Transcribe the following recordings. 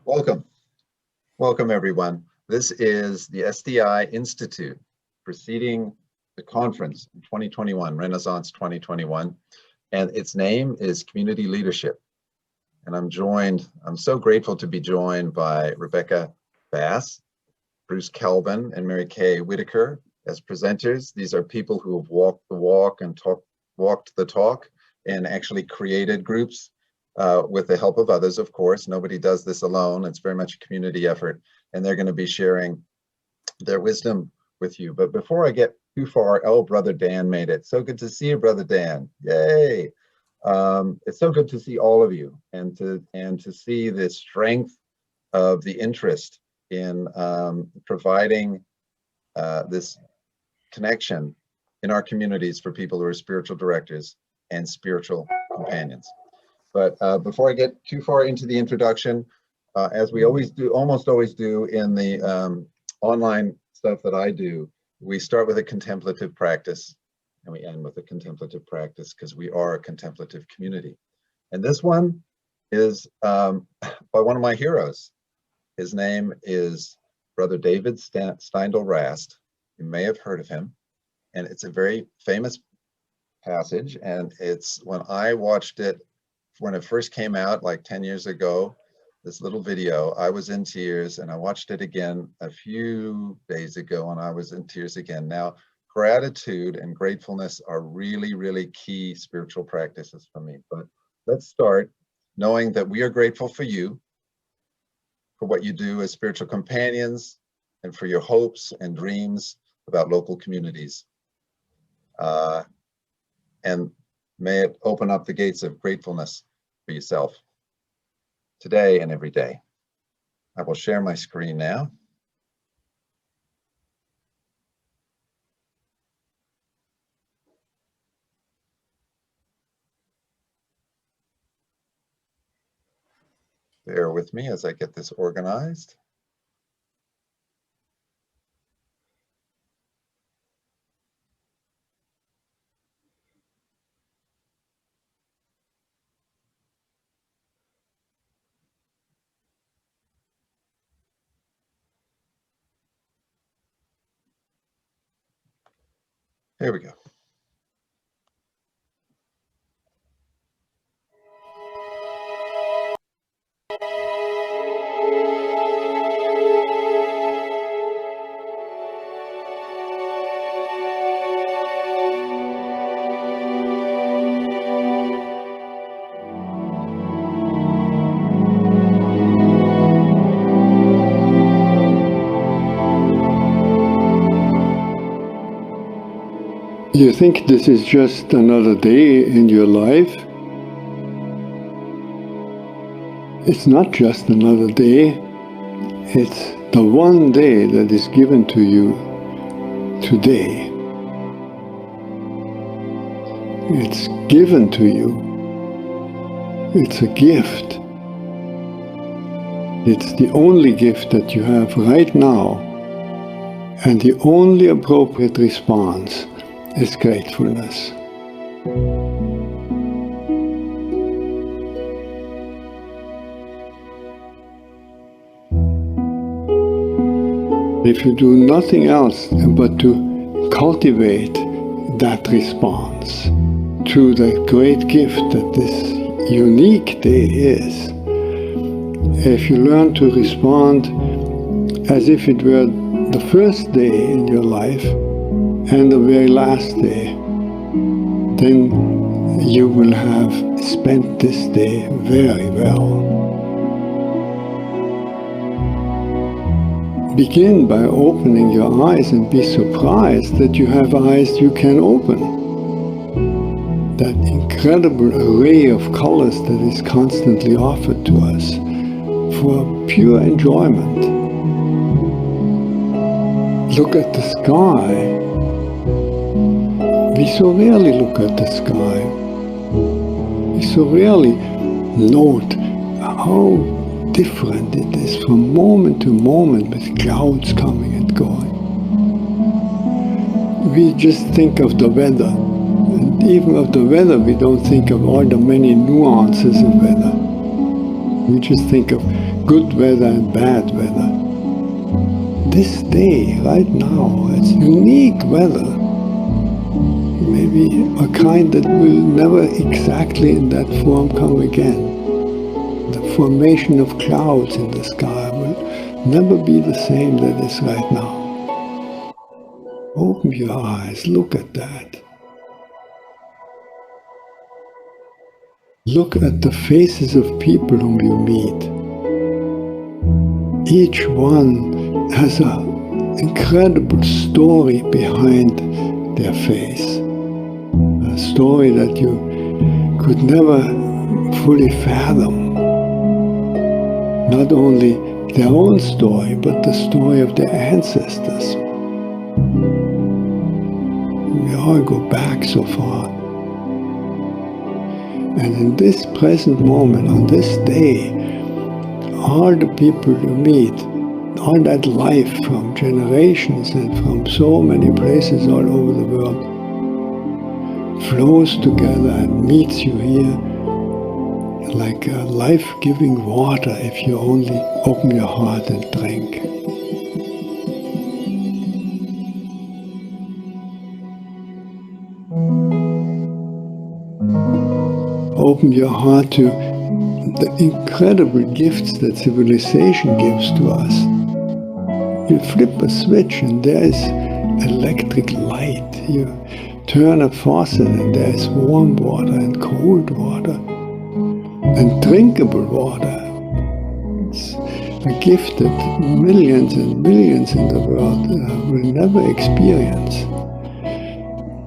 Welcome. Welcome, everyone. This is the SDI Institute preceding the conference in 2021, Renaissance 2021, and its name is Community Leadership. And I'm so grateful to be joined by Rebecca Bass, Bruce Kelvin, and Mary Kay Whitaker as presenters. These are people who have walked the walk and walked the talk and actually created groups with the help of others, of course. Nobody does this alone. It's very much a community effort, and they're going to be sharing their wisdom with you. But before I get too far, Brother Dan made it. So good to see you, Brother Dan. Yay. It's so good to see all of you and to see the strength of the interest in providing this connection in our communities for people who are spiritual directors and spiritual companions. But before I get too far into the introduction, as we almost always do in the online stuff that I do, we start with a contemplative practice and we end with a contemplative practice because we are a contemplative community. And this one is by one of my heroes. His name is Brother David Steindl-Rast. You may have heard of him. And it's a very famous passage. And it's when I watched it, when it first came out like 10 years ago, this little video, I was in tears, and I watched it again a few days ago and I was in tears again. Now, gratitude and gratefulness are really, really key spiritual practices for me. But let's start knowing that we are grateful for you, for what you do as spiritual companions, and for your hopes and dreams about local communities. And may it open up the gates of gratefulness for yourself today and every day. I will share my screen now. Bear with me as I get this organized. Here we go. You think this is just another day in your life? It's not just another day. It's the one day that is given to you today. It's given to you. It's a gift. It's the only gift that you have right now, and the only appropriate response is gratefulness. If you do nothing else but to cultivate that response to the great gift that this unique day is, if you learn to respond as if it were the first day in your life and the very last day, then you will have spent this day very well. Begin by opening your eyes and be surprised that you have eyes you can open. That incredible array of colors that is constantly offered to us for pure enjoyment. Look at the sky. We so rarely look at the sky. We so rarely note how different it is from moment to moment with clouds coming and going. We just think of the weather, and even of the weather we don't think of all the many nuances of weather. You just think of good weather and bad weather. This day, right now, it's unique weather. Maybe a kind that will never exactly in that form come again. The formation of clouds in the sky will never be the same that is right now. Open your eyes, look at that. Look at the faces of people whom you meet. Each one has an incredible story behind their face. A story that you could never fully fathom. Not only their own story, but the story of their ancestors. We all go back so far. And in this present moment, on this day, all the people you meet, all that life from generations and from so many places all over the world, flows together and meets you here like a life-giving water if you only open your heart and drink. Open your heart to the incredible gifts that civilization gives to us. You flip a switch and there is electric light. You turn a faucet and there is warm water and cold water and drinkable water. It's a gift that millions and millions in the world will never experience.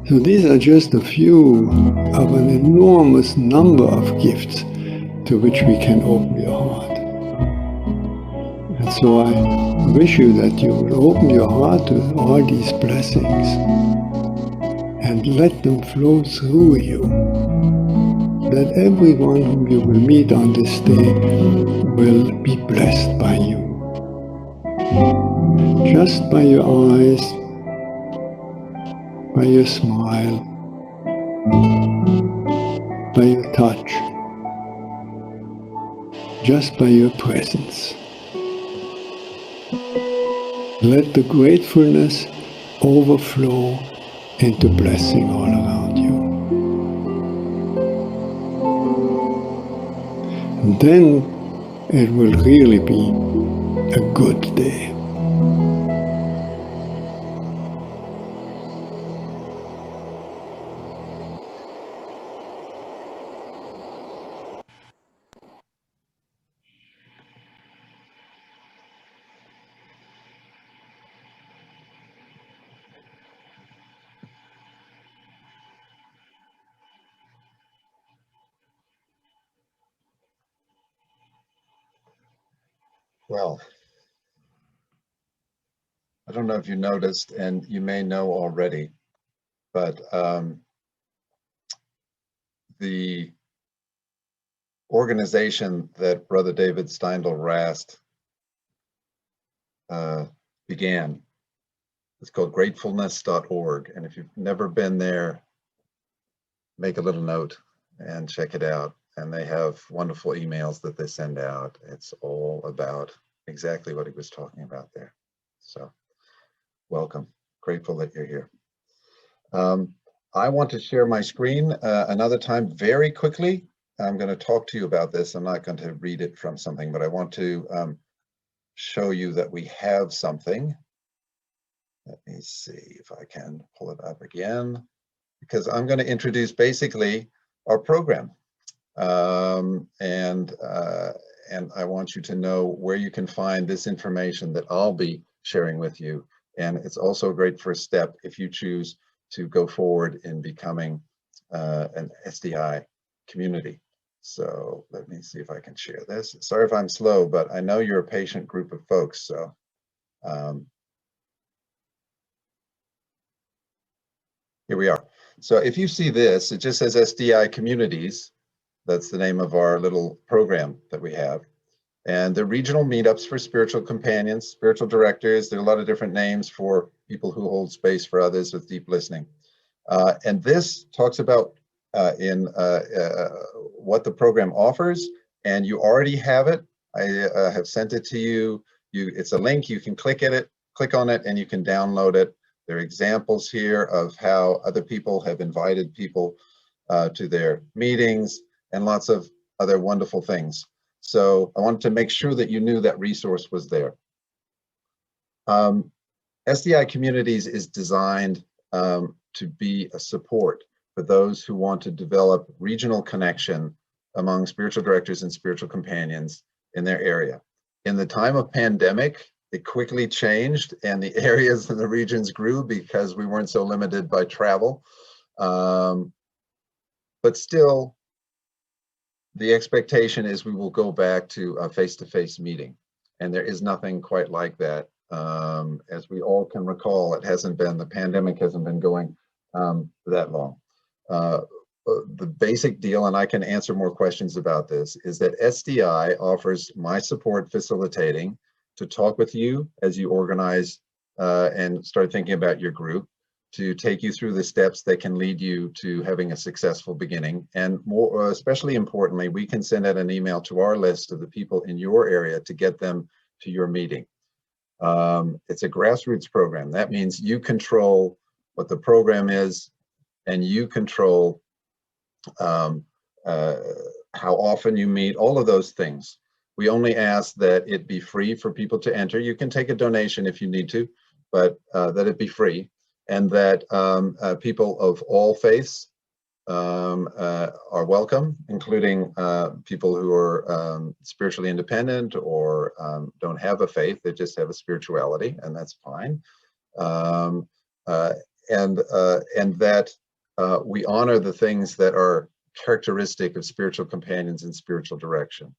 So these are just a few of an enormous number of gifts to which we can open your heart. And so I wish you that you will open your heart to all these blessings and let them flow through you. That everyone whom you will meet on this day will be blessed by you. Just by your eyes, by your smile, by your touch, just by your presence. Let the gratefulness overflow into blessing all around you. And then it will really be a good day. Well, I don't know if you noticed, and you may know already, but the organization that Brother David Steindl-Rast began is called gratefulness.org. And if you've never been there, make a little note and check it out. And they have wonderful emails that they send out. It's all about exactly what he was talking about there. So welcome, grateful that you're here. I want to share my screen another time very quickly. I'm going to talk to you about this. I'm not going to read it from something, but I want to show you that we have something. Let me see if I can pull it up again, because I'm going to introduce basically our program. And I want you to know where you can find this information that I'll be sharing with you. And it's also a great first step if you choose to go forward in becoming an SDI community. So let me see if I can share this. Sorry if I'm slow, but I know you're a patient group of folks. So here we are. So if you see this, it just says SDI communities. That's the name of our little program that we have. And the regional meetups for spiritual companions, spiritual directors. There are a lot of different names for people who hold space for others with deep listening. And this talks about what the program offers and you already have it. I have sent it to you. It's a link, you can click on it, and you can download it. There are examples here of how other people have invited people to their meetings and lots of other wonderful things. So I wanted to make sure that you knew that resource was there. SDI Communities is designed to be a support for those who want to develop regional connection among spiritual directors and spiritual companions in their area. In the time of pandemic, it quickly changed and the areas and the regions grew because we weren't so limited by travel. But still, the expectation is we will go back to a face-to-face meeting. And there is nothing quite like that. As we all can recall, the pandemic hasn't been going that long. The basic deal, and I can answer more questions about this, is that SDI offers my support facilitating to talk with you as you organize and start thinking about your group, to take you through the steps that can lead you to having a successful beginning. And more, especially importantly, we can send out an email to our list of the people in your area to get them to your meeting. It's a grassroots program. That means you control what the program is, and you control how often you meet, all of those things. We only ask that it be free for people to enter. You can take a donation if you need to, but that it be free, and that people of all faiths are welcome, including people who are spiritually independent or don't have a faith, they just have a spirituality, and that's fine. And that we honor the things that are characteristic of spiritual companions in spiritual direction.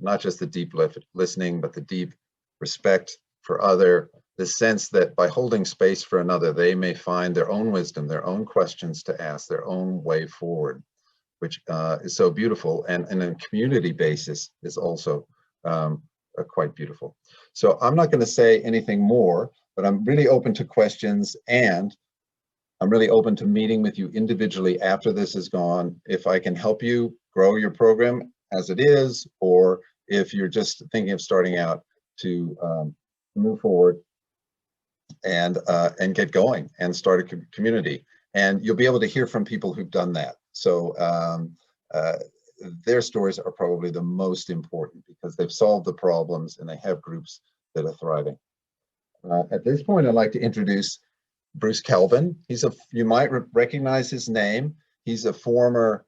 Not just the deep listening, but the deep respect for other, the sense that by holding space for another, they may find their own wisdom, their own questions to ask, their own way forward, which is so beautiful. And on a community basis is also quite beautiful. So I'm not going to say anything more, but I'm really open to questions, and I'm really open to meeting with you individually after this is gone. If I can help you grow your program as it is, or if you're just thinking of starting out to move forward and get going and start a community. And you'll be able to hear from people who've done that. So their stories are probably the most important because they've solved the problems and they have groups that are thriving. At this point, I'd like to introduce Bruce Kelvin. You might recognize his name. He's a former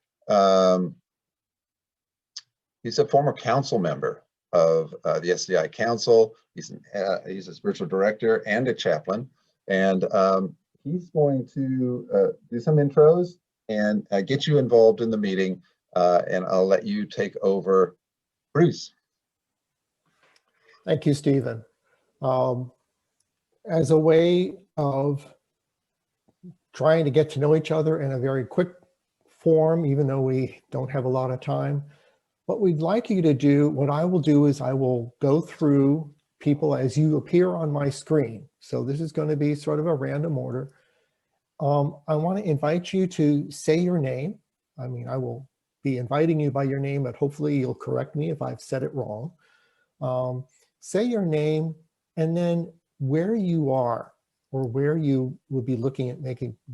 council member of the SDI Council. He's a spiritual director and a chaplain, and he's going to do some intros and get you involved in the meeting, and I'll let you take over, Bruce. Thank you, Stephen. As a way of trying to get to know each other in a very quick form, even though we don't have a lot of time, what we'd like you to do, what I will do is I will go through people as you appear on my screen. So this is going to be sort of a random order. I want to invite you to say your name. I mean, I will be inviting you by your name, but hopefully you'll correct me if I've said it wrong. Say your name and then where you are or where you would be looking at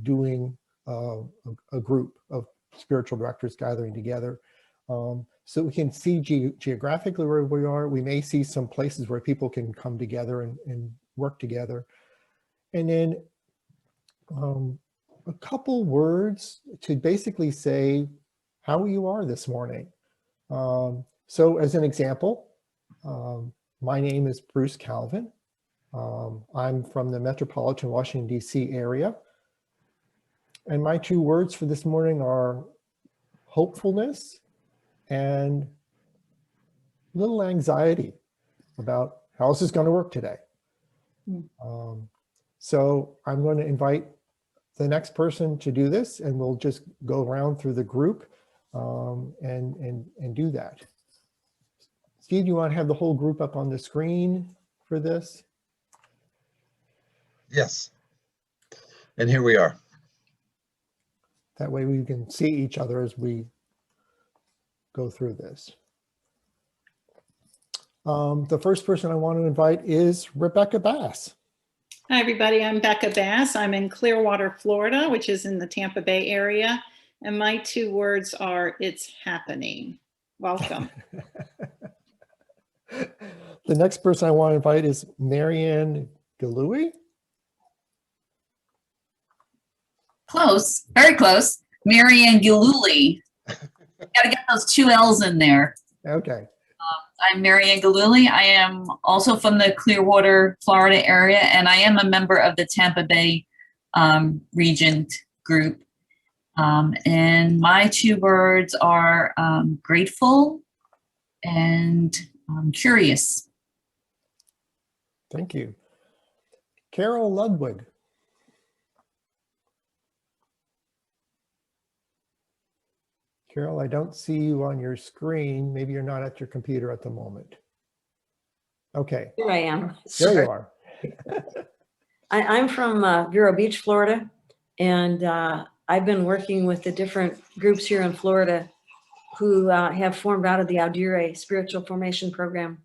doing a group of spiritual directors gathering together. So we can see geographically where we are. We may see some places where people can come together and work together. And then a couple words to basically say how you are this morning. So as an example, my name is Bruce Kelvin. I'm from the metropolitan Washington, D.C. area. And my two words for this morning are hopefulness and a little anxiety about how is this going to work today. So I'm going to invite the next person to do this, and we'll just go around through the group and do that. Steve, you want to have the whole group up on the screen for this? Yes. And here we are. That way we can see each other as we go through this. The first person I want to invite is Rebecca Bass. Hi, everybody. I'm Becca Bass. I'm in Clearwater, Florida, which is in the Tampa Bay area. And my 2 words are, it's happening. Welcome. The next person I want to invite is Marianne Galui. Close, very close. Marianne Gillooly. Got to get those 2 L's in there. Okay. I'm Marianne Gillooly. I am also from the Clearwater, Florida area, and I am a member of the Tampa Bay Regent group. And my 2 words are grateful and curious. Thank you. Carol Ludwig. Carol, I don't see you on your screen. Maybe you're not at your computer at the moment. Okay. Here I am. There you are. I'm from Vero Beach, Florida, and I've been working with the different groups here in Florida who have formed out of the Audire Spiritual Formation Program.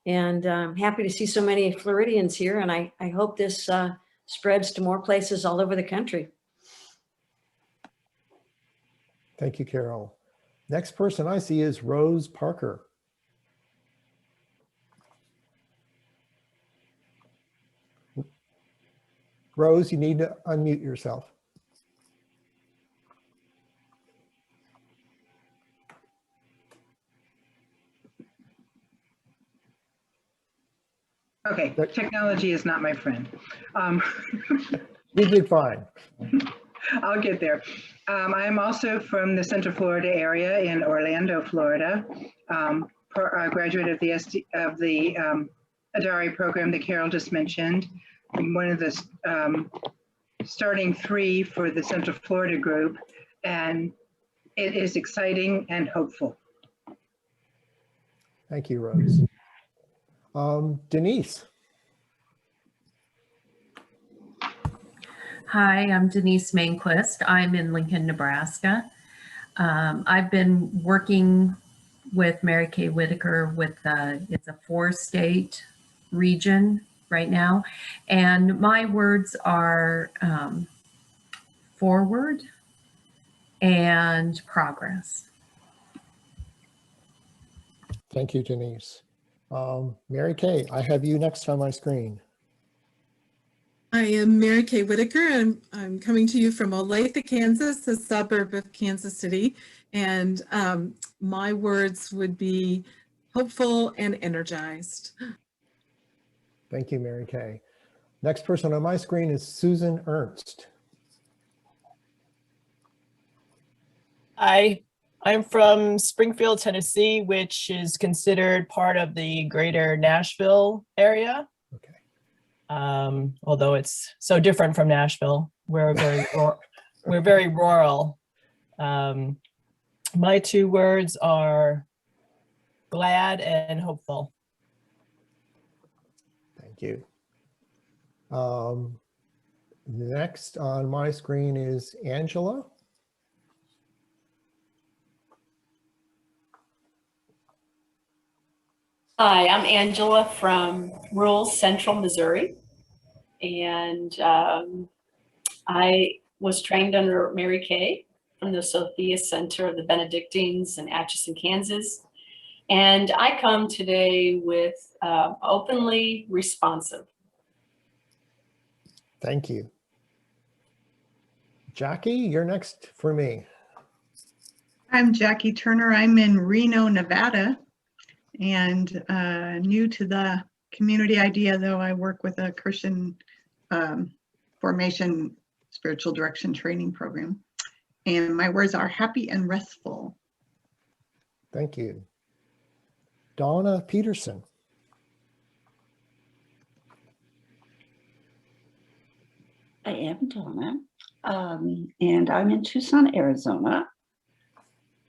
And I'm happy to see so many Floridians here, and I hope this spreads to more places all over the country. Thank you, Carol. Next person I see is Rose Parker. Rose, you need to unmute yourself. Okay, technology is not my friend. You did fine. I'll get there. I'm also from the Central Florida area in Orlando, Florida. A graduate of the Adari program that Carol just mentioned. I'm one of the starting 3 for the Central Florida group, and it is exciting and hopeful. Thank you, Rose. Denise. Hi, I'm Denise Mainquist. I'm in Lincoln, Nebraska. I've been working with Mary Kay Whitaker with it's a 4-state region right now. And my words are forward and progress. Thank you, Denise. Mary Kay, I have you next on my screen. I am Mary Kay Whitaker, and I'm coming to you from Olathe, Kansas, a suburb of Kansas City. And my words would be hopeful and energized. Thank you, Mary Kay. Next person on my screen is Susan Ernst. Hi, I'm from Springfield, Tennessee, which is considered part of the greater Nashville area. Okay. Although it's so different from Nashville, we're very rural. My 2 words are glad and hopeful. Thank you. Next on my screen is Angela. Hi, I'm Angela from rural central Missouri, and I was trained under Mary Kay from the Sophia Center of the Benedictines in Atchison, Kansas. And I come today with openly responsive. Thank you. Jackie, you're next for me. I'm Jackie Turner. I'm in Reno, Nevada, and new to the community idea, though I work with a Christian formation spiritual direction training program. And my words are happy and restful. Thank you. Donna Peterson. I am Donna, and I'm in Tucson, Arizona.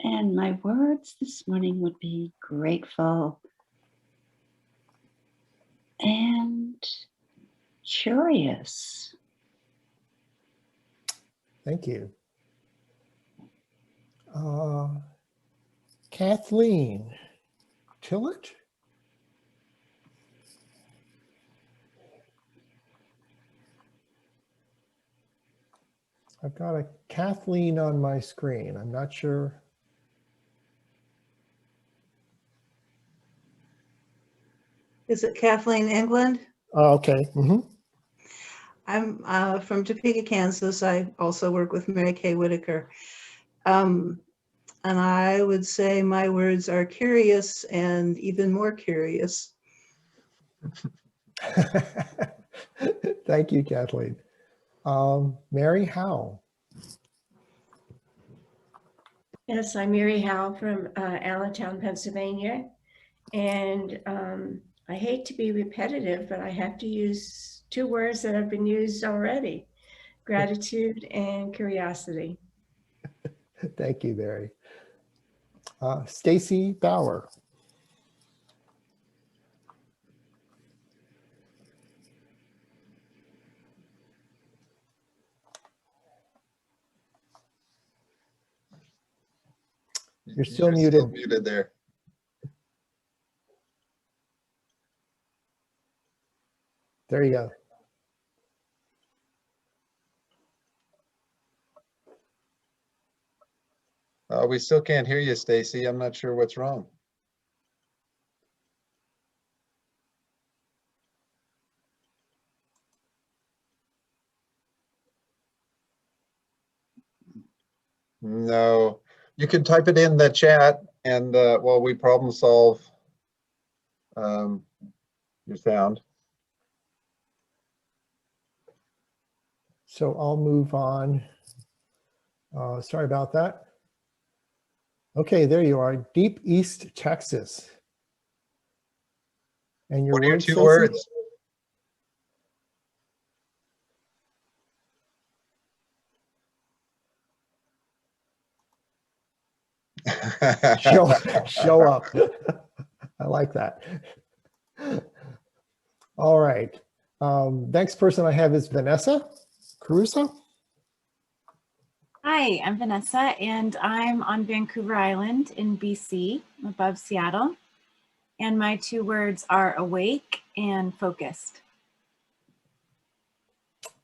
And my words this morning would be grateful and curious. Thank you. Kathleen Tillett. I've got a Kathleen on my screen. I'm not sure. Is it Kathleen England? Oh, okay. I'm from Topeka, Kansas. I also work with Mary Kay Whitaker. And I would say my words are curious and even more curious. Thank you, Kathleen. Mary Howe. Yes, I'm Mary Howe from Allentown, Pennsylvania. And I hate to be repetitive, but I have to use two words that have been used already: gratitude and curiosity. Thank you, Mary. Stacy Bauer. You're still muted. Still muted there. There you go. We still can't hear you, Stacy. I'm not sure what's wrong. No, you can type it in the chat and while we problem solve your sound. So I'll move on. Sorry about that. Okay, there you are, Deep East, Texas. And your What are your words, two Stacey? words? Show up. I like that. All right. Next person I have is Vanessa Caruso. Hi, I'm Vanessa, and I'm on Vancouver Island in BC, above Seattle. And my two words are awake and focused.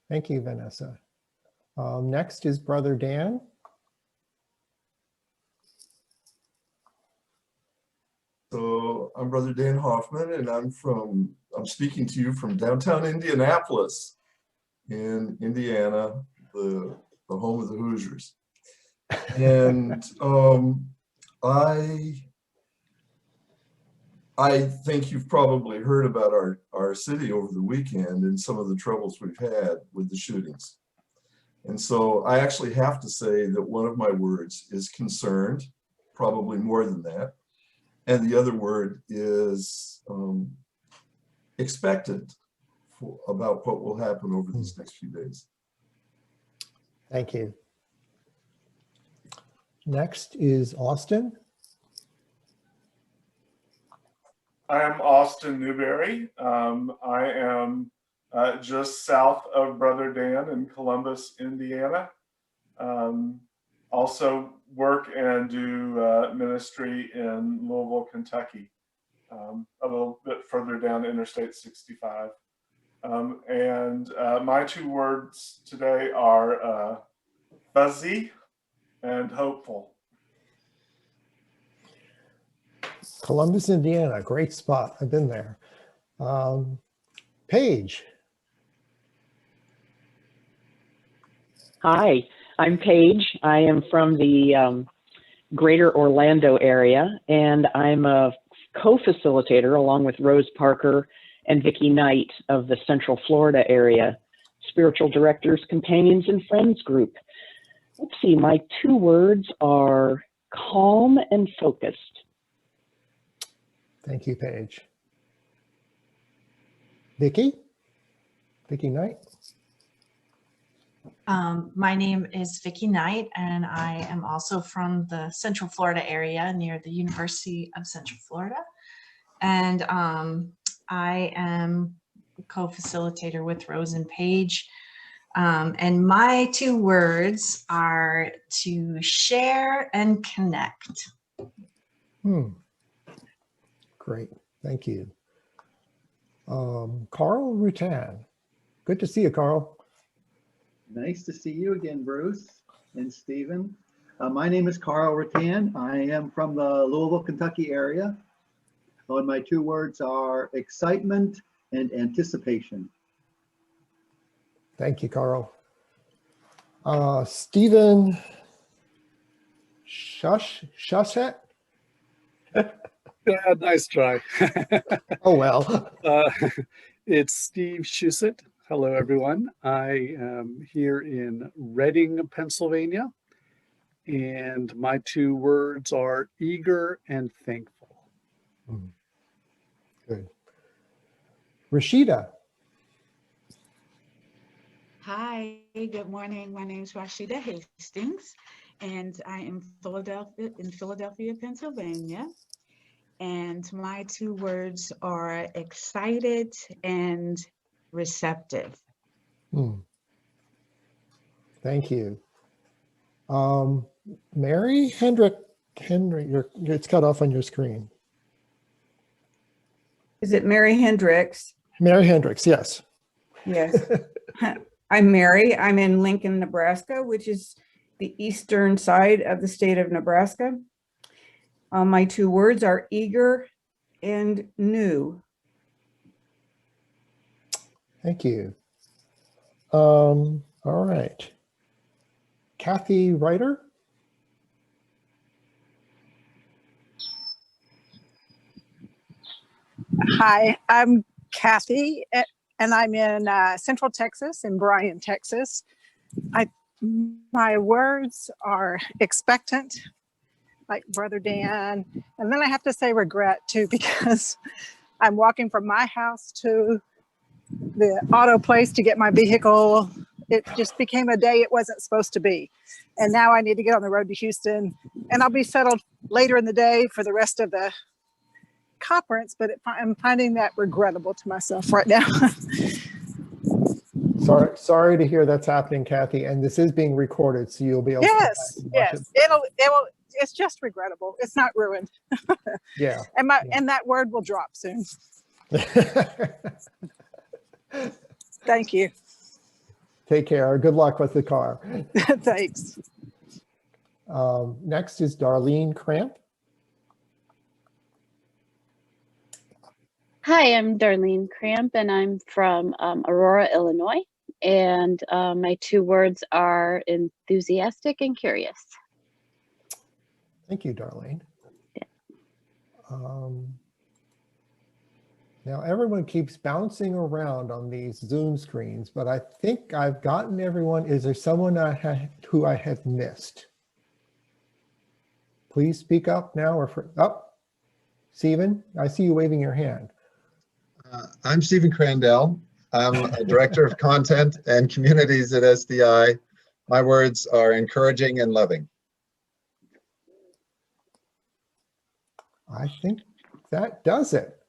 Thank you, Vanessa. Next is Brother Dan. So I'm Brother Dan Hoffman, and I'm speaking to you from downtown Indianapolis in Indiana, the home of the Hoosiers. And I think you've probably heard about our city over the weekend and some of the troubles we've had with the shootings. And so I actually have to say that one of my words is concerned, probably more than that. And the other word is expectant about what will happen over these next few days. Thank you. Next is Austin. I am Austin Newberry. I am just south of Brother Dan in Columbus, Indiana. Also work and do ministry in Louisville, Kentucky, a little bit further down Interstate 65. And my two words today are fuzzy and hopeful. Columbus, Indiana, great spot. I've been there. Paige. Hi, I'm Paige. I am from the greater Orlando area, and I'm a co-facilitator along with Rose Parker and Vicki Knight of the Central Florida area Spiritual Directors, Companions, and Friends group. Let's see, my two words are calm and focused. Thank you, Paige. Vicki Knight. My name is Vicki Knight, and I am also from the Central Florida area near the University of Central Florida. And I am co-facilitator with Rose and Paige. And my two words are to share and connect. Great, thank you. Carl Rutan. Good to see you, Carl. Nice to see you again, Bruce and Stephen. My name is Carl Rattan. I am from the Louisville, Kentucky area. And my two words are excitement and anticipation. Thank you, Carl. Stephen Shushet? Yeah, nice try. Oh, well. It's Steve Shusett. Hello, everyone. I am here in Reading, Pennsylvania, and my two words are eager and thankful. Good. Rashida. Hi, good morning. My name is Rashida Hastings, and I am in Philadelphia, Pennsylvania. And my two words are excited and receptive. Thank you. Mary Henry, it's cut off on your screen. Is it Mary Hendricks? Mary Hendricks, yes. Yes. I'm Mary. I'm in Lincoln, Nebraska, which is the eastern side of the state of Nebraska. My two words are eager and new. Thank you. All right. Kathy Ryder. Hi, I'm Kathy, and I'm in Central Texas, in Bryan, Texas. My words are expectant, like Brother Dan, and then I have to say regret too, because I'm walking from my house to the auto place to get my vehicle. It just became a day it wasn't supposed to be. And now I need to get on the road to Houston, and I'll be settled later in the day for the rest of the conference, but I'm finding that regrettable to myself right now. Sorry to hear that's happening, Kathy, and this is being recorded, so you'll be able to watch it. It's just regrettable. It's not ruined. Yeah. And that word will drop soon. Thank you. Take care. Good luck with the car. Thanks. Next is Darlene Cramp. Hi, I'm Darlene Cramp, and I'm from Aurora, Illinois. And my two words are enthusiastic and curious. Thank you, Darlene. Now everyone keeps bouncing around on these Zoom screens, but I think I've gotten everyone. Is there someone who I have missed? Please speak up now or Stephen, I see you waving your hand. I'm Stephen Crandell. I'm a Director of Content and Communities at SDI. My words are encouraging and loving. I think that does it.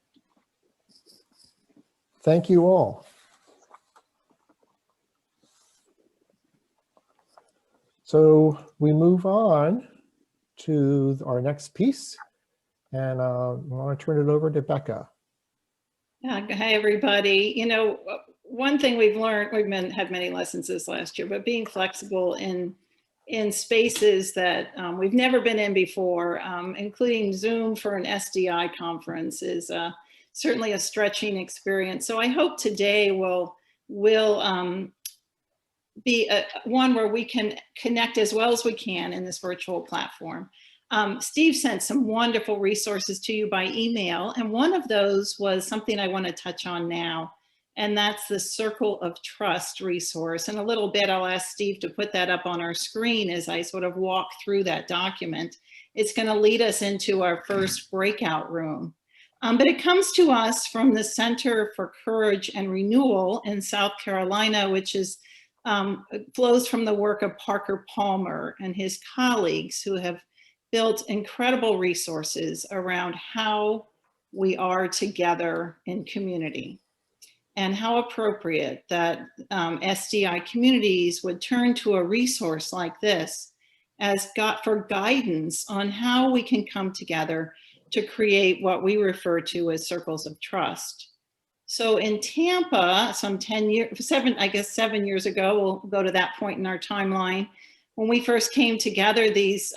Thank you all. So we move on to our next piece, and I want to turn it over to Becca. Hi, everybody. You know, one thing we've learned, had many lessons this last year, but being flexible in spaces that we've never been in before, including Zoom for an SDI conference, is certainly a stretching experience. So I hope today will be one where we can connect as well as we can in this virtual platform. Steve sent some wonderful resources to you by email, and one of those was something I want to touch on now, and that's the Circle of Trust resource. In a little bit, I'll ask Steve to put that up on our screen as I sort of walk through that document. It's going to lead us into our first breakout room. But it comes to us from the Center for Courage and Renewal in South Carolina, which is flows from the work of Parker Palmer and his colleagues, who have built incredible resources around how we are together in community, and how appropriate that SDI communities would turn to a resource like this for guidance on how we can come together to create what we refer to as circles of trust. So in Tampa, some 7 years ago, we'll go to that point in our timeline. When we first came together, this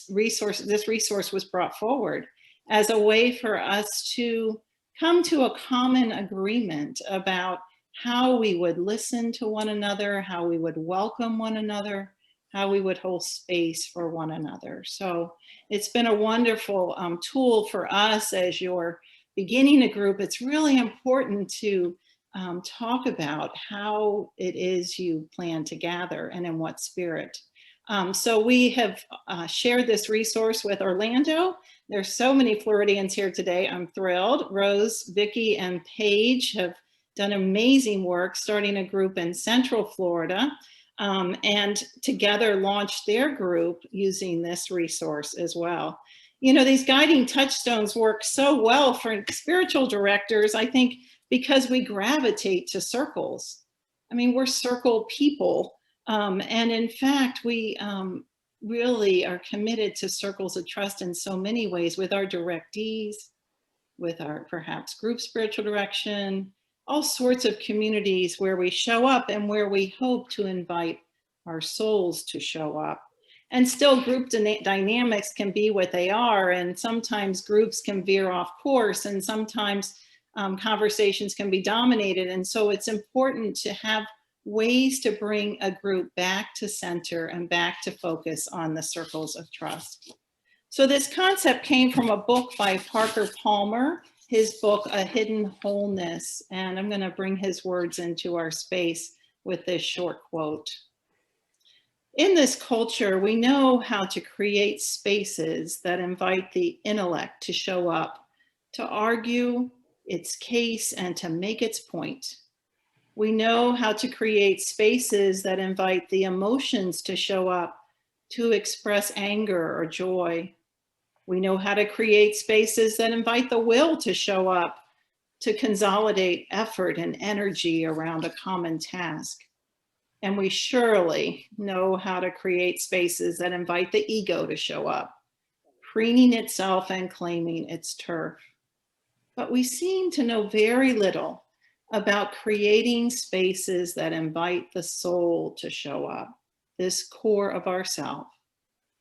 resource was brought forward as a way for us to come to a common agreement about how we would listen to one another, how we would welcome one another, how we would hold space for one another. So it's been a wonderful tool for us as you're beginning a group. It's really important to talk about how it is you plan to gather and in what spirit. So we have shared this resource with Orlando. There's so many Floridians here today. I'm thrilled. Rose, Vicki, and Paige have done amazing work starting a group in Central Florida, and together launched their group using this resource as well. You know, these guiding touchstones work so well for spiritual directors, I think, because we gravitate to circles. I mean, we're circle people. And in fact, we really are committed to circles of trust in so many ways, with our directees, with our perhaps group spiritual direction, all sorts of communities where we show up and where we hope to invite our souls to show up. And still, group dynamics can be what they are, and sometimes groups can veer off course, and sometimes conversations can be dominated. And so it's important to have ways to bring a group back to center and back to focus on the circles of trust. So this concept came from a book by Parker Palmer, his book, A Hidden Wholeness. And I'm going to bring his words into our space with this short quote. In this culture, we know how to create spaces that invite the intellect to show up, to argue its case and to make its point. We know how to create spaces that invite the emotions to show up, to express anger or joy. We know how to create spaces that invite the will to show up, to consolidate effort and energy around a common task. And we surely know how to create spaces that invite the ego to show up, preening itself and claiming its turf. But we seem to know very little about creating spaces that invite the soul to show up, this core of ourself,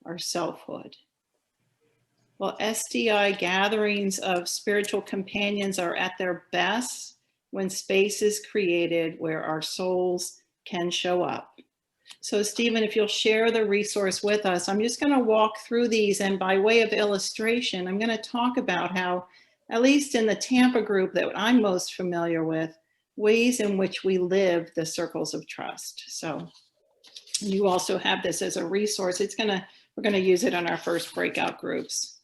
our selfhood. Well, SDI gatherings of spiritual companions are at their best when space is created where our souls can show up. So Stephen, if you'll share the resource with us, I'm just going to walk through these, and by way of illustration, I'm going to talk about how, at least in the Tampa group that I'm most familiar with, ways in which we live the circles of trust. So you also have this as a resource. We're going to use it on our first breakout groups.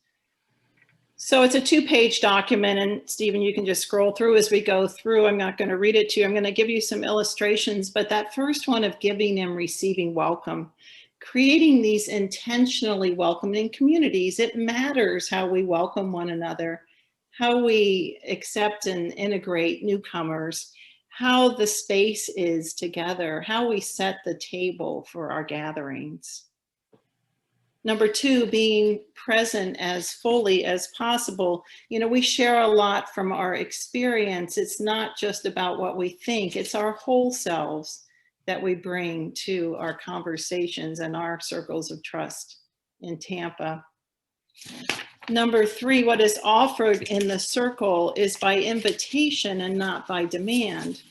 So it's a 2-page document, and Stephen, you can just scroll through as we go through. I'm not going to read it to you. I'm going to give you some illustrations, but that first one of giving and receiving welcome, creating these intentionally welcoming communities. It matters how we welcome one another, how we accept and integrate newcomers, how the space is together, how we set the table for our gatherings. Number 2, being present as fully as possible. You know, we share a lot from our experience. It's not just about what we think, it's our whole selves that we bring to our conversations and our circles of trust in Tampa. Number 3, what is offered in the circle is by invitation and not by demand.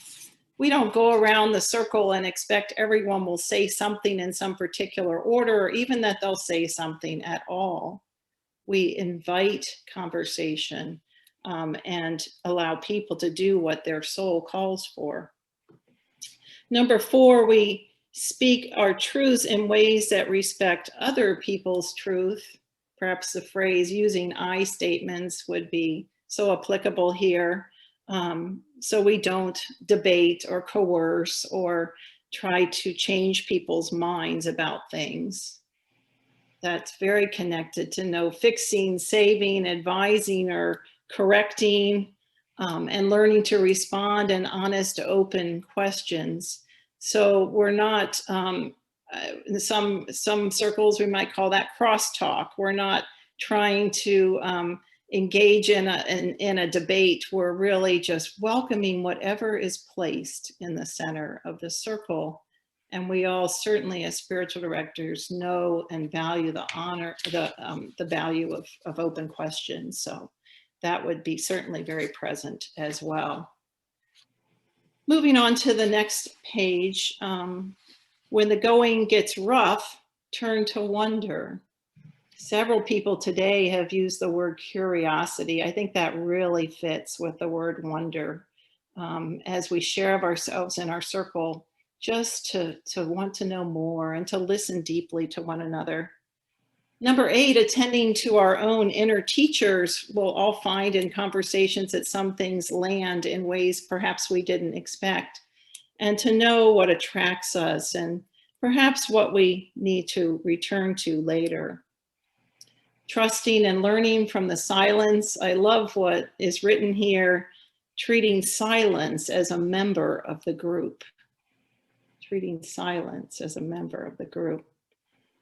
We don't go around the circle and expect everyone will say something in some particular order, or even that they'll say something at all. We invite conversation and allow people to do what their soul calls for. Number 4, we speak our truths in ways that respect other people's truth. Perhaps the phrase using I statements would be so applicable here. So we don't debate or coerce or try to change people's minds about things. That's very connected to no fixing, saving, advising, or correcting, and learning to respond in honest, open questions. So we're not, in some circles, we might call that crosstalk. We're not trying to engage in a debate. We're really just welcoming whatever is placed in the center of the circle. And we all certainly as spiritual directors know and value the honor, the value of open questions. So that would be certainly very present as well. Moving on to the next page, when the going gets rough, turn to wonder. Several people today have used the word curiosity. I think that really fits with the word wonder. As we share of ourselves in our circle, just to want to know more and to listen deeply to one another. Number 8, attending to our own inner teachers. We'll all find in conversations that some things land in ways perhaps we didn't expect. And to know what attracts us and perhaps what we need to return to later. Trusting and learning from the silence. I love what is written here, treating silence as a member of the group. Treating silence as a member of the group.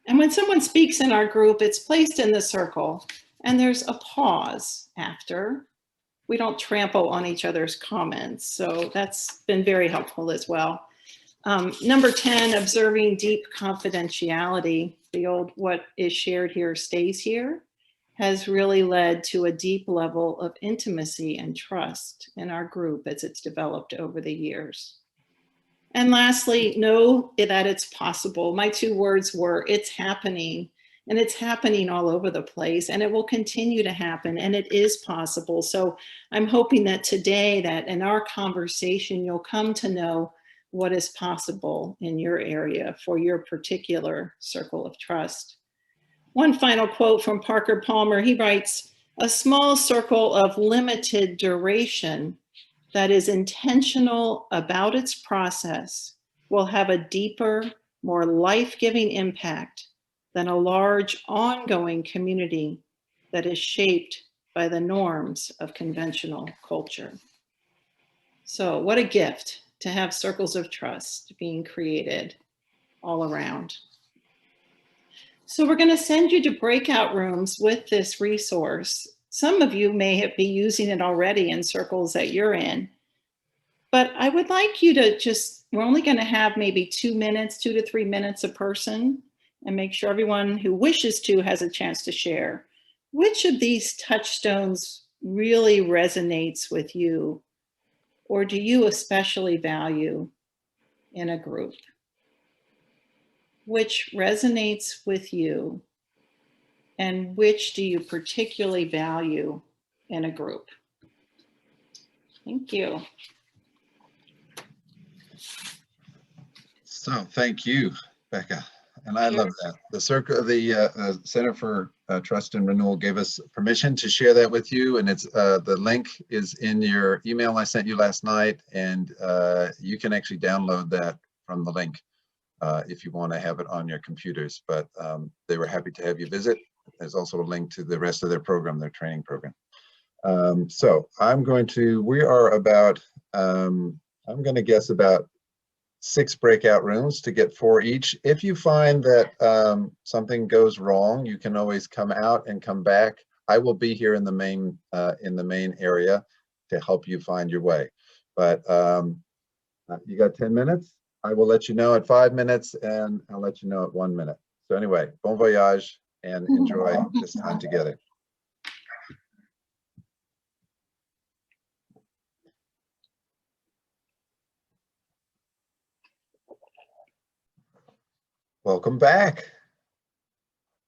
And when someone speaks in our group, it's placed in the circle and there's a pause after. We don't trample on each other's comments. So that's been very helpful as well. Number 10, observing deep confidentiality. The old what is shared here stays here has really led to a deep level of intimacy and trust in our group as it's developed over the years. And lastly, know that it's possible. My 2 words were, it's happening, and it's happening all over the place, and it will continue to happen, and it is possible. So I'm hoping that today, that in our conversation, you'll come to know what is possible in your area for your particular circle of trust. One final quote from Parker Palmer. He writes, "A small circle of limited duration that is intentional about its process will have a deeper, more life-giving impact than a large ongoing community that is shaped by the norms of conventional culture." So what a gift to have circles of trust being created all around. So we're going to send you to breakout rooms with this resource. Some of you may be using it already in circles that you're in, but I would like you to we're only going to have maybe 2 minutes, 2 to 3 minutes a person, and make sure everyone who wishes to has a chance to share. Which of these touchstones really resonates with you, or do you especially value in a group? Which resonates with you, and which do you particularly value in a group? Thank you. So thank you, Becca. And I love that. The Center for Trust and Renewal gave us permission to share that with you. And it's the link is in your email I sent you last night. And you can actually download that from the link if you want to have it on your computers. But they were happy to have you visit. There's also a link to the rest of their program, their training program. So we are about, I'm going to guess about 6 breakout rooms to get 4 each. If you find that something goes wrong, you can always come out and come back. I will be here in the main area to help you find your way. But you got 10 minutes. I will let you know at 5 minutes, and I'll let you know at 1 minute. So anyway, bon voyage and enjoy this time together. Welcome back.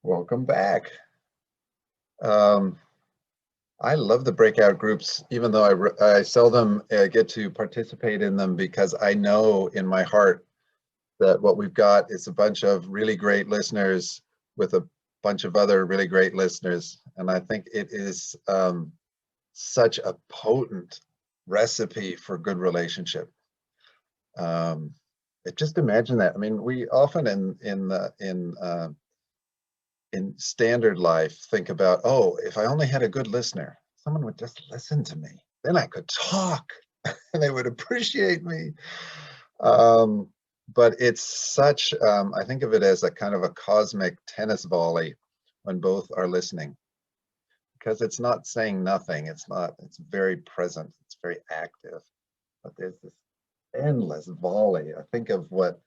Welcome back. I love the breakout groups, even though I seldom get to participate in them, because I know in my heart that what we've got is a bunch of really great listeners with a bunch of other really great listeners. And I think it is such a potent recipe for good relationship. Just imagine that. I mean, we often in standard life think about, oh, if I only had a good listener, someone would just listen to me, then I could talk and they would appreciate me. But it's such, I think of it as a kind of a cosmic tennis volley when both are listening. because it's not saying nothing. It's very present. It's very active. But there's this endless volley. I think of what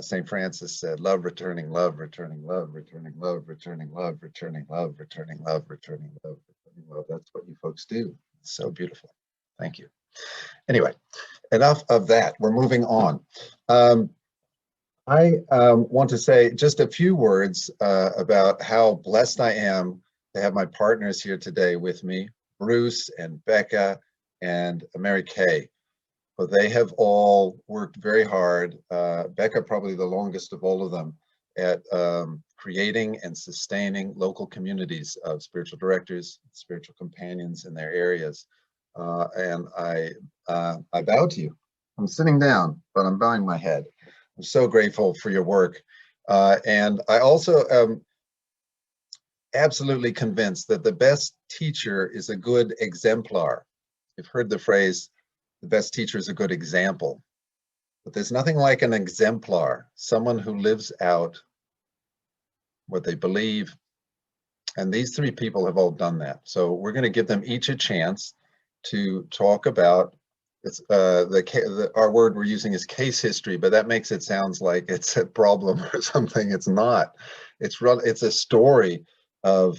St. Francis said: love returning, love returning, love returning, love returning, love returning, love returning, love returning, love returning, love. That's what you folks do. It's so beautiful. Thank you. Anyway, enough of that. We're moving on. I want to say just a few words about how blessed I am to have my partners here today with me, Bruce and Becca and Mary Kay. But they have all worked very hard. Becca probably the longest of all of them at creating and sustaining local communities of spiritual directors, spiritual companions in their areas. And I bow to you. I'm sitting down, but I'm bowing my head. I'm so grateful for your work. And I also am absolutely convinced that the best teacher is a good exemplar. You've heard the phrase, the best teacher is a good example. But there's nothing like an exemplar, someone who lives out what they believe. And these three people have all done that. So we're going to give them each a chance to talk about our word we're using is case history, but that makes it sound like it's a problem or something. It's not. It's a story of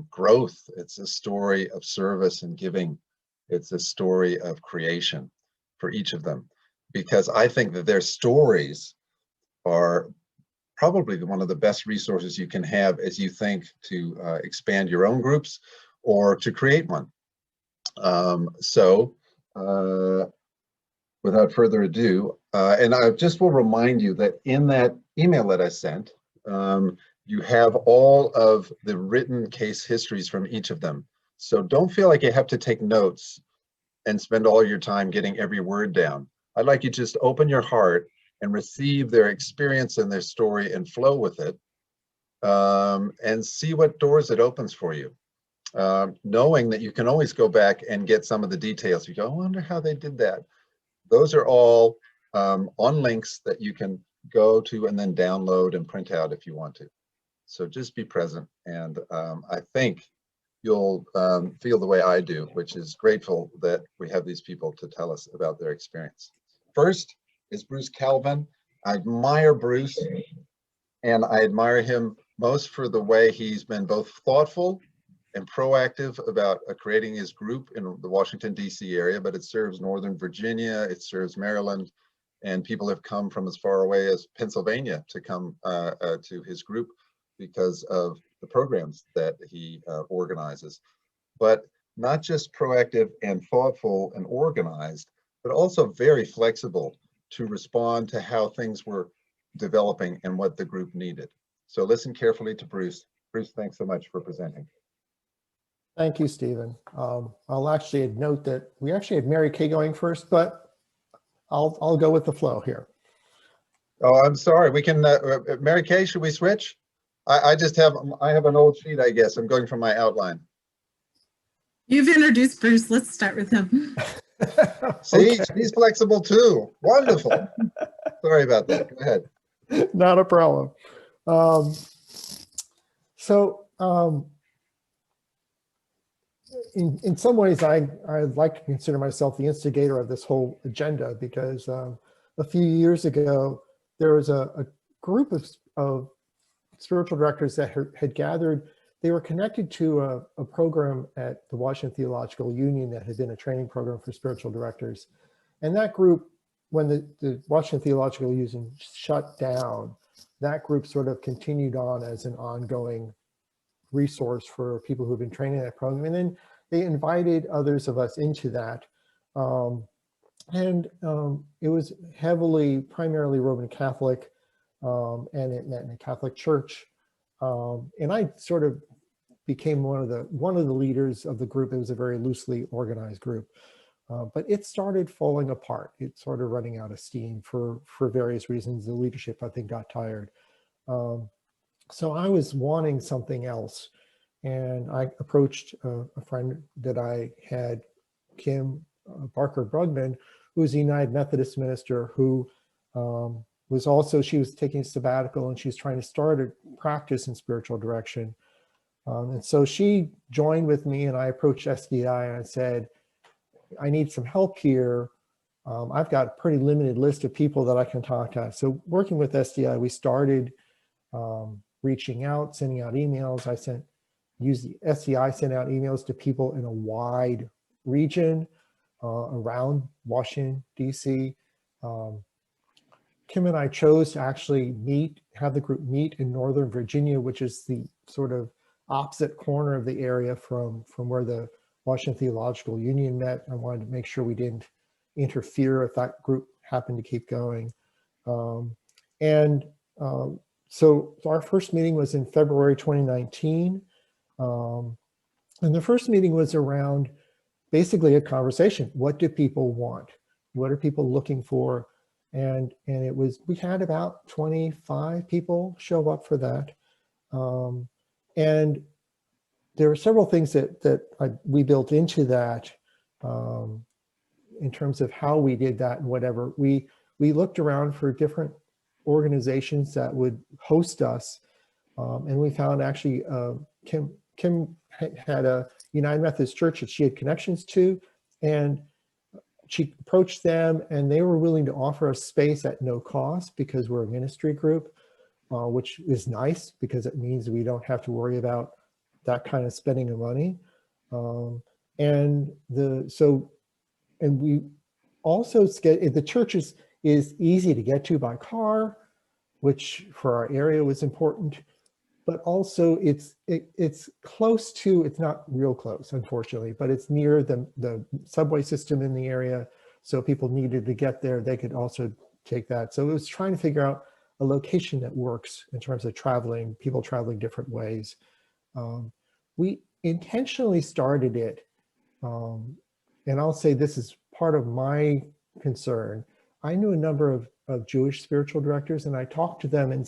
growth. It's a story of service and giving. It's a story of creation for each of them, because I think that their stories are probably one of the best resources you can have as you think to expand your own groups or to create one. Without further ado, and I just will remind you that in that email that I sent, you have all of the written case histories from each of them. So don't feel like you have to take notes and spend all your time getting every word down. I'd like you to just open your heart and receive their experience and their story and flow with it, and see what doors it opens for you. Knowing that you can always go back and get some of the details. You go, I wonder how they did that. Those are all on links that you can go to and then download and print out if you want to. So just be present, and I think you'll feel the way I do, which is grateful that we have these people to tell us about their experience. First is Bruce Kelvin. I admire Bruce, and I admire him most for the way he's been both thoughtful and proactive about creating his group in the Washington, D.C. area, but it serves Northern Virginia, it serves Maryland, and people have come from as far away as Pennsylvania to come to his group because of the programs that he organizes. But not just proactive and thoughtful and organized, but also very flexible to respond to how things were developing and what the group needed. So listen carefully to Bruce. Bruce, thanks so much for presenting. Thank you, Stephen. I'll actually note that we actually had Mary Kay going first, but I'll go with the flow here. Oh, I'm sorry. We can, Mary Kay, should we switch? I have an old sheet, I guess. I'm going from my outline. You've introduced Bruce. Let's start with him. See, okay. He's flexible too. Wonderful. Sorry about that. Go ahead. Not a problem. In some ways, I'd like to consider myself the instigator of this whole agenda, because a few years ago, there was a group of spiritual directors that had gathered. They were connected to a program at the Washington Theological Union that had been a training program for spiritual directors. And that group, when the Washington Theological Union shut down, that group sort of continued on as an ongoing resource for people who've been training in that program. And then they invited others of us into that. It was primarily Roman Catholic, and it met in a Catholic church. And I sort of became one of the leaders of the group. It was a very loosely organized group, but it started falling apart. It started running out of steam for various reasons. The leadership, I think, got tired. So I was wanting something else, and I approached a friend that I had, Kim Barker Brugman, who was a United Methodist minister who she was taking a sabbatical, and she was trying to start a practice in spiritual direction. And so she joined with me, and I approached SDI and I said, I need some help here. I've got a pretty limited list of people that I can talk to. So working with SDI, we started reaching out, sending out emails. SDI sent out emails to people in a wide region around Washington, DC. Kim and I chose to actually have the group meet in Northern Virginia, which is the sort of opposite corner of the area from where the Washington Theological Union met. I wanted to make sure we didn't interfere if that group happened to keep going. So our first meeting was in February 2019. And the first meeting was around basically a conversation. What do people want? What are people looking for? And we had about 25 people show up for that. And there were several things that we built into that in terms of how we did that and whatever. We looked around for different organizations that would host us. And we found actually Kim had a United Methodist Church that she had connections to, and she approached them and they were willing to offer us space at no cost because we're a ministry group, which is nice because it means we don't have to worry about that kind of spending of money. And we also, the church is easy to get to by car, which for our area was important, but also it's close to, it's not real close, unfortunately, but it's near the subway system in the area. So people needed to get there, they could also take that. So it was trying to figure out a location that works in terms of traveling, people traveling different ways. We intentionally started it, and I'll say this is part of my concern. I knew a number of Jewish spiritual directors, and I talked to them and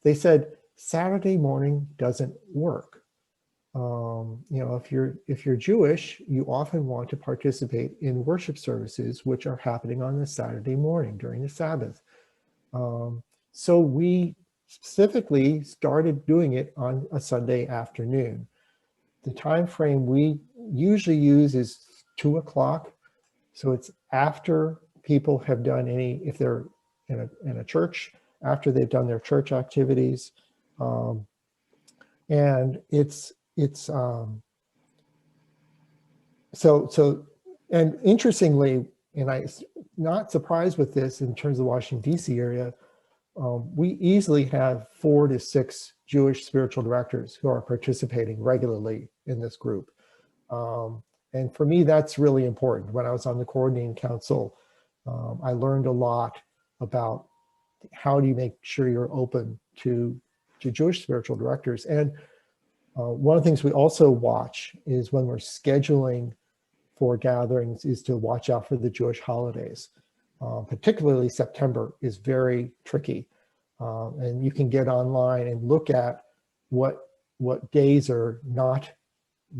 they said, Saturday morning doesn't work. If you're Jewish, you often want to participate in worship services, which are happening on the Saturday morning during the Sabbath. So we specifically started doing it on a Sunday afternoon. The time frame we usually use is 2 o'clock. So it's after people have done if they're in a church, after they've done their church activities. And and interestingly, and I'm not surprised with this in terms of the Washington, DC area, we easily have 4 to 6 Jewish spiritual directors who are participating regularly in this group. And for me, that's really important. When I was on the coordinating council, I learned a lot about how do you make sure you're open to Jewish spiritual directors. And one of the things we also watch is when we're scheduling for gatherings is to watch out for the Jewish holidays. Particularly September is very tricky. And you can get online and look at what days are not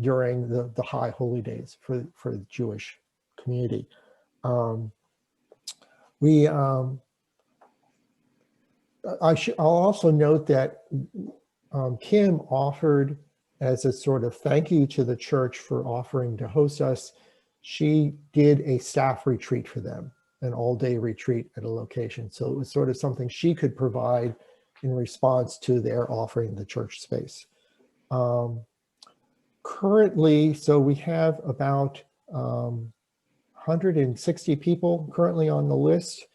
during the high holy days for the Jewish community. I'll also note that Kim offered, as a sort of thank you to the church for offering to host us, she did a staff retreat for them, an all-day retreat at a location. So it was sort of something she could provide in response to their offering the church space. Currently, so we have about 160 people currently on the list.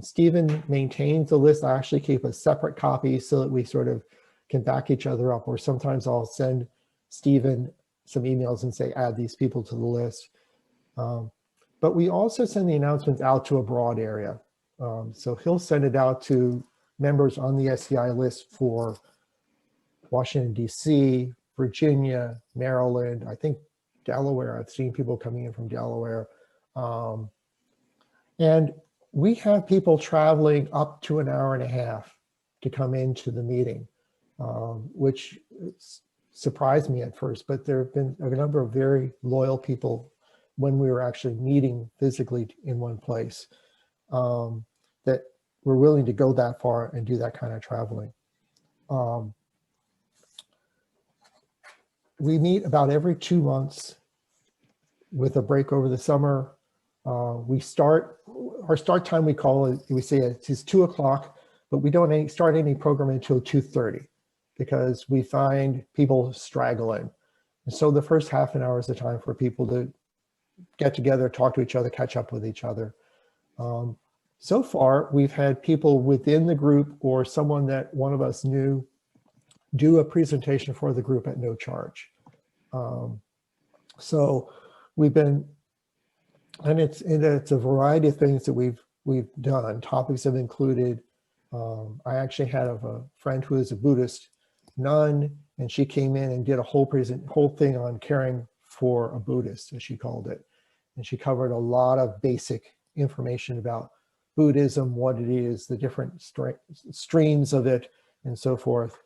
Stephen maintains the list. I actually keep a separate copy so that we sort of can back each other up, or sometimes I'll send Stephen some emails and say, add these people to the list. But we also send the announcements out to a broad area. So he'll send it out to members on the SDI list for Washington, DC, Virginia, Maryland, I think Delaware. I've seen people coming in from Delaware. And we have people traveling up to an hour and a half to come into the meeting, which surprised me at first, but there have been a number of very loyal people when we were actually meeting physically in one place that were willing to go that far and do that kind of traveling. we meet about every 2 months with a break over the summer. Our start time, we call it, we say it's 2 o'clock, but we don't start any program until 2:30 because we find people straggling. And so the first half an hour is the time for people to get together, talk to each other, catch up with each other. So far, we've had people within the group or someone that one of us knew do a presentation for the group at no charge. So we've been, and it's a variety of things that we've done. Topics have included, I actually had a friend who is a Buddhist nun, and she came in and did a whole thing on caring for a Buddhist, as she called it. And she covered a lot of basic information about Buddhism, what it is, the different streams of it, and so forth.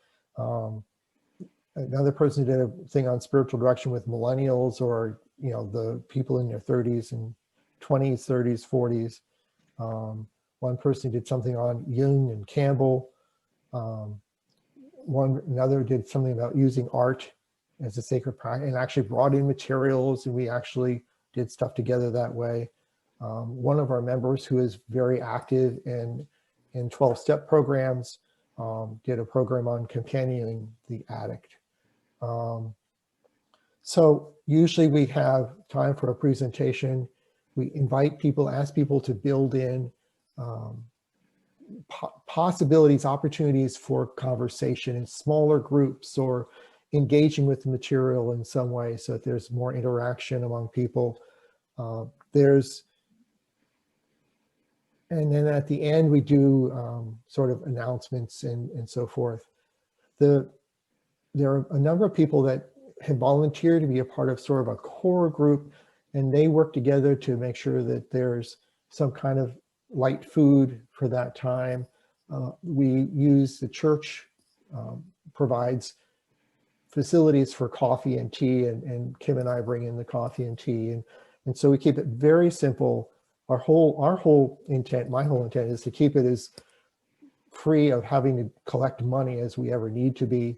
Another person did a thing on spiritual direction with millennials, or the people in their 30s and 20s, 30s, 40s. One person did something on Jung and Campbell. Another did something about using art as a sacred practice, and actually brought in materials, and we actually did stuff together that way. One of our members who is very active in 12-step programs did a program on companioning the addict. So usually we have time for a presentation. We invite people, ask people to build in possibilities, opportunities for conversation in smaller groups, or engaging with the material in some way so that there's more interaction among people. And then at the end, we do sort of announcements and so forth. There are a number of people that have volunteered to be a part of sort of a core group, and they work together to make sure that there's some kind of light food for that time. We use the church provides facilities for coffee and tea, and Kim and I bring in the coffee and tea. And so we keep it very simple. Our whole intent, my whole intent, is to keep it as free of having to collect money as we ever need to be.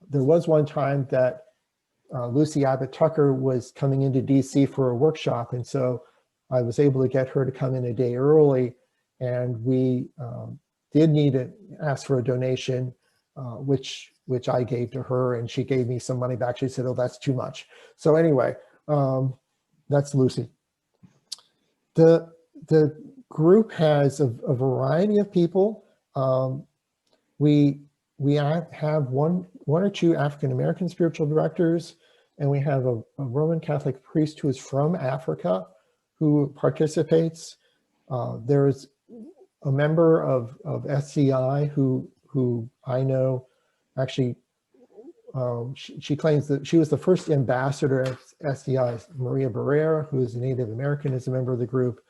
There was one time that Lucy Abbott Tucker was coming into DC for a workshop, and so I was able to get her to come in a day early, and we did need to ask for a donation, which I gave to her, and she gave me some money back. She said, "Oh, that's too much." So anyway, that's Lucy. The group has a variety of people. We have one or two African American spiritual directors, and we have a Roman Catholic priest who is from Africa who participates. There's a member of SDI who I know. Actually, she claims that she was the first ambassador at SDI. Maria Barrera, who is a Native American, is a member of the group.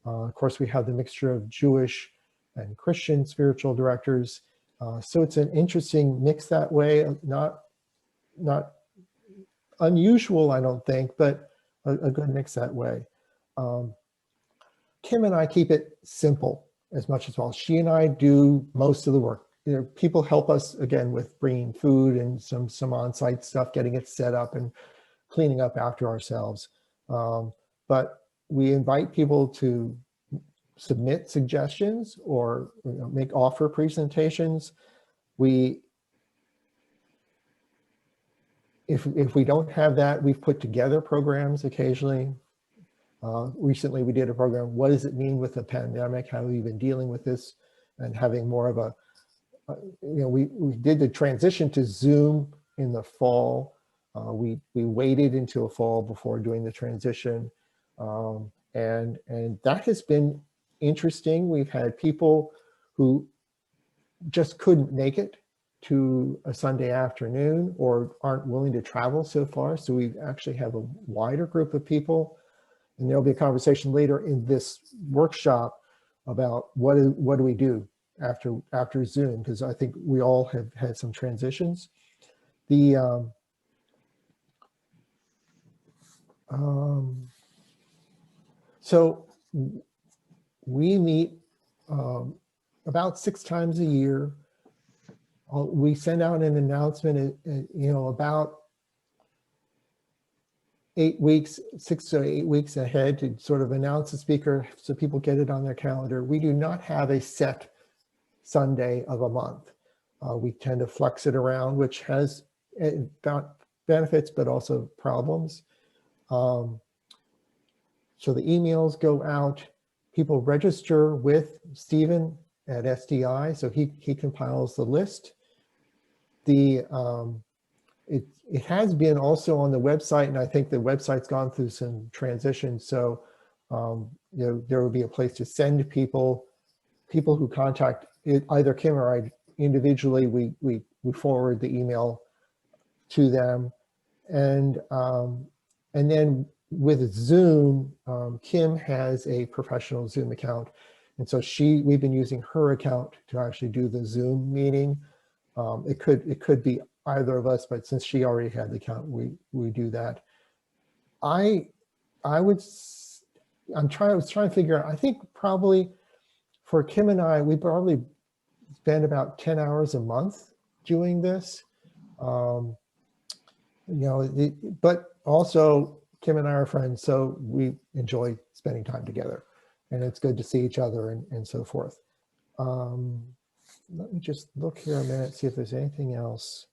Of course, we have the mixture of Jewish and Christian spiritual directors. So it's an interesting mix that way. Not unusual, I don't think, but a good mix that way. Kim and I keep it simple as much as possible. She and I do most of the work. People help us, again, with bringing food and some on-site stuff, getting it set up and cleaning up after ourselves. But we invite people to submit suggestions or offer presentations. If we don't have that, we've put together programs occasionally. Recently, we did a program, what does it mean with the pandemic? How have we been dealing with this? And having more of a, we did the transition to Zoom in the fall. We waited until fall before doing the transition. And that has been interesting. We've had people who just couldn't make it to a Sunday afternoon or aren't willing to travel so far. So we actually have a wider group of people. And there'll be a conversation later in this workshop about what do we do after Zoom, because I think we all have had some transitions. So we meet about 6 times a year. We send out an announcement, about 8 weeks, 6 to 8 weeks ahead to sort of announce the speaker so people get it on their calendar. We do not have a set Sunday of a month. We tend to flex it around, which has benefits, but also problems. So the emails go out, people register with Stephen at SDI, so he compiles the list. It has been also on the website, and I think the website's gone through some transition. So there will be a place to send people who contact either Kim or I individually. We forward the email to them, and then with Zoom, Kim has a professional Zoom account, and so we've been using her account to actually do the Zoom meeting. It could be either of us, but since she already had the account, we do that. I was trying to figure out, I think probably for Kim and I, we probably spend about 10 hours a month doing this. But also Kim and I are friends, so we enjoy spending time together, and it's good to see each other and so forth. Let me just look here a minute, see if there's anything else.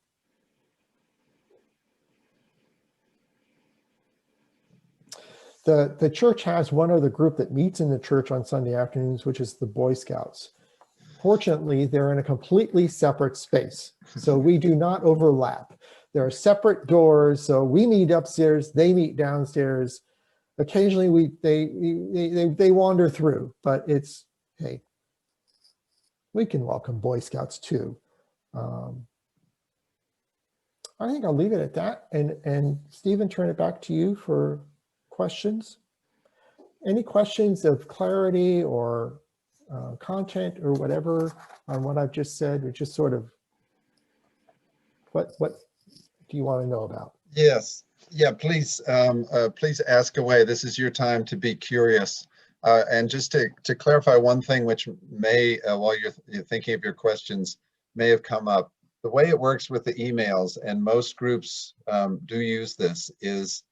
The church has one other group that meets in the church on Sunday afternoons, which is the Boy Scouts. Fortunately, they're in a completely separate space, so we do not overlap. There are separate doors, so we meet upstairs, they meet downstairs. Occasionally, they wander through, but it's, hey, we can welcome Boy Scouts too. I think I'll leave it at that, and Stephen, turn it back to you for questions. Any questions of clarity or content or whatever on what I've just said, or just sort of what do you want to know about? Yes. Yeah, please ask away. This is your time to be curious. And just to clarify one thing, which may, while you're thinking of your questions, may have come up. The way it works with the emails, and most groups do use this, is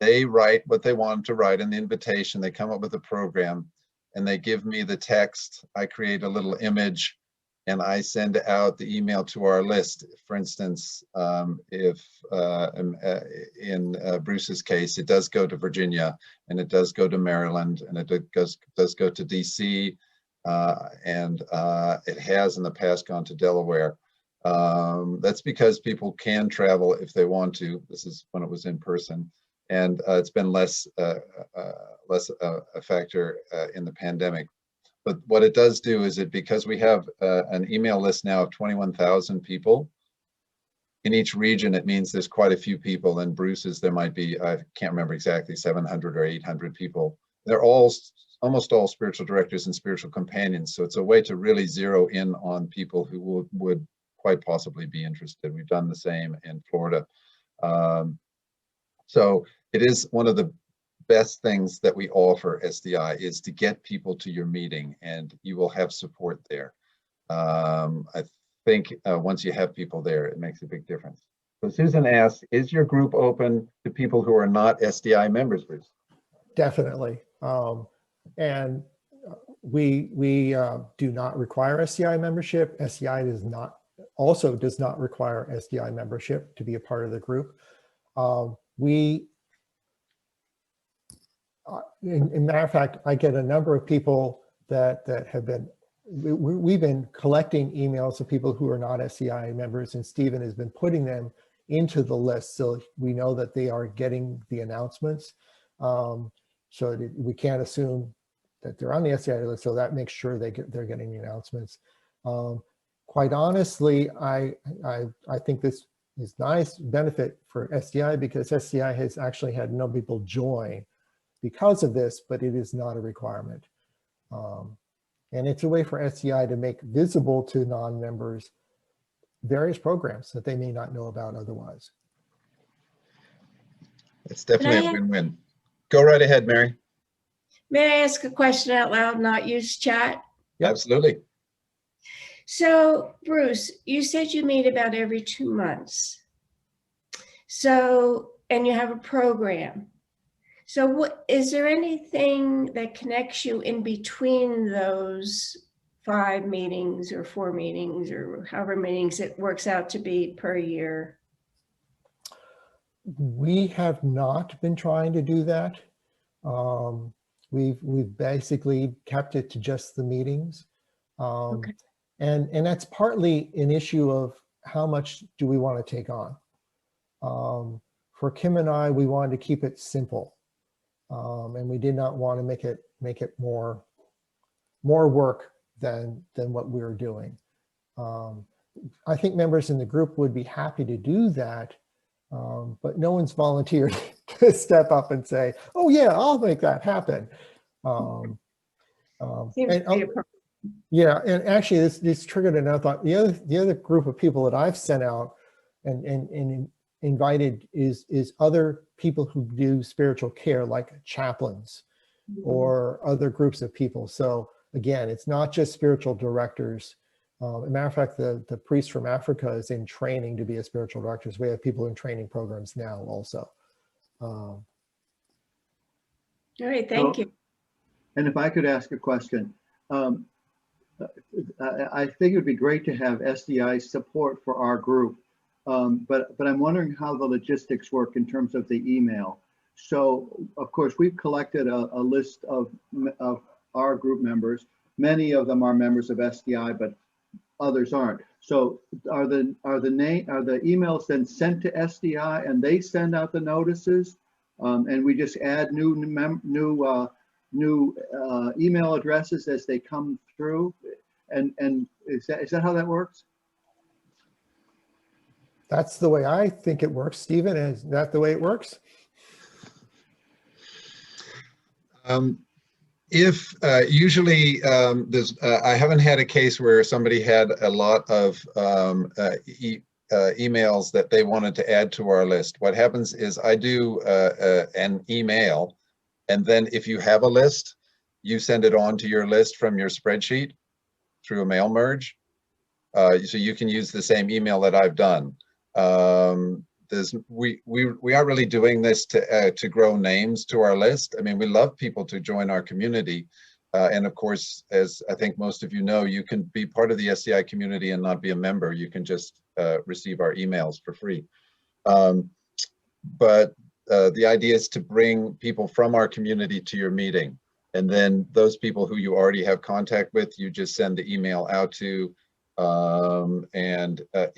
they write what they want to write in the invitation. They come up with a program, and they give me the text. I create a little image, and I send out the email to our list. For instance, if in Bruce's case, it does go to Virginia, and it does go to Maryland, and it does go to DC, and it has in the past gone to Delaware. That's because people can travel if they want to. This is when it was in person, and it's been less a factor in the pandemic. But what it does do is because we have an email list now of 21,000 people in each region, it means there's quite a few people. In Bruce's, there might be, I can't remember exactly, 700 or 800 people. They're almost all spiritual directors and spiritual companions. So it's a way to really zero in on people who would quite possibly be interested. We've done the same in Florida. So it is one of the best things that we offer SDI is to get people to your meeting, and you will have support there. I think once you have people there, it makes a big difference. So Susan asks, is your group open to people who are not SDI members, Bruce? Definitely. And we do not require SDI membership. SDI does not require SDI membership to be a part of the group. In matter of fact, I get a number of people that have been, we've been collecting emails of people who are not SDI members, and Stephen has been putting them into the list so we know that they are getting the announcements. So we can't assume that they're on the SDI list, so that makes sure they're getting the announcements. Quite honestly, I think this is nice benefit for SDI, because SDI has actually had no people join because of this, but it is not a requirement. And it's a way for SDI to make visible to non-members various programs that they may not know about otherwise. It's definitely a win-win. Go right ahead, Mary. May I ask a question out loud, not use chat? Yep. Absolutely. So, Bruce, you said you meet about every 2 months. So and you have a program. So what, is there anything that connects you in between those 5 meetings or 4 meetings or however many meetings it works out to be per year? We have not been trying to do that. We've basically kept it to just the meetings. Okay. And that's partly an issue of how much do we want to take on. For Kim and I, we wanted to keep it simple. And we did not want to make it more work than what we were doing. I think members in the group would be happy to do that, but no one's volunteered to step up and say, "Oh yeah, I'll make that happen." Yeah, and actually, this triggered another thought. The other group of people that I've sent out and invited is other people who do spiritual care, like chaplains or other groups of people. So again, it's not just spiritual directors. As a matter of fact, the priest from Africa is in training to be a spiritual director. We have people in training programs now also. All right, thank you. And if I could ask a question, I think it would be great to have SDI support for our group, but I'm wondering how the logistics work in terms of the email. So, of course, we've collected a list of our group members. Many of them are members of SDI, but others aren't. So, are the emails then sent to SDI and they send out the notices, and we just add new email addresses as they come through, and is that how that works? That's the way I think it works. Stephen, is that the way it works? Usually there's, I haven't had a case where somebody had a lot of emails that they wanted to add to our list. What happens is I do an email, and then if you have a list, you send it on to your list from your spreadsheet through a mail merge. So you can use the same email that I've done. We aren't really doing this to grow names to our list. I mean, we love people to join our community. And of course, as I think most of you know, you can be part of the SDI community and not be a member. You can just receive our emails for free. But the idea is to bring people from our community to your meeting. And then those people who you already have contact with, you just send the email out to.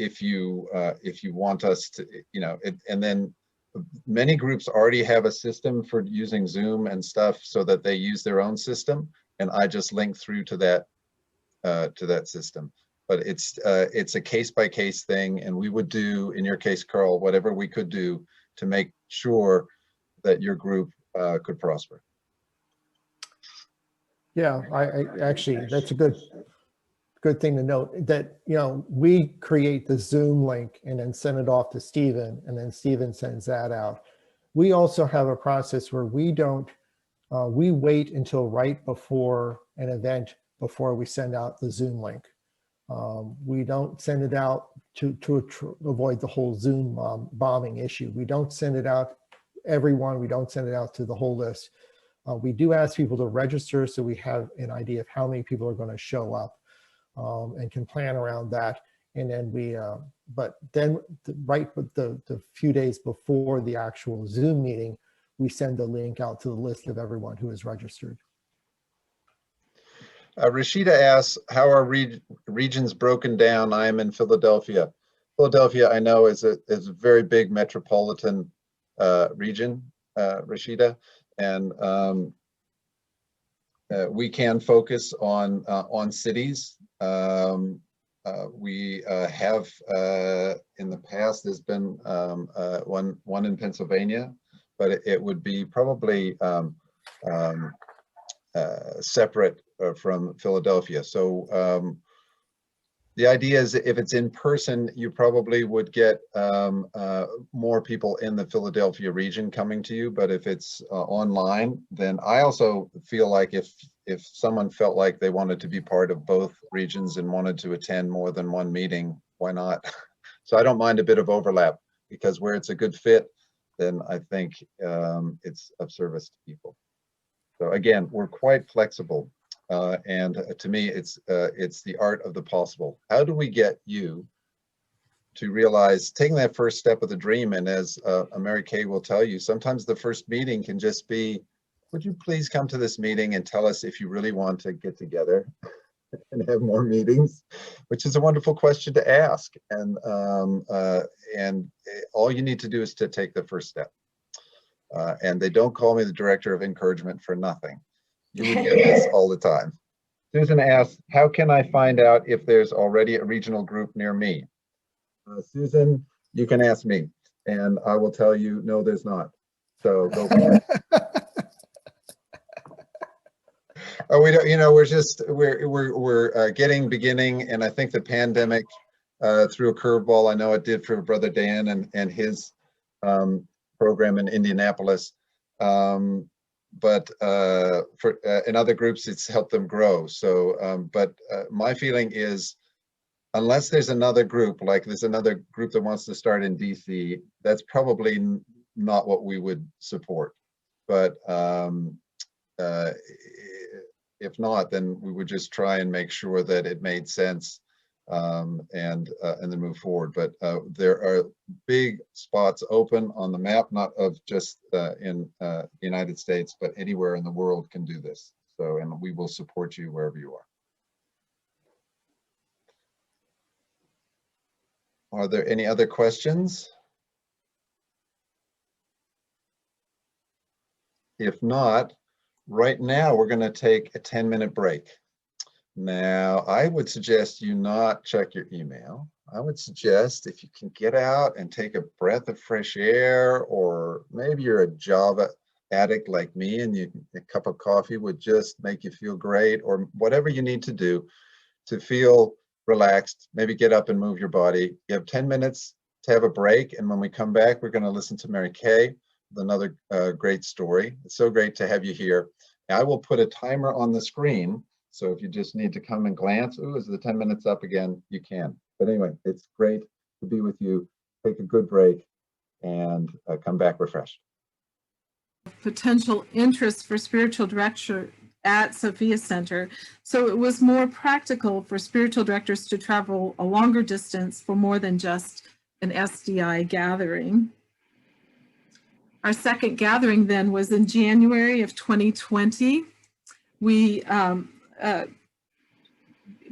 If you want us to, and then many groups already have a system for using Zoom and stuff so that they use their own system, and I just link through to that system. But it's a case-by-case thing, and we would do, in your case, Carl, whatever we could do to make sure that your group could prosper. Yeah, I actually, that's a good thing to note, that we create the Zoom link and then send it off to Stephen, and then Stephen sends that out. We also have a process where we wait until right before an event before we send out the Zoom link. We don't send it out to avoid the whole Zoom bombing issue. We don't send it out everyone. We don't send it out to the whole list. We do ask people to register so we have an idea of how many people are going to show up, and can plan around that. And then but then right with the few days before the actual Zoom meeting, we send the link out to the list of everyone who is registered. Rashida asks, how are regions broken down? I am in Philadelphia. Philadelphia, I know, is a very big metropolitan region, Rashida, and we can focus on cities. We have in the past, there's been one in Pennsylvania, but it would be probably separate from Philadelphia. So the idea is, if it's in person, you probably would get more people in the Philadelphia region coming to you. But if it's online, then I also feel like if someone felt like they wanted to be part of both regions and wanted to attend more than one meeting, why not? So I don't mind a bit of overlap, because where it's a good fit, then I think it's of service to people. So again, we're quite flexible, and to me, it's the art of the possible. How do we get you to realize taking that first step of the dream? And as Mary Kay will tell you, sometimes the first meeting can just be, would you please come to this meeting and tell us if you really want to get together and have more meetings, which is a wonderful question to ask. And all you need to do is to take the first step. And they don't call me the director of encouragement for nothing. You would get this all the time. Susan asked, how can I find out if there's already a regional group near me? Susan, you can ask me, and I will tell you, no, there's not. So go for it. We don't, you know, we're getting beginning, and I think the pandemic threw a curveball. I know it did for Brother Dan and his program in Indianapolis, but for in other groups, it's helped them grow. So, but my feeling is, unless there's another group, like there's another group that wants to start in DC, that's probably not what we would support. But if not, then we would just try and make sure that it made sense, and then move forward. But there are big spots open on the map, not of just in the United States, but anywhere in the world can do this. So, and we will support you wherever you are. Are there any other questions? If not, right now we're going to take a 10-minute break. Now, I would suggest you not check your email. I would suggest if you can get out and take a breath of fresh air, or maybe you're a Java addict like me and a cup of coffee would just make you feel great, or whatever you need to do to feel relaxed. Maybe get up and move your body. You have 10 minutes to have a break, and when we come back, we're going to listen to Mary Kay with another great story. It's so great to have you here. I will put a timer on the screen, so if you just need to come and glance, ooh, is the 10 minutes up again? You can. But anyway, it's great to be with you. Take a good break and come back refreshed. Potential interest for spiritual director at Sophia Center. So it was more practical for spiritual directors to travel a longer distance for more than just an SDI gathering. Our second gathering then was in January of 2020. We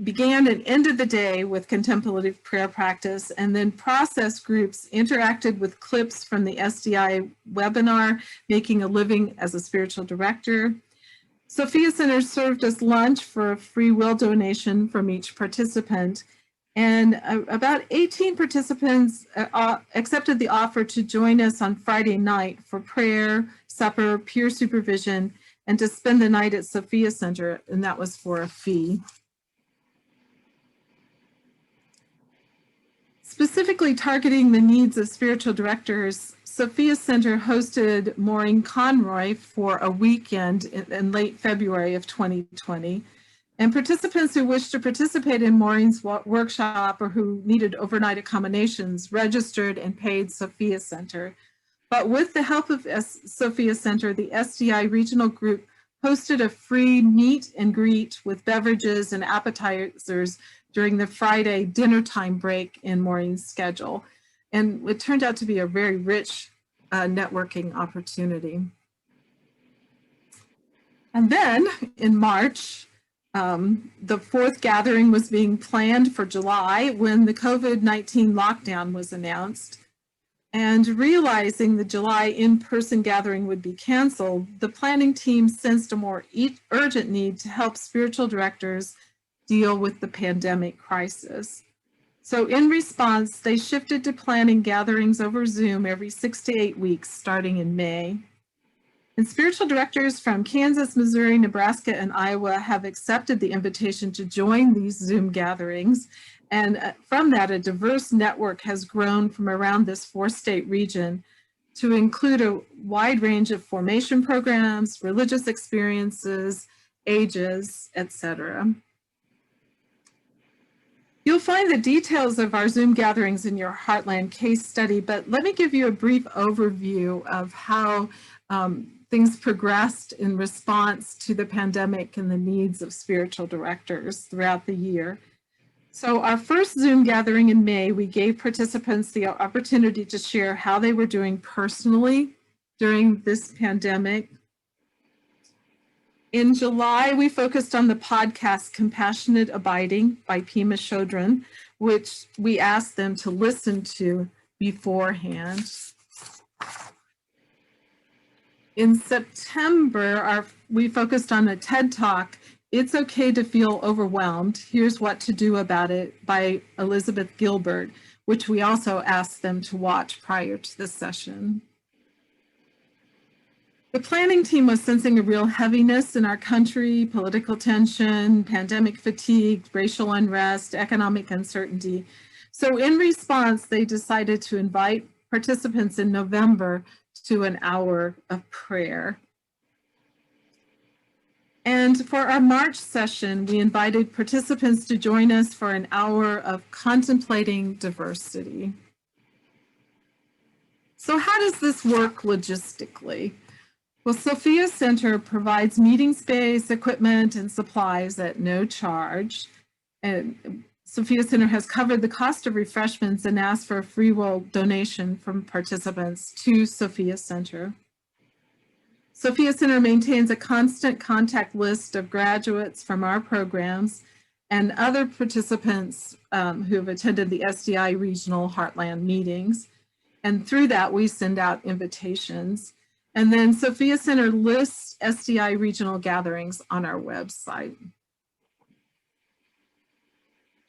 began and ended the day with contemplative prayer practice, and then process groups interacted with clips from the SDI webinar, Making a Living as a Spiritual Director. Sophia Center served as lunch for a free will donation from each participant. And about 18 participants accepted the offer to join us on Friday night for prayer, supper, peer supervision, and to spend the night at Sophia Center, and that was for a fee. Specifically targeting the needs of spiritual directors, Sophia Center hosted Maureen Conroy for a weekend in late February of 2020. And participants who wished to participate in Maureen's workshop or who needed overnight accommodations registered and paid Sophia Center. But with the help of Sophia Center, the SDI regional group hosted a free meet and greet with beverages and appetizers during the Friday dinner time break in Maureen's schedule. And it turned out to be a very rich networking opportunity. And then in March, the fourth gathering was being planned for July when the COVID-19 lockdown was announced. And realizing the July in-person gathering would be canceled, the planning team sensed a more urgent need to help spiritual directors deal with the pandemic crisis. So in response, they shifted to planning gatherings over Zoom every 6 to 8 weeks starting in May. And spiritual directors from Kansas, Missouri, Nebraska, and Iowa have accepted the invitation to join these Zoom gatherings. And from that, a diverse network has grown from around this 4-state region to include a wide range of formation programs, religious experiences, ages, etc. You'll find the details of our Zoom gatherings in your Heartland case study, but let me give you a brief overview of how things progressed in response to the pandemic and the needs of spiritual directors throughout the year. So our first Zoom gathering in May, we gave participants the opportunity to share how they were doing personally during this pandemic. In July, we focused on the podcast Compassionate Abiding by Pema Chodron, which we asked them to listen to beforehand. In September, we focused on a TED Talk, It's Okay to Feel Overwhelmed, Here's What to Do About It by Elizabeth Gilbert, which we also asked them to watch prior to the session. The planning team was sensing a real heaviness in our country, political tension, pandemic fatigue, racial unrest, economic uncertainty. So in response, they decided to invite participants in November to an hour of prayer. And for our March session, we invited participants to join us for an hour of contemplating diversity. So how does this work logistically? Well, Sophia Center provides meeting space, equipment, and supplies at no charge. And Sophia Center has covered the cost of refreshments and asked for a free will donation from participants to Sophia Center. Sophia Center maintains a constant contact list of graduates from our programs and other participants who have attended the SDI regional Heartland meetings. And through that, we send out invitations. And then Sophia Center lists SDI regional gatherings on our website.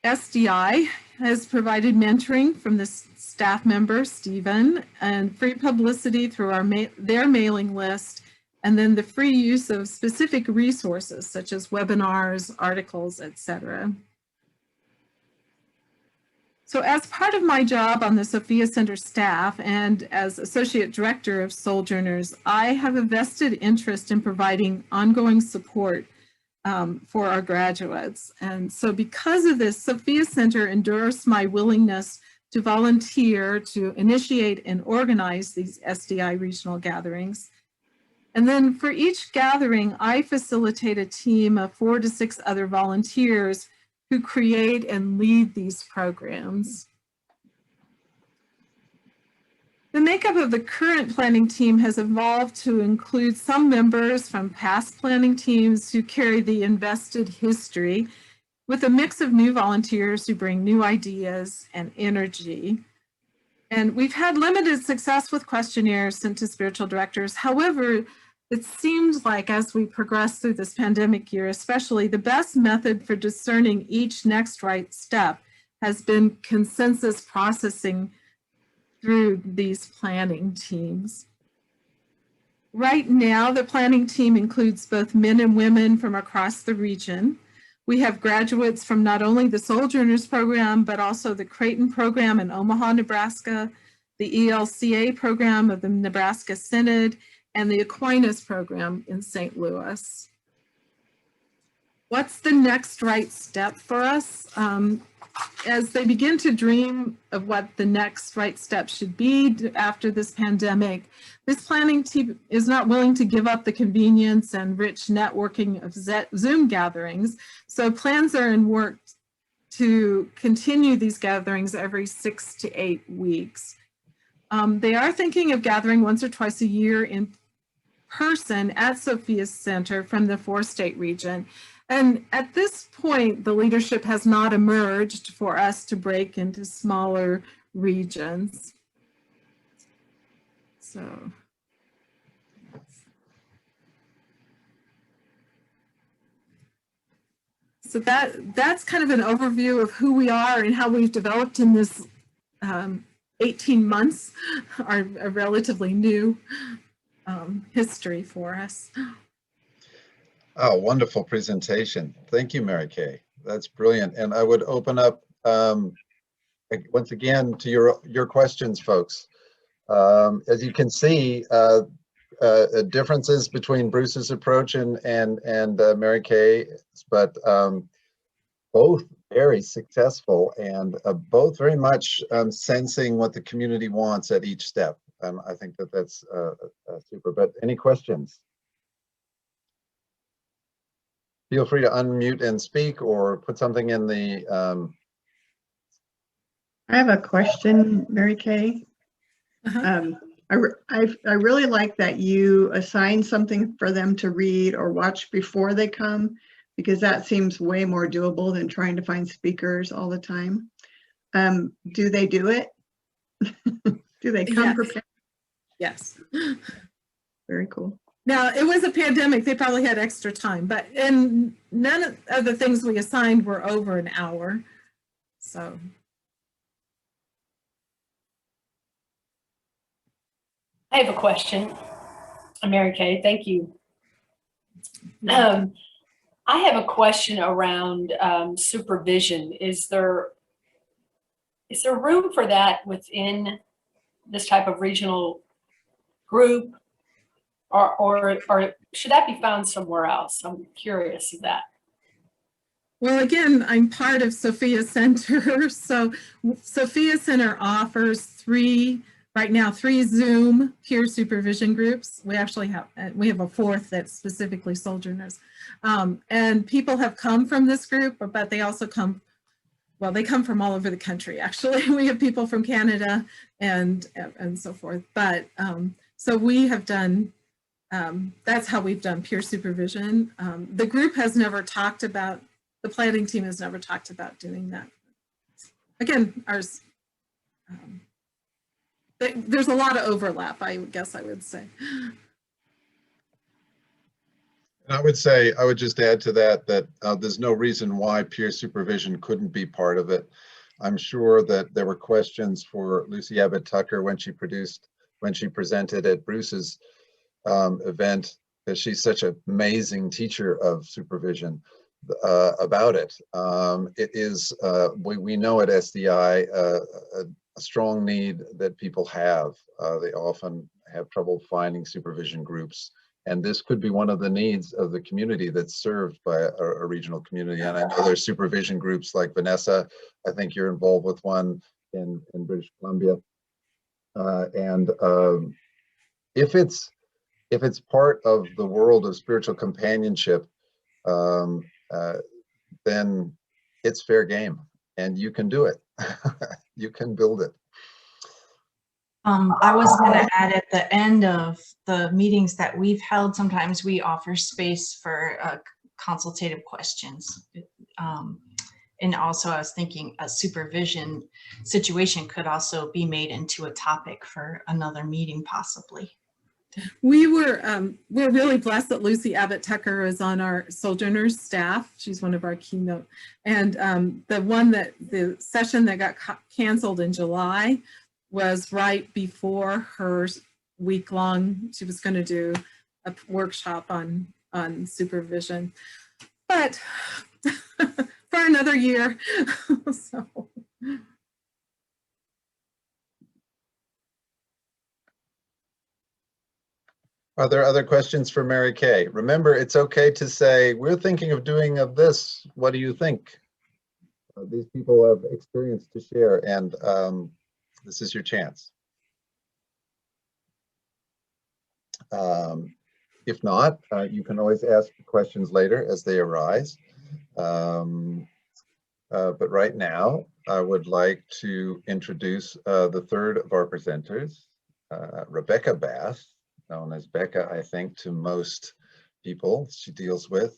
SDI has provided mentoring from the staff member, Stephen, and free publicity through their mailing list, and then the free use of specific resources such as webinars, articles, etc. So as part of my job on the Sophia Center staff and as Associate Director of Sojourners, I have a vested interest in providing ongoing support for our graduates. And so because of this, Sophia Center endorsed my willingness to volunteer to initiate and organize these SDI regional gatherings. And then for each gathering, I facilitate a team of 4 to 6 other volunteers who create and lead these programs. The makeup of the current planning team has evolved to include some members from past planning teams who carry the invested history, with a mix of new volunteers who bring new ideas and energy. And we've had limited success with questionnaires sent to spiritual directors. However, it seems like as we progress through this pandemic year, especially, the best method for discerning each next right step has been consensus processing through these planning teams. Right now, the planning team includes both men and women from across the region. We have graduates from not only the Sojourners program, but also the Creighton program in Omaha, Nebraska, the ELCA program of the Nebraska Synod, and the Aquinas program in St. Louis. What's the next right step for us? As they begin to dream of what the next right step should be after this pandemic, this planning team is not willing to give up the convenience and rich networking of Zoom gatherings. So plans are in work to continue these gatherings every 6 to 8 weeks. They are thinking of gathering once or twice a year in person at Sophia Center from the 4-state region. And at this point, the leadership has not emerged for us to break into smaller regions. So that's kind of an overview of who we are and how we've developed in this 18 months, are a relatively new history for us. Oh, wonderful presentation. Thank you, Mary Kay. That's brilliant. And I would open up once again to your questions, folks. As you can see, differences between Bruce's approach and Mary Kay's, but both very successful, and both very much sensing what the community wants at each step. I think that that's super. But any questions? Feel free to unmute and speak, or put something in the. I have a question, Mary Kay. I really like that you assign something for them to read or watch before they come, because that seems way more doable than trying to find speakers all the time. Do they do it? Do they come prepared? Yes. Very cool. Now, it was a pandemic. They probably had extra time, but and none of the things we assigned were over an hour. So. I have a question, Mary Kay. Thank you. I have a question around supervision. Is there room for that within this type of regional group, or should that be found somewhere else? I'm curious of that. Well, again, I'm part of Sophia Center. So Sophia Center offers right now three Zoom peer supervision groups. We actually have a fourth that's specifically Sojourners. And people have come from this group, but they also come, well, they come from all over the country, actually. We have people from Canada and so forth. But so we have done, that's how we've done peer supervision. The group has never talked about, the planning team has never talked about doing that. Again, ours, there's a lot of overlap, I guess I would say. And I would just add to that there's no reason why peer supervision couldn't be part of it. I'm sure that there were questions for Lucy Abbott Tucker when she presented at Bruce's event, because she's such an amazing teacher of supervision about it. It is, we know at SDI, a strong need that people have. They often have trouble finding supervision groups. And this could be one of the needs of the community that's served by a regional community. And I know there's supervision groups like Vanessa. I think you're involved with one in British Columbia. If it's part of the world of spiritual companionship, then it's fair game, and you can do it. You can build it. I was going to add, at the end of the meetings that we've held, sometimes we offer space for consultative questions. And also I was thinking a supervision situation could also be made into a topic for another meeting possibly. We're really blessed that Lucy Abbott Tucker is on our Sojourners staff. She's one of our keynote. And the session that got canceled in July was right before her week-long, she was going to do a workshop on supervision, but for another year. So. Are there other questions for Mary Kay? Remember, it's okay to say, we're thinking of doing this. What do you think? These people have experience to share, and this is your chance. If not, you can always ask questions later as they arise. But right now, I would like to introduce the third of our presenters, Rebecca Bath, known as Becca, I think, to most people she deals with.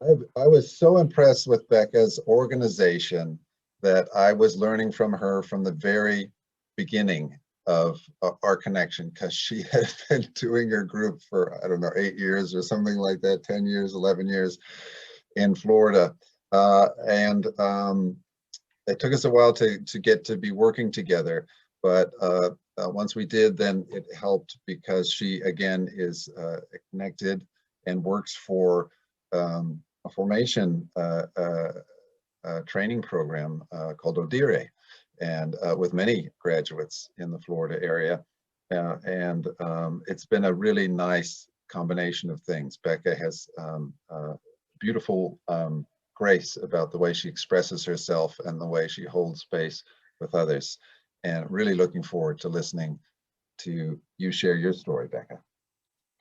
I was so impressed with Becca's organization that I was learning from her from the very beginning of our connection, because she had been doing her group for, I don't know, 8 years or something like that, 10 years, 11 years in Florida. It took us a while to get to be working together, but once we did, then it helped, because she again is connected and works for a formation training program called ODIRE, and with many graduates in the Florida area. It's been a really nice combination of things. Becca has beautiful grace about the way she expresses herself and the way she holds space with others. And really looking forward to listening to you share your story, Becca.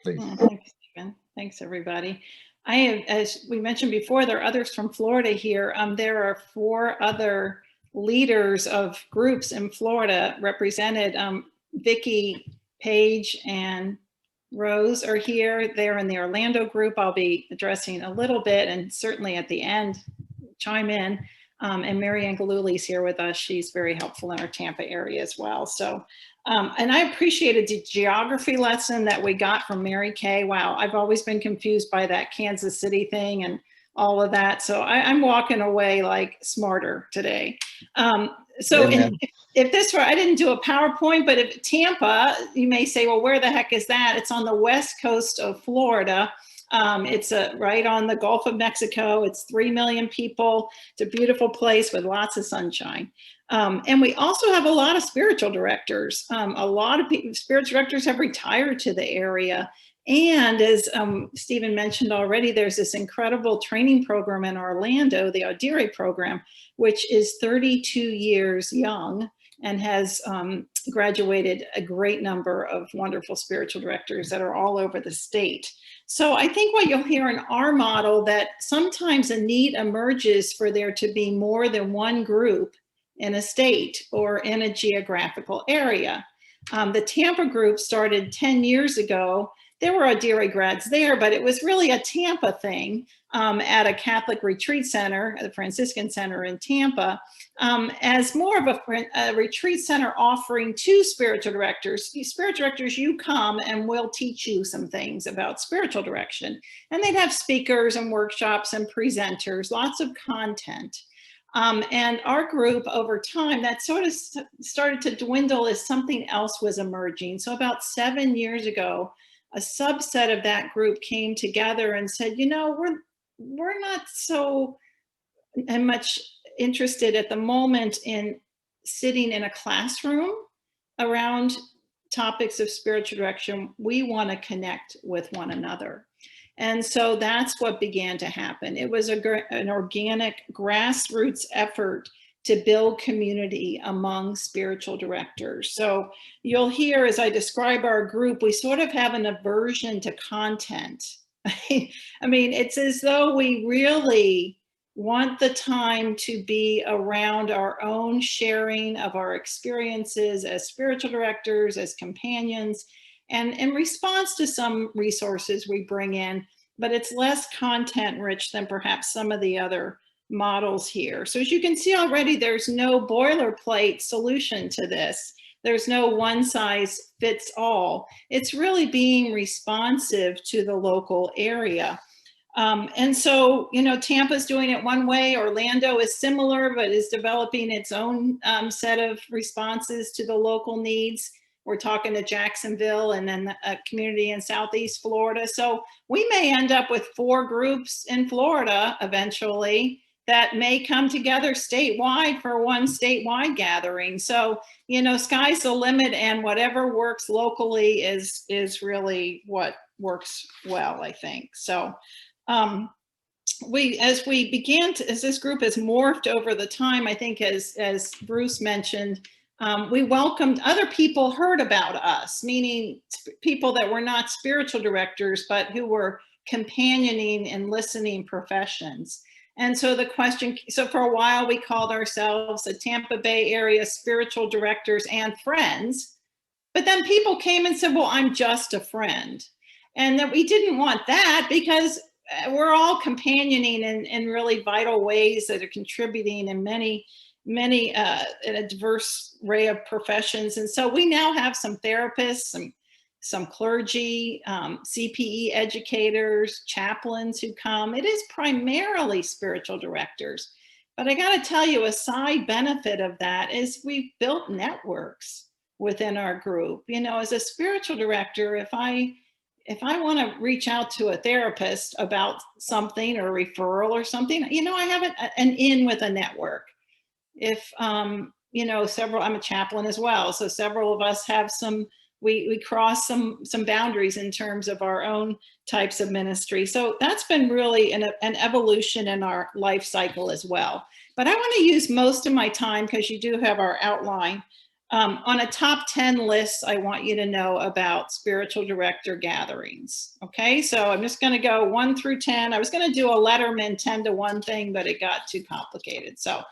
Please. Thanks, Stephen. Thanks, everybody. I have, as we mentioned before, there are others from Florida here. There are 4 other leaders of groups in Florida represented. Vicky, Paige, and Rose are here. They're in the Orlando group. I'll be addressing a little bit, and certainly at the end, chime in. And Mary Ann Galuli is here with us. She's very helpful in our Tampa area as well. So, and I appreciated the geography lesson that we got from Mary Kay. Wow, I've always been confused by that Kansas City thing and all of that. So I'm walking away like smarter today. So if this were, I didn't do a PowerPoint, but if Tampa, you may say, well, where the heck is that? It's on the west coast of Florida. It's right on the Gulf of Mexico. It's 3 million people. It's a beautiful place with lots of sunshine. And we also have a lot of spiritual directors. A lot of spiritual directors have retired to the area. And as Stephen mentioned already, there's this incredible training program in Orlando, the Audire program, which is 32 years young and has graduated a great number of wonderful spiritual directors that are all over the state. So I think what you'll hear in our model, that sometimes a need emerges for there to be more than one group in a state or in a geographical area. The Tampa group started 10 years ago. There were Audire grads there, but it was really a Tampa thing at a Catholic retreat center, the Franciscan Center in Tampa, as more of a retreat center offering to spiritual directors. Spiritual directors, you come and we'll teach you some things about spiritual direction. And they'd have speakers and workshops and presenters, lots of content. And our group over time, that sort of started to dwindle as something else was emerging. So about 7 years ago, a subset of that group came together and said, you know, we're not so much interested at the moment in sitting in a classroom around topics of spiritual direction. We want to connect with one another. And so that's what began to happen. It was an organic grassroots effort to build community among spiritual directors. So you'll hear as I describe our group, we sort of have an aversion to content. I mean, it's as though we really want the time to be around our own sharing of our experiences as spiritual directors, as companions, and in response to some resources we bring in, but it's less content rich than perhaps some of the other models here. So as you can see already, there's no boilerplate solution to this. There's no one size fits all. It's really being responsive to the local area. And so, you know, Tampa's doing it one way, Orlando is similar, but is developing its own set of responses to the local needs. We're talking to Jacksonville and then a community in Southeast Florida. So we may end up with 4 groups in Florida eventually that may come together statewide for one statewide gathering. So, you know, sky's the limit, and whatever works locally is really what works well, I think. So as this group has morphed over the time, I think as Bruce mentioned, we welcomed other people, heard about us, meaning people that were not spiritual directors, but who were companioning and listening professions. And so the question, so for a while we called ourselves the Tampa Bay Area Spiritual Directors and Friends, but then people came and said, well, I'm just a friend. And that we didn't want that because we're all companioning in really vital ways that are contributing in many in a diverse array of professions. And so we now have some therapists, some clergy, CPE educators, chaplains who come. It is primarily spiritual directors. But I got to tell you, a side benefit of that is we've built networks within our group. You know, as a spiritual director, if I want to reach out to a therapist about something or a referral or something, you know, I have an in with a network. If, you know, I'm a chaplain as well. So several of us have some we cross some boundaries in terms of our own types of ministry. So that's been really an evolution in our life cycle as well. But I want to use most of my time, because you do have our outline, on a top 10 list. I want you to know about spiritual director gatherings. Okay, so I'm just going to go 1 through 10. I was going to do a Letterman 10 to 1 thing, but it got too complicated. So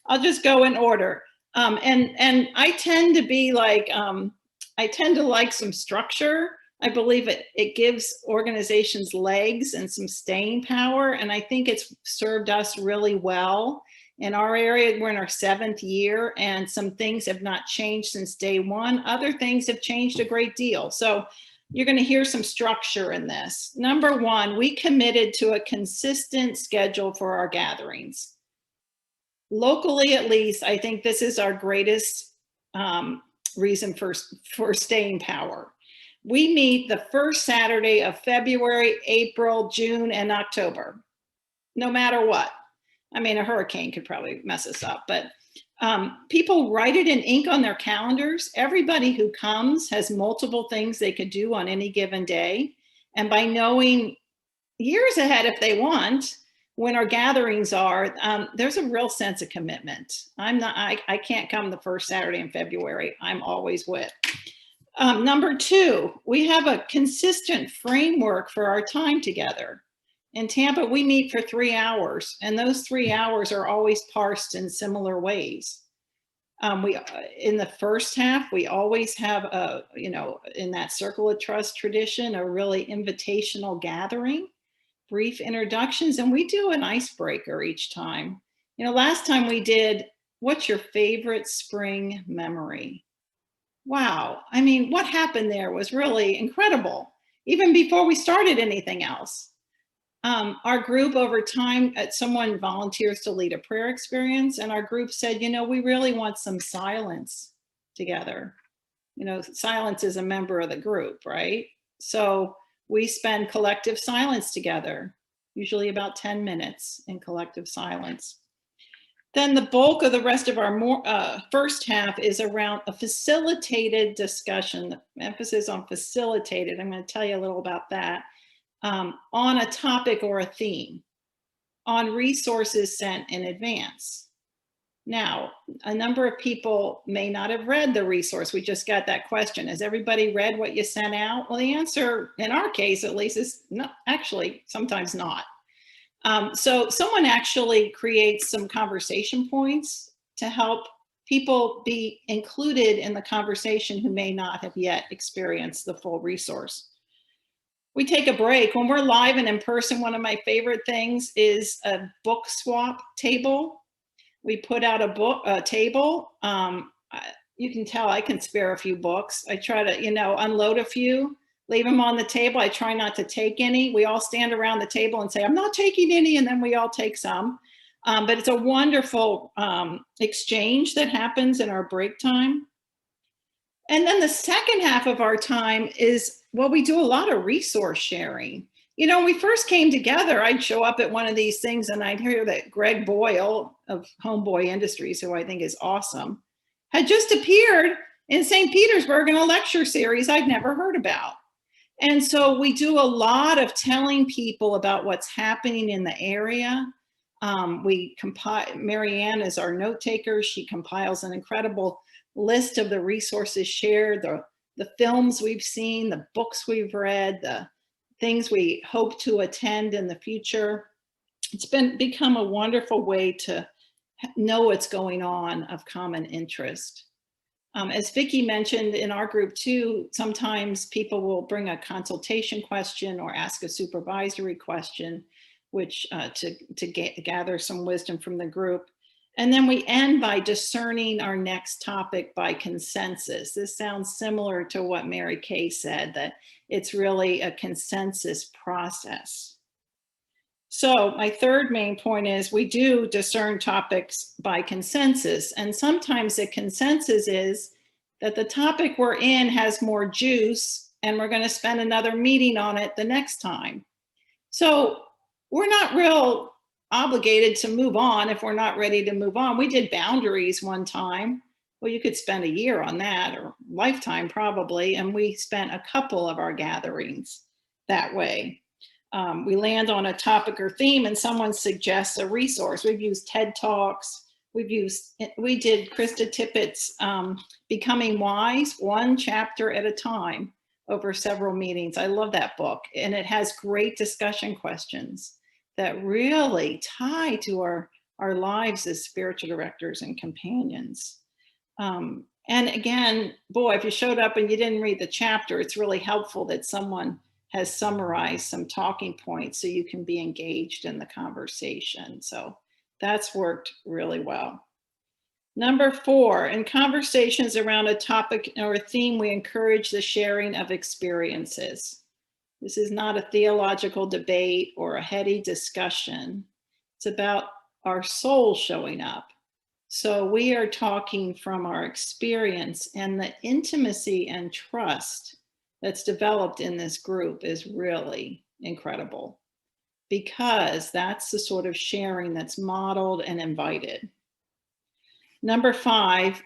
I'll just go in order. And I tend to be like, I tend to like some structure. I believe it gives organizations legs and some staying power. And I think it's served us really well. In our area, we're in our 7th year, and some things have not changed since day one. Other things have changed a great deal. So you're going to hear some structure in this. Number 1, we committed to a consistent schedule for our gatherings. Locally, at least, I think this is our greatest reason for staying power. We meet the first Saturday of February, April, June, and October, no matter what. I mean, a hurricane could probably mess us up, but people write it in ink on their calendars. Everybody who comes has multiple things they could do on any given day. And by knowing years ahead, if they want, when our gatherings are, there's a real sense of commitment. I can't come the first Saturday in February. I'm always with. Number 2, we have a consistent framework for our time together. In Tampa, we meet for 3 hours, and those 3 hours are always parsed in similar ways. In the first half, we always have in that circle of trust tradition, a really invitational gathering, brief introductions, and we do an icebreaker each time. Last time we did, what's your favorite spring memory? Wow. I mean, what happened there was really incredible, even before we started anything else. Our group over time, someone volunteers to lead a prayer experience, and our group said, we really want some silence together. Silence is a member of the group, right? So we spend collective silence together, usually about 10 minutes in collective silence. Then the bulk of the rest of our first half is around a facilitated discussion, the emphasis on facilitated. I'm going to tell you a little about that. On a topic or a theme, on resources sent in advance. Now, a number of people may not have read the resource. We just got that question. Has everybody read what you sent out? Well, the answer, in our case at least, is no, actually, sometimes not. So someone actually creates some conversation points to help people be included in the conversation who may not have yet experienced the full resource. We take a break. When we're live and in person, one of my favorite things is a book swap table. We put out a table. You can tell I can spare a few books. I try to, unload a few, leave them on the table. I try not to take any. We all stand around the table and say, I'm not taking any, and then we all take some. But it's a wonderful exchange that happens in our break time. And then the second half of our time is, we do a lot of resource sharing. When we first came together, I'd show up at one of these things and I'd hear that Greg Boyle of Homeboy Industries, who I think is awesome, had just appeared in St. Petersburg in a lecture series I'd never heard about. And so we do a lot of telling people about what's happening in the area. Marianne is our note taker. She compiles an incredible list of the resources shared, the films we've seen, the books we've read, the things we hope to attend in the future. It's become a wonderful way to know what's going on of common interest. As Vicki mentioned, in our group too, sometimes people will bring a consultation question or ask a supervisory question, which to gather some wisdom from the group. And then we end by discerning our next topic by consensus. This sounds similar to what Mary Kay said, that it's really a consensus process. So my third main point is we do discern topics by consensus. And sometimes the consensus is that the topic we're in has more juice and we're going to spend another meeting on it the next time. So we're not real obligated to move on if we're not ready to move on. We did boundaries one time Well, you could spend a year on that, or lifetime probably. And we spent a couple of our gatherings that way. We land on a topic or theme and someone suggests a resource. We've used TED Talks. We did Krista Tippett's Becoming Wise, one chapter at a time over several meetings. I love that book. And it has great discussion questions that really tie to our lives as spiritual directors and companions. And again, boy, if you showed up and you didn't read the chapter, it's really helpful that someone has summarized some talking points so you can be engaged in the conversation. So that's worked really well. Number 4, in conversations around a topic or a theme, we encourage the sharing of experiences. This is not a theological debate or a heady discussion. It's about our soul showing up. So we are talking from our experience, and the intimacy and trust that's developed in this group is really incredible, because that's the sort of sharing that's modeled and invited. Number 5,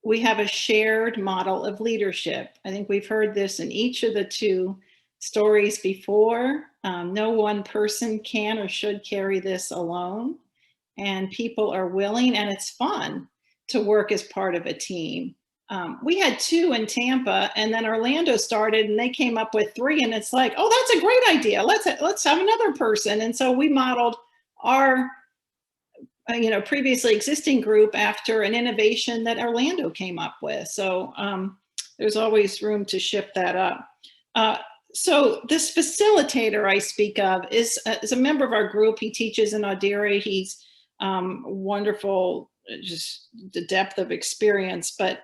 we have a shared model of leadership. I think we've heard this in each of the 2 stories before. No one person can or should carry this alone. And people are willing, and it's fun to work as part of a team. We had 2 in Tampa, and then Orlando started, and they came up with 3, and it's like, oh, that's a great idea. Let's have another person. And so we modeled our previously existing group after an innovation that Orlando came up with. So there's always room to shift that up. So this facilitator I speak of is a member of our group. He teaches in Audire. He's wonderful, just the depth of experience, but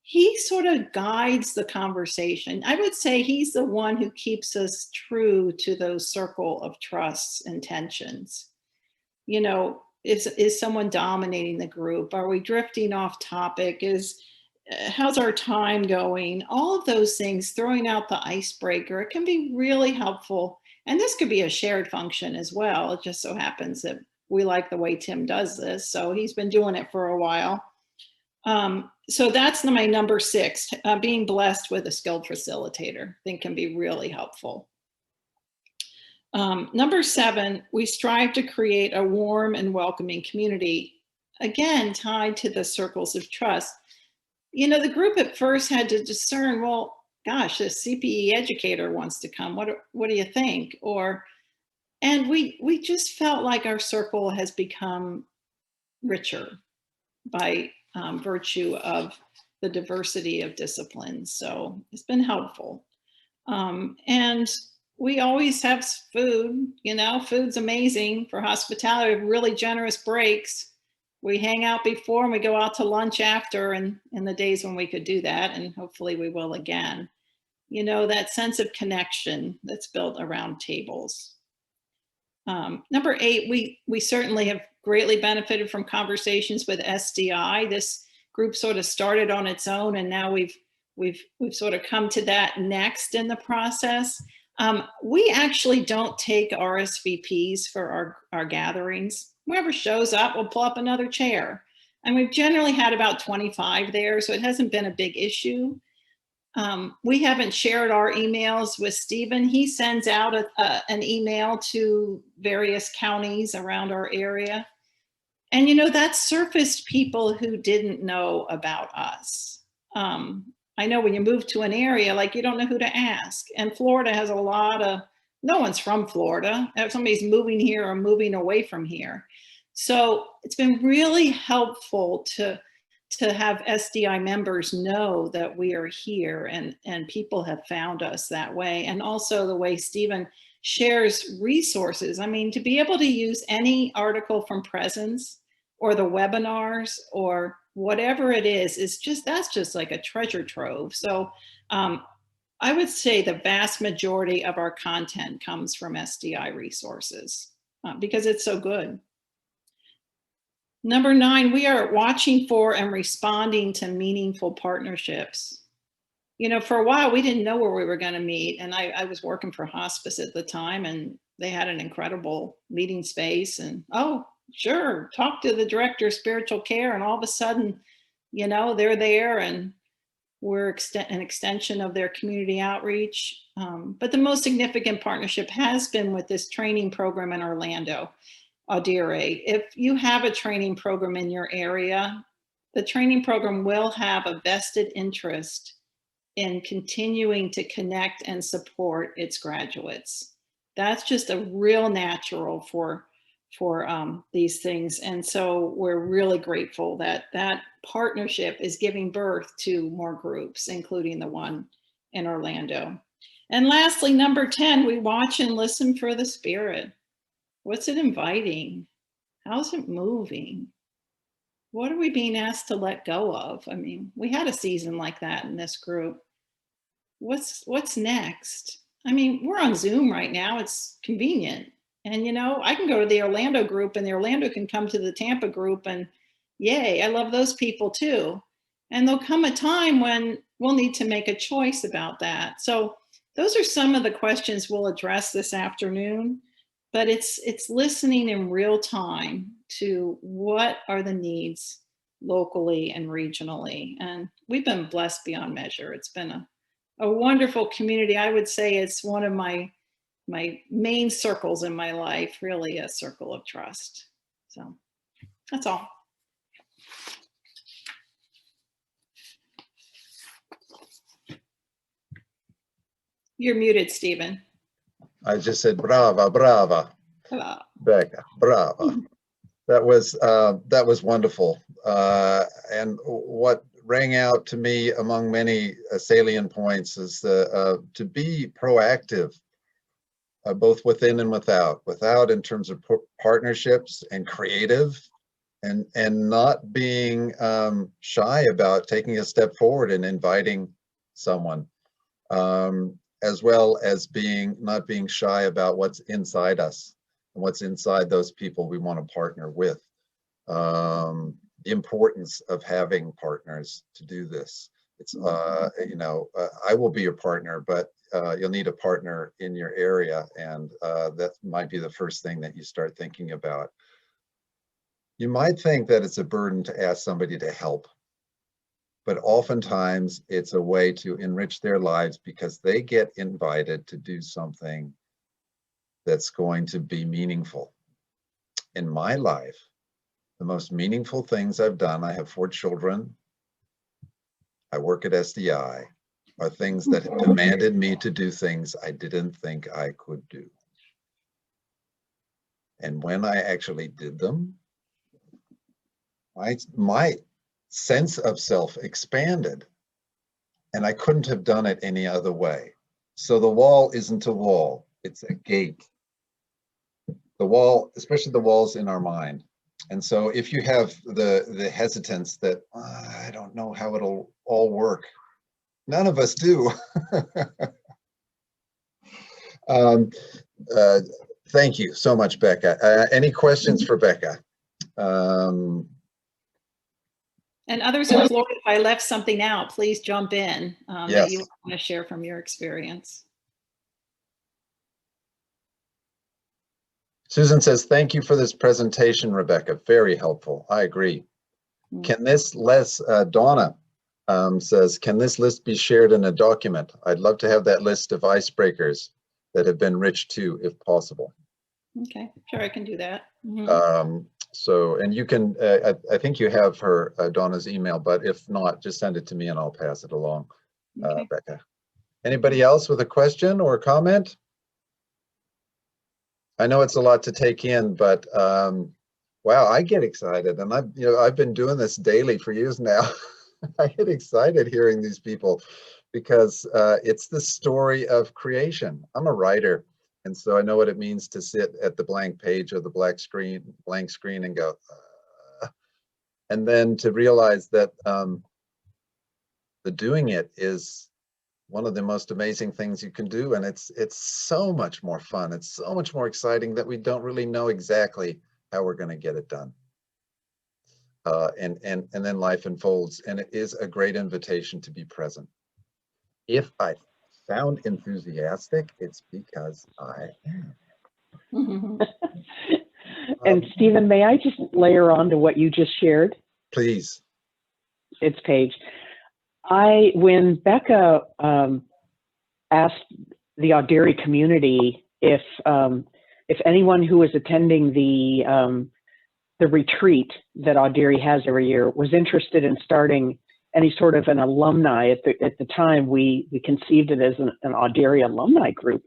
he sort of guides the conversation. I would say he's the one who keeps us true to those circle of trusts and tensions. Is someone dominating the group? Are we drifting off topic? How's our time going? All of those things, throwing out the icebreaker, it can be really helpful. And this could be a shared function as well. It just so happens that we like the way Tim does this. So he's been doing it for a while. So that's my number 6, being blessed with a skilled facilitator, I think can be really helpful. Number 7, we strive to create a warm and welcoming community, again, tied to the circles of trust. The group at first had to discern, well, gosh, a CPE educator wants to come. What do you think? And we just felt like our circle has become richer by virtue of the diversity of disciplines. So it's been helpful. And we always have food, food's amazing for hospitality. We have really generous breaks. We hang out before and we go out to lunch after, and in the days when we could do that, and hopefully we will again. That sense of connection that's built around tables. Number 8, we certainly have greatly benefited from conversations with SDI. This group sort of started on its own, and now we've sort of come to that next in the process. We actually don't take RSVPs for our gatherings. Whoever shows up, we'll pull up another chair. And we've generally had about 25 there, so it hasn't been a big issue. We haven't shared our emails with Stephen. He sends out an email to various counties around our area. And that surfaced people who didn't know about us. I know when you move to an area, like you don't know who to ask. And Florida has a lot of, no one's from Florida. If somebody's moving here or moving away from here. So it's been really helpful to have SDI members know that we are here, and people have found us that way. And also the way Stephen shares resources. I mean, to be able to use any article from Presence or the webinars or whatever it is that's just like a treasure trove. So I would say the vast majority of our content comes from SDI resources because it's so good. Number 9, we are watching for and responding to meaningful partnerships. For a while, we didn't know where we were going to meet. And I was working for hospice at the time, and they had an incredible meeting space. And, oh, sure, talk to the director of spiritual care. And all of a sudden, You know, they're there and we're an extension of their community outreach. But the most significant partnership has been with this training program in Orlando, Audire. If you have a training program in your area, the training program will have a vested interest in continuing to connect and support its graduates. That's just a real natural for these things. And so we're really grateful that that partnership is giving birth to more groups, including the one in Orlando. And lastly, number 10, we watch and listen for the spirit. What's it inviting? How's it moving? What are we being asked to let go of? I mean, we had a season like that in this group. What's next? I mean, we're on Zoom right now. It's convenient. And, you know, I can go to the Orlando group and the Orlando can come to the Tampa group and yay, I love those people too. And there'll come a time when we'll need to make a choice about that. So those are some of the questions we'll address this afternoon, but it's listening in real time to what are the needs locally and regionally. And we've been blessed beyond measure. It's been a wonderful community. I would say it's one of my main circles in my life, really a circle of trust. So that's all. You're muted, Stephen. I just said, brava, brava. Becca, brava. That was wonderful. And what rang out to me among many salient points is to be proactive, both within and without in terms of partnerships and creative, and not being shy about taking a step forward and inviting someone, as well as not being shy about what's inside us and what's inside those people we want to partner with. The importance of having partners to do this. It's, you know, I will be your partner, but you'll need a partner in your area, and that might be the first thing that you start thinking about. You might think that it's a burden to ask somebody to help, but oftentimes it's a way to enrich their lives because they get invited to do something that's going to be meaningful. In my life, the most meaningful things I've done, I have 4 children, I work at SDI, are things that have demanded me to do things I didn't think I could do. And when I actually did them, my sense of self expanded, and I couldn't have done it any other way. So the wall isn't a wall, it's a gate. The wall, especially the walls in our mind. And so if you have the hesitance that, I don't know how it'll all work, none of us do. Thank you so much, Becca. Any questions for Becca? And others in Florida, if I left something out, please jump in Yes. that you want to share from your experience. Susan says, thank you for this presentation, Rebecca. Very helpful. I agree. Can this Donna says, can this list be shared in a document? I'd love to have that list of icebreakers that have been rich too, if possible. Okay, sure, I can do that. So, and you can, I think you have her, Donna's email, but if not, just send it to me and I'll pass it along, Becca. Anybody else with a question or a comment? I know it's a lot to take in, but wow, I get excited, and I've been doing this daily for years now. I get excited hearing these people because it's the story of creation. I'm a writer, and so I know what it means to sit at the blank page or the blank screen and go, and then to realize that the doing it is one of the most amazing things you can do, and it's so much more fun. It's so much more exciting that we don't really know exactly how we're going to get it done. And then life unfolds, and it is a great invitation to be present. If I sound enthusiastic, it's because I am. And Stephen, may I just layer on to what you just shared? Please. it's Paige. When Becca asked the Audiri community if anyone who was attending the retreat that Audiri has every year was interested in starting any sort of an alumni, at the time we conceived it as an Audiri alumni group.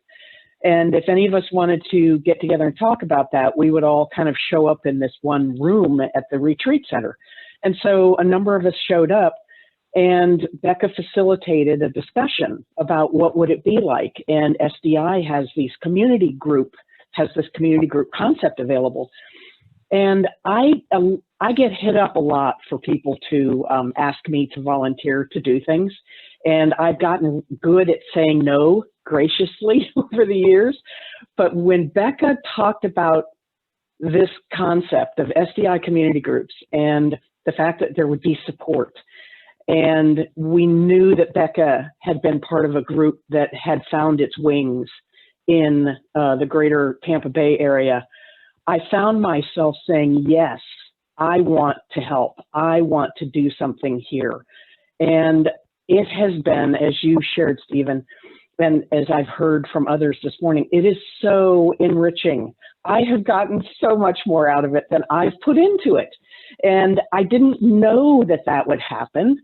And if any of us wanted to get together and talk about that, we would all kind of show up in this one room at the retreat center. And so a number of us showed up, and Becca facilitated a discussion about what would it be like. And SDI has this community group concept available. And I get hit up a lot for people to ask me to volunteer to do things. And I've gotten good at saying no graciously over the years. But when Becca talked about this concept of SDI community groups and the fact that there would be support, and we knew that Becca had been part of a group that had found its wings in the greater Tampa Bay area, I found myself saying, yes, I want to help. I want to do something here. And it has been, as you shared, Stephen, and as I've heard from others this morning, it is so enriching. I have gotten so much more out of it than I've put into it. And I didn't know that that would happen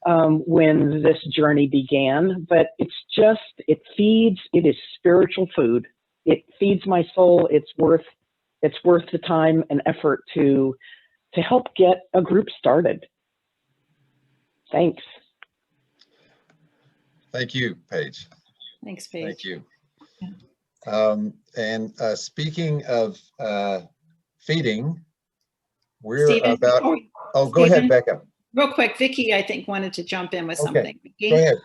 when this journey began, but it is spiritual food. It feeds my soul. It's worth the time and effort to help get a group started. Thanks. Thank you, Paige. Thanks, Paige. Thank you. And speaking of feeding, we're Stephen, about, go Stephen, ahead, Becca. Real quick, Vicki, I think, wanted to jump in with something. Vicki? Go ahead.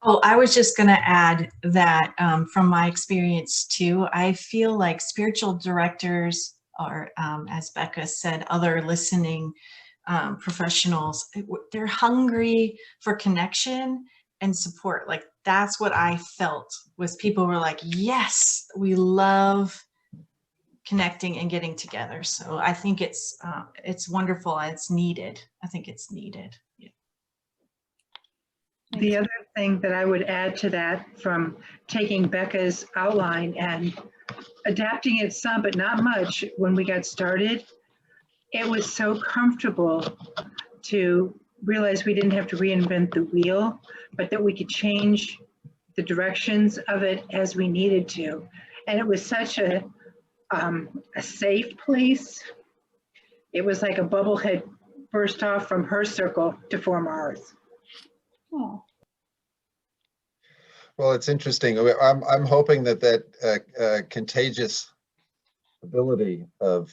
Oh, I was just going to add that from my experience too, I feel like spiritual directors or, as Becca said, other listening professionals, they're hungry for connection and support. Like that's what I felt, was people were like, yes, we love connecting and getting together. So I think it's wonderful. It's needed. I think it's needed. Yeah. The other thing that I would add to that, from taking Becca's outline and adapting it some, but not much, when we got started, it was so comfortable to realize we didn't have to reinvent the wheel, but that we could change the directions of it as we needed to. And it was such a safe place. It was like a bubble had burst off from her circle to form ours. Oh. Well, it's interesting. I'm hoping that contagious ability of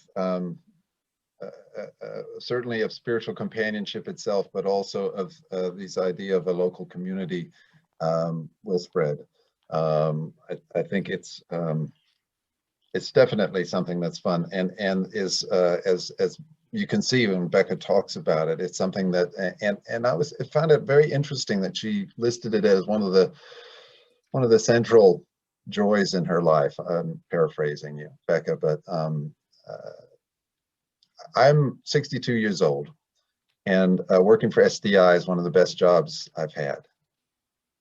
certainly of spiritual companionship itself, but also of this idea of a local community will spread. I think it's definitely something that's fun and is as you can see when Becca talks about it, it's something that and I found it very interesting that she listed it as one of the central joys in her life. I'm paraphrasing you, Becca, but I'm 62 years old, and working for SDI is one of the best jobs I've had,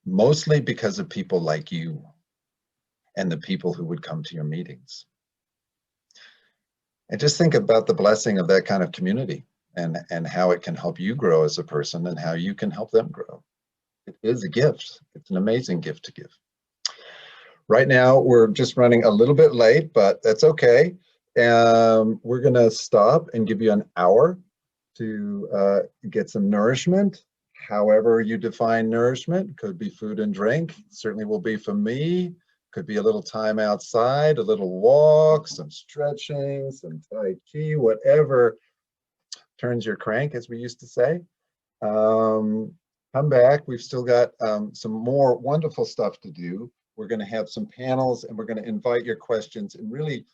mostly because of people like you and the people who would come to your meetings. And just think about the blessing of that kind of community and how it can help you grow as a person and how you can help them grow. It is a gift. It's an amazing gift to give. Right now, we're just running a little bit late, but that's okay. We're going to stop and give you an hour to get some nourishment. However you define nourishment, could be food and drink. Certainly will be for me. Could be a little time outside, a little walk, some stretching, some Tai Chi, whatever turns your crank, as we used to say. Come back. We've still got some more wonderful stuff to do. We're going to have some panels, and we're going to invite your questions, and really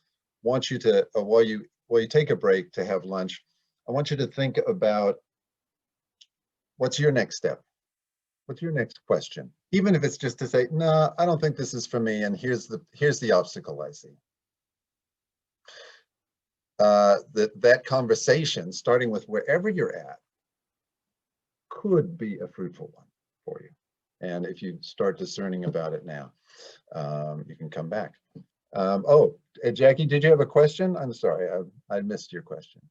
want you to, while you take a break to have lunch, I want you to think about what's your next step? What's your next question? Even if it's just to say, no, I don't think this is for me, and here's the obstacle I see. That conversation, starting with wherever you're at, could be a fruitful one for you. And if you start discerning about it now, you can come back. Oh, Jackie, did you have a question? I'm sorry, I missed your question.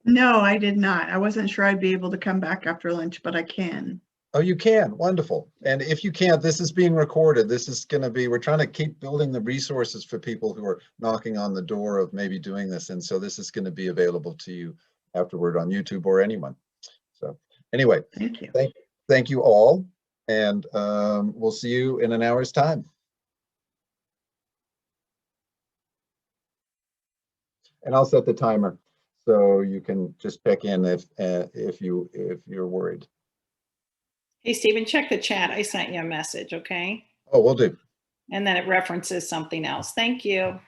No, I did not. I wasn't sure I'd be able to come back after lunch, but I can. Oh, you can. Wonderful. And if you can't, this is being recorded. This is going to be, we're trying to keep building the resources for people who are knocking on the door of maybe doing this. And so this is going to be available to you afterward on YouTube or anyone. So anyway, thank you. Thank you all. And we'll see you in an hour's time. And I'll set the timer so you can just check in if you're worried. Hey, Stephen, check the chat. I sent you a message, okay? Oh, will do. And then it references something else. Thank you.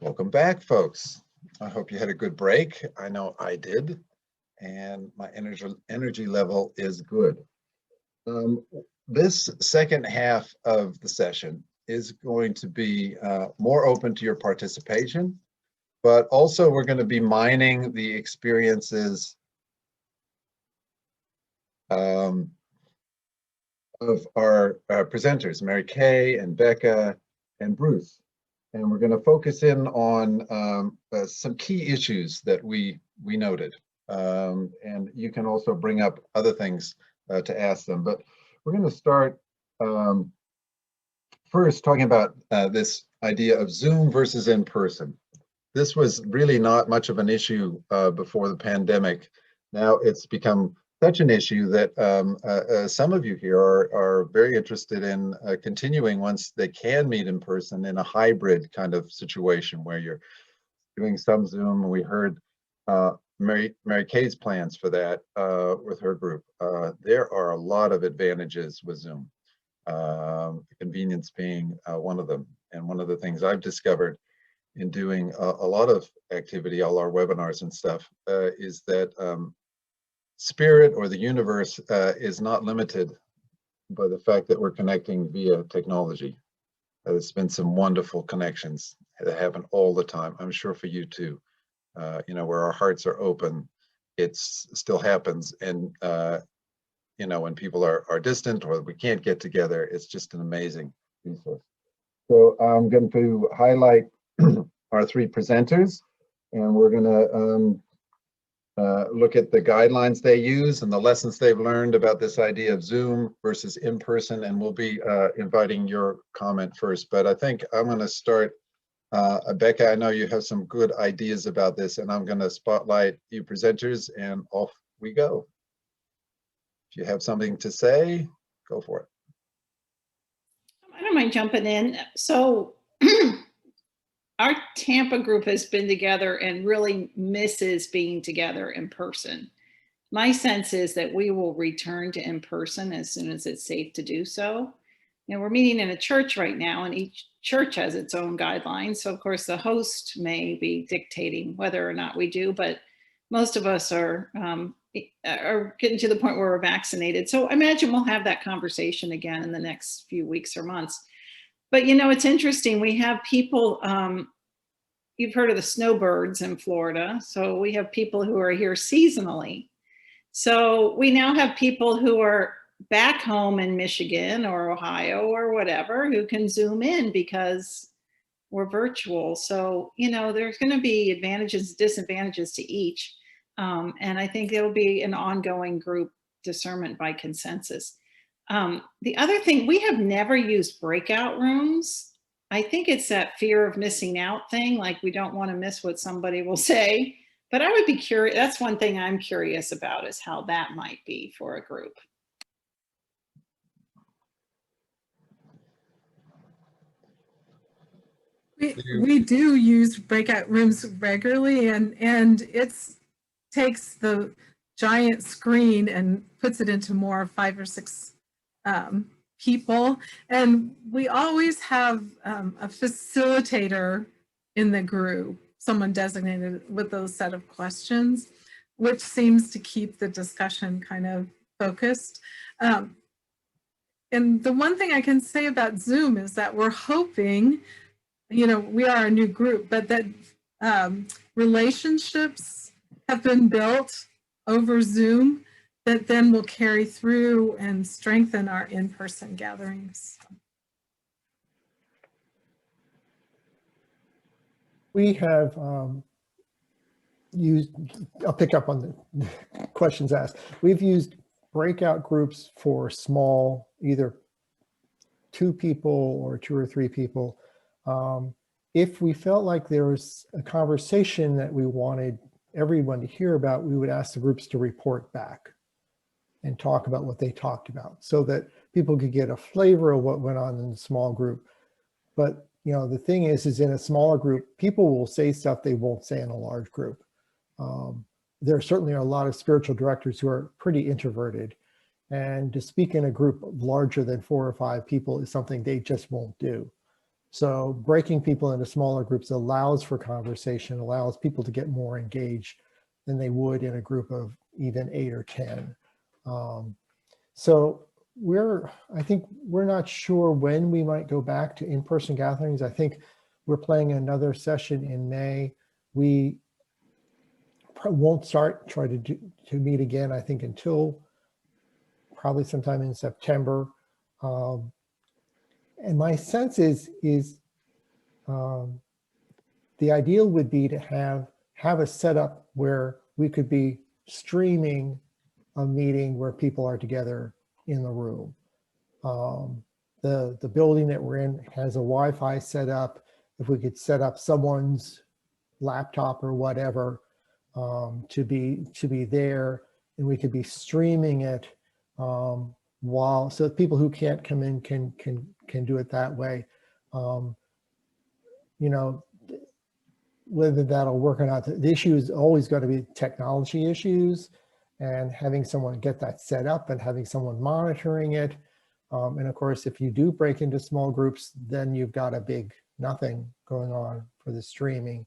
Welcome back, folks. I hope you had a good break. I know I did, and my energy level is good. This second half of the session is going to be more open to your participation, but also we're going to be mining the experiences of our presenters, Mary Kay and Becca and Bruce. And we're going to focus in on some key issues that we noted. And you can also bring up other things to ask them. But we're going to start First, talking about this idea of Zoom versus in person. This was really not much of an issue before the pandemic. Now it's become such an issue that some of you here are very interested in continuing once they can meet in person in a hybrid kind of situation where you're doing some Zoom. We heard Mary Kay's plans for that with her group. There are a lot of advantages with Zoom, convenience being one of them. And one of the things I've discovered in doing a lot of activity, all our webinars and stuff, is that spirit or the universe is not limited by the fact that we're connecting via technology. There's been some wonderful connections that happen all the time. I'm sure for you too. You know, where our hearts are open, it still happens. And you know, when people are distant or we can't get together, it's just an amazing resource. So I'm going to highlight our three presenters, and we're going to look at the guidelines they use and the lessons they've learned about this idea of Zoom versus in person. And we'll be inviting your comment first. But I think I'm going to start. Becca, I know you have some good ideas about this, and I'm going to spotlight you presenters, and off we go. If you have something to say, go for it. I don't mind jumping in. So our Tampa group has been together and really misses being together in person. My sense is that we will return to in person as soon as it's safe to do so. You know, we're meeting in a church right now, and each church has its own guidelines. So of course the host may be dictating whether or not we do, but most of us are getting to the point where we're vaccinated. So I imagine we'll have that conversation again in the next few weeks or months. But you know, it's interesting. We have people, you've heard of the snowbirds in Florida. So we have people who are here seasonally. So we now have people who are back home in Michigan or Ohio or whatever who can Zoom in because we're virtual. So, you know, there's going to be advantages, disadvantages to each. And I think there'll be an ongoing group discernment by consensus. The other thing, we have never used breakout rooms. I think it's that fear of missing out thing, like we don't want to miss what somebody will say. But I would be curious, that's one thing I'm curious about, is how that might be for a group. We do use breakout rooms regularly, and it's takes the giant screen and puts it into more 5 or 6 people. And we always have a facilitator in the group, someone designated with those set of questions, which seems to keep the discussion kind of focused. And the one thing I can say about Zoom is that we're hoping, you know, we are a new group, but that relationships have been built over Zoom that then will carry through and strengthen our in-person gatherings. We have used, I'll pick up on the questions asked. We've used breakout groups for small, either 2 people or 2 or 3 people. If we felt like there was a conversation that we wanted everyone to hear about, we would ask the groups to report back and talk about what they talked about so that people could get a flavor of what went on in the small group. But you know, the thing is in a smaller group, people will say stuff they won't say in a large group. There certainly are a lot of spiritual directors who are pretty introverted, and to speak in a group larger than 4 or 5 people is something they just won't do. So breaking people into smaller groups allows for conversation, allows people to get more engaged than they would in a group of even 8 or 10. So I think we're not sure when we might go back to in-person gatherings. I think we're planning another session in May. We won't try to meet again, I think, until probably sometime in September. And my sense is the ideal would be to have a setup where we could be streaming a meeting where people are together in the room. the building that we're in has a Wi-Fi set up. If we could set up someone's laptop or whatever to be there, and we could be streaming it while, so people who can't come in can do it that way. You know, whether that'll work or not, the issue is always going to be technology issues, and having someone get that set up and having someone monitoring it. And of course, if you do break into small groups, then you've got a big nothing going on for the streaming.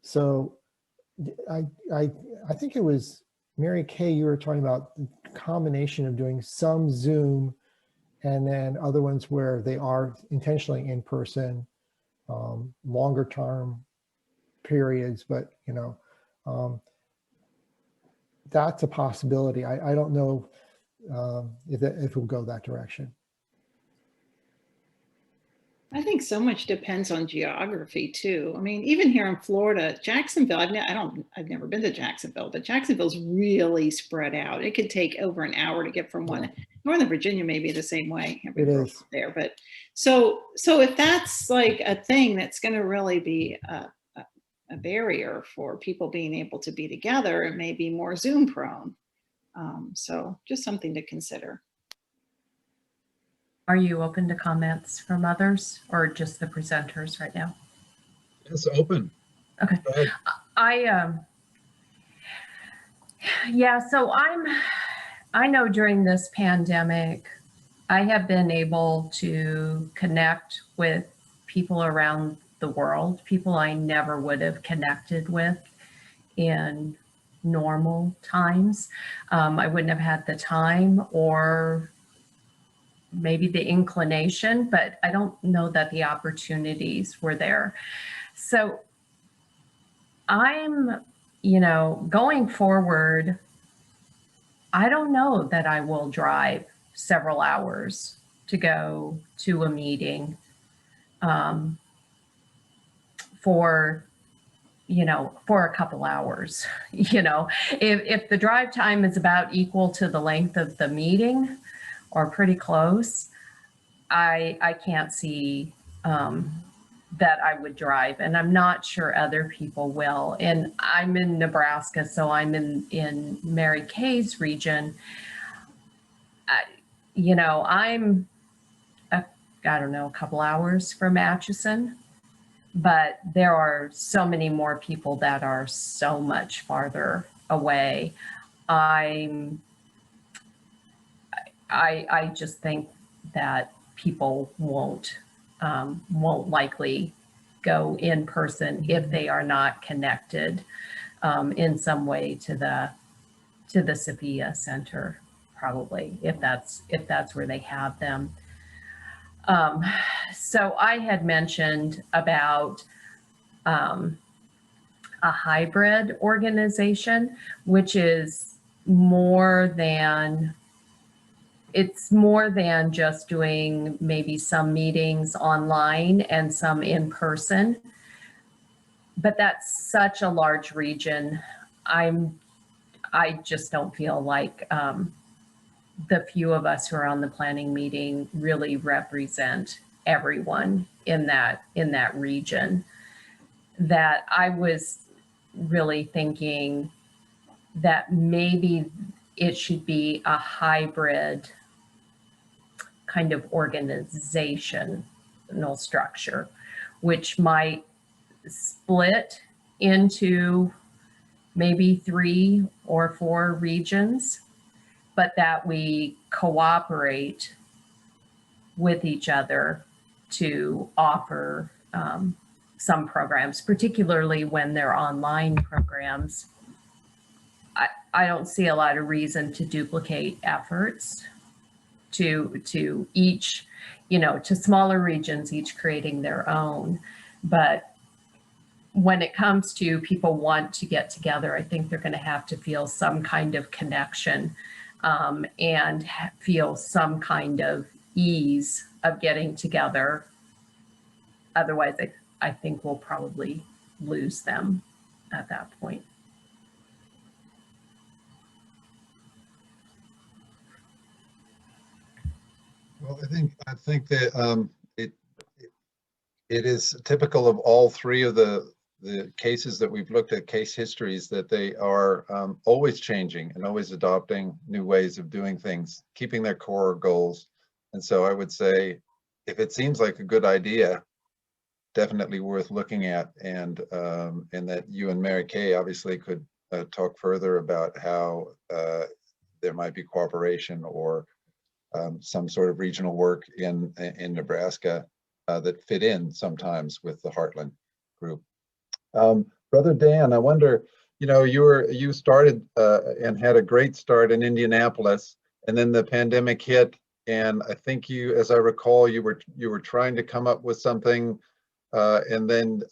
So I think it was Mary Kay, you were talking about the combination of doing some Zoom and then other ones where they are intentionally in person, longer term periods, but you know, that's a possibility. I don't know if it will go that direction. I think so much depends on geography too. I mean, even here in Florida, Jacksonville, I've never been to Jacksonville, but Jacksonville's really spread out. It could take over an hour to get from one. Northern Virginia may be the same way. It is there, but so if that's like a thing that's going to really be a barrier for people being able to be together, it may be more Zoom prone. So just something to consider. Are you open to comments from others or just the presenters right now? It's open. Okay. Yeah, so I know during this pandemic, I have been able to connect with people around the world, people I never would have connected with in normal times. I wouldn't have had the time or maybe the inclination, but I don't know that the opportunities were there. So I'm, you know, going forward, I don't know that I will drive several hours to go to a meeting for a couple hours. You know, if the drive time is about equal to the length of the meeting or pretty close, I can't see that I would drive, and I'm not sure other people will. And I'm in Nebraska, so I'm in Mary Kay's region. You know, I'm I don't know, a couple hours from Atchison, but there are so many more people that are so much farther away. I just think that people won't likely go in person if they are not connected in some way to the Sophia Center, probably, if that's where they have them. So I had mentioned about a hybrid organization, which is more than just doing maybe some meetings online and some in person, but that's such a large region. I just don't feel like the few of us who are on the planning meeting really represent everyone in that region. That I was really thinking that maybe it should be a hybrid kind of organizational structure, which might split into maybe 3 or 4 regions, but that we cooperate with each other to offer some programs, particularly when they're online programs. I don't see a lot of reason to duplicate efforts to each, to smaller regions, each creating their own. But when it comes to people want to get together, I think they're going to have to feel some kind of connection and feel some kind of ease of getting together. Otherwise, I think we'll probably lose them at that point. Well, I think that it is typical of all three of the cases that we've looked at, case histories, that they are always changing and always adopting new ways of doing things, keeping their core goals. And so I would say, if it seems like a good idea, definitely worth looking at, and that you and Mary Kay obviously could talk further about how there might be cooperation or some sort of regional work in Nebraska that fit in sometimes with the Heartland group. Brother Dan, I wonder, you started and had a great start in Indianapolis, and then the pandemic hit, and I think you, as I recall, you were trying to come up with something, and then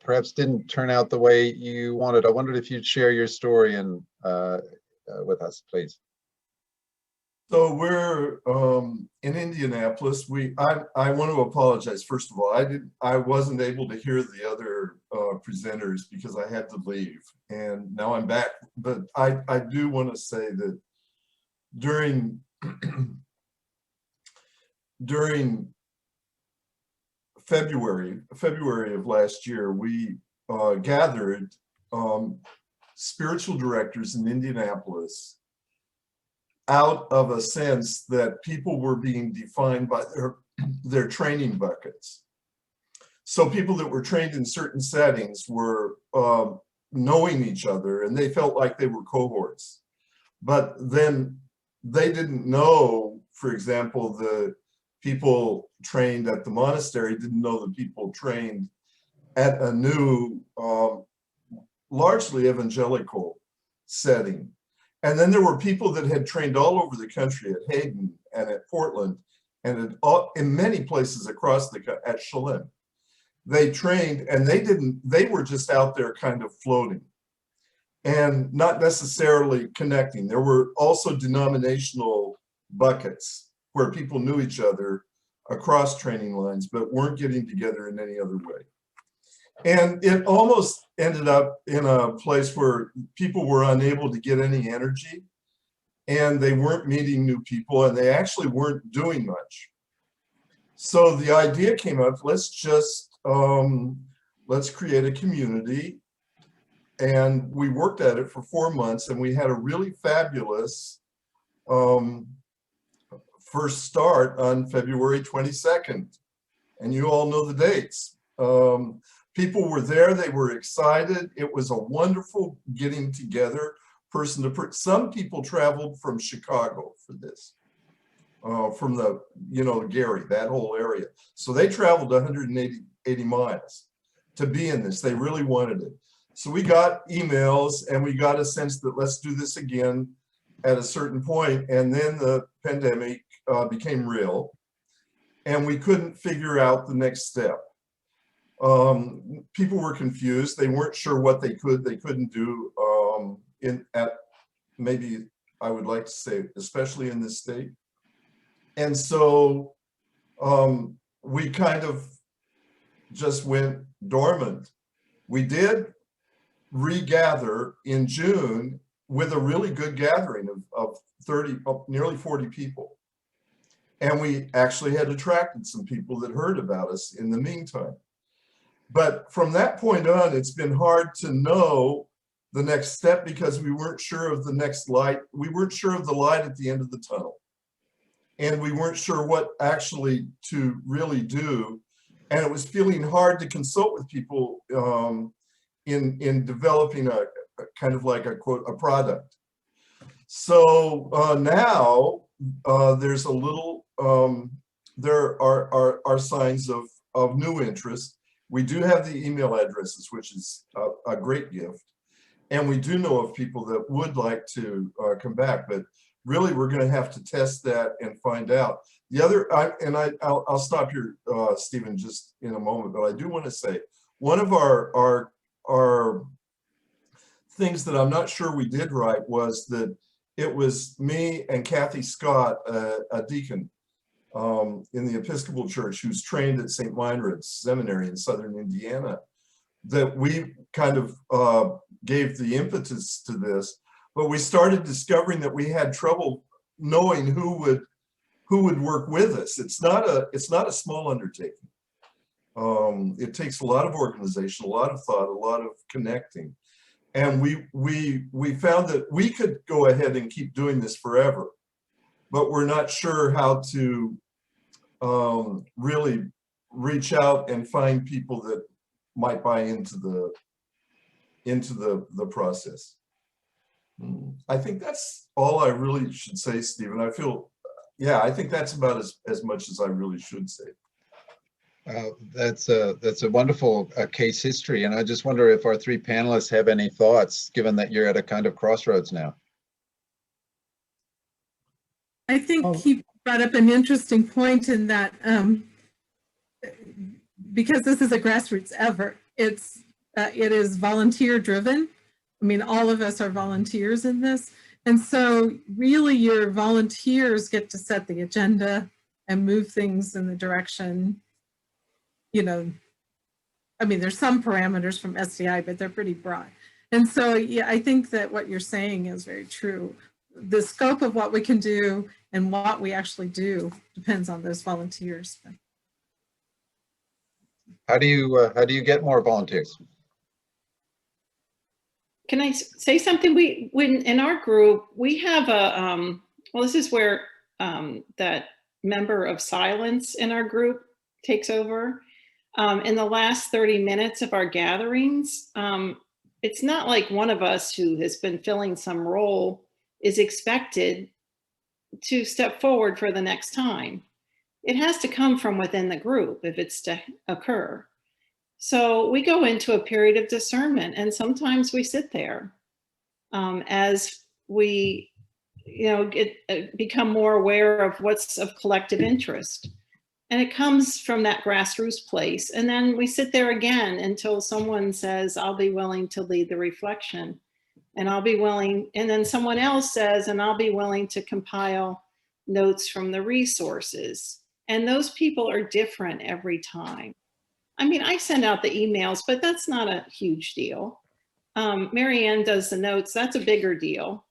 perhaps didn't turn out the way you wanted. I wondered if you'd share your story and with us, please. So we're in Indianapolis. I want to apologize. First of all, I wasn't able to hear the other presenters because I had to leave, and now I'm back. But I do want to say that during February of last year, we gathered spiritual directors in Indianapolis out of a sense that people were being defined by their training buckets. So people that were trained in certain settings were knowing each other, and they felt like they were cohorts. But then they didn't know, for example, the people trained at the monastery didn't know the people trained at a new, largely evangelical setting. And then there were people that had trained all over the country at Hayden and at Portland and in many places across at Shalem. They trained, and they were just out there kind of floating and not necessarily connecting. There were also denominational buckets where people knew each other across training lines, but weren't getting together in any other way. And it almost ended up in a place where people were unable to get any energy, and they weren't meeting new people, and they actually weren't doing much. So the idea came up, let's create a community. And we worked at it for 4 months, and we had a really fabulous first start on February 22nd. And you all know the dates. People were there, they were excited. It was a wonderful getting together, person to person. Some people traveled from Chicago for this, from the, Gary, that whole area. So they traveled 180 miles to be in this. They really wanted it. So we got emails, and we got a sense that let's do this again at a certain point. And then the pandemic became real, and we couldn't figure out the next step. People were confused. They weren't sure what they couldn't do maybe I would like to say, especially in this state. And so we kind of just went dormant. We did regather in June with a really good gathering of nearly 40 people. And we actually had attracted some people that heard about us in the meantime. But from that point on, it's been hard to know the next step because we weren't sure of the next light. We weren't sure of the light at the end of the tunnel. And we weren't sure what actually to really do. And it was feeling hard to consult with people in developing a kind of like a quote, a product. So now there's a little, there are signs of new interest. We do have the email addresses, which is a great gift. And we do know of people that would like to come back, but really we're going to have to test that and find out. The other, I'll stop here, Stephen, just in a moment, but I do want to say, one of our things that I'm not sure we did right was that it was me and Kathy Scott, a deacon in the Episcopal Church, who's trained at St. Meinrad's Seminary in Southern Indiana, that we kind of gave the impetus to this. But we started discovering that we had trouble knowing who who would work with us. It's not a small undertaking. It takes a lot of organization, a lot of thought, a lot of connecting. And we found that we could go ahead and keep doing this forever, but we're not sure how to really reach out and find people that might buy into the process. I think that's all I really should say, Stephen. I feel, yeah, I think that's about as much as I really should say. That's a wonderful case history, and I just wonder if our three panelists have any thoughts, given that you're at a kind of crossroads now. I think he brought up an interesting point in that because this is a grassroots effort, it is volunteer driven. I mean, all of us are volunteers in this, and so really your volunteers get to set the agenda and move things in the direction. You know, I mean, there's some parameters from SDI, but they're pretty broad. And so, yeah, I think that what you're saying is very true. The scope of what we can do and what we actually do depends on those volunteers. How do you get more volunteers? Can I say something? When in our group, we have a, well, this is where that member of silence in our group takes over. In the last 30 minutes of our gatherings, it's not like one of us who has been filling some role is expected to step forward for the next time. It has to come from within the group if it's to occur. So we go into a period of discernment, and sometimes we sit there as we, become more aware of what's of collective interest. And it comes from that grassroots place. And then we sit there again until someone says, I'll be willing to lead the reflection. And I'll be willing, and then someone else says, and I'll be willing to compile notes from the resources. And those people are different every time. I mean, I send out the emails, but that's not a huge deal. Mary Ann does the notes, that's a bigger deal.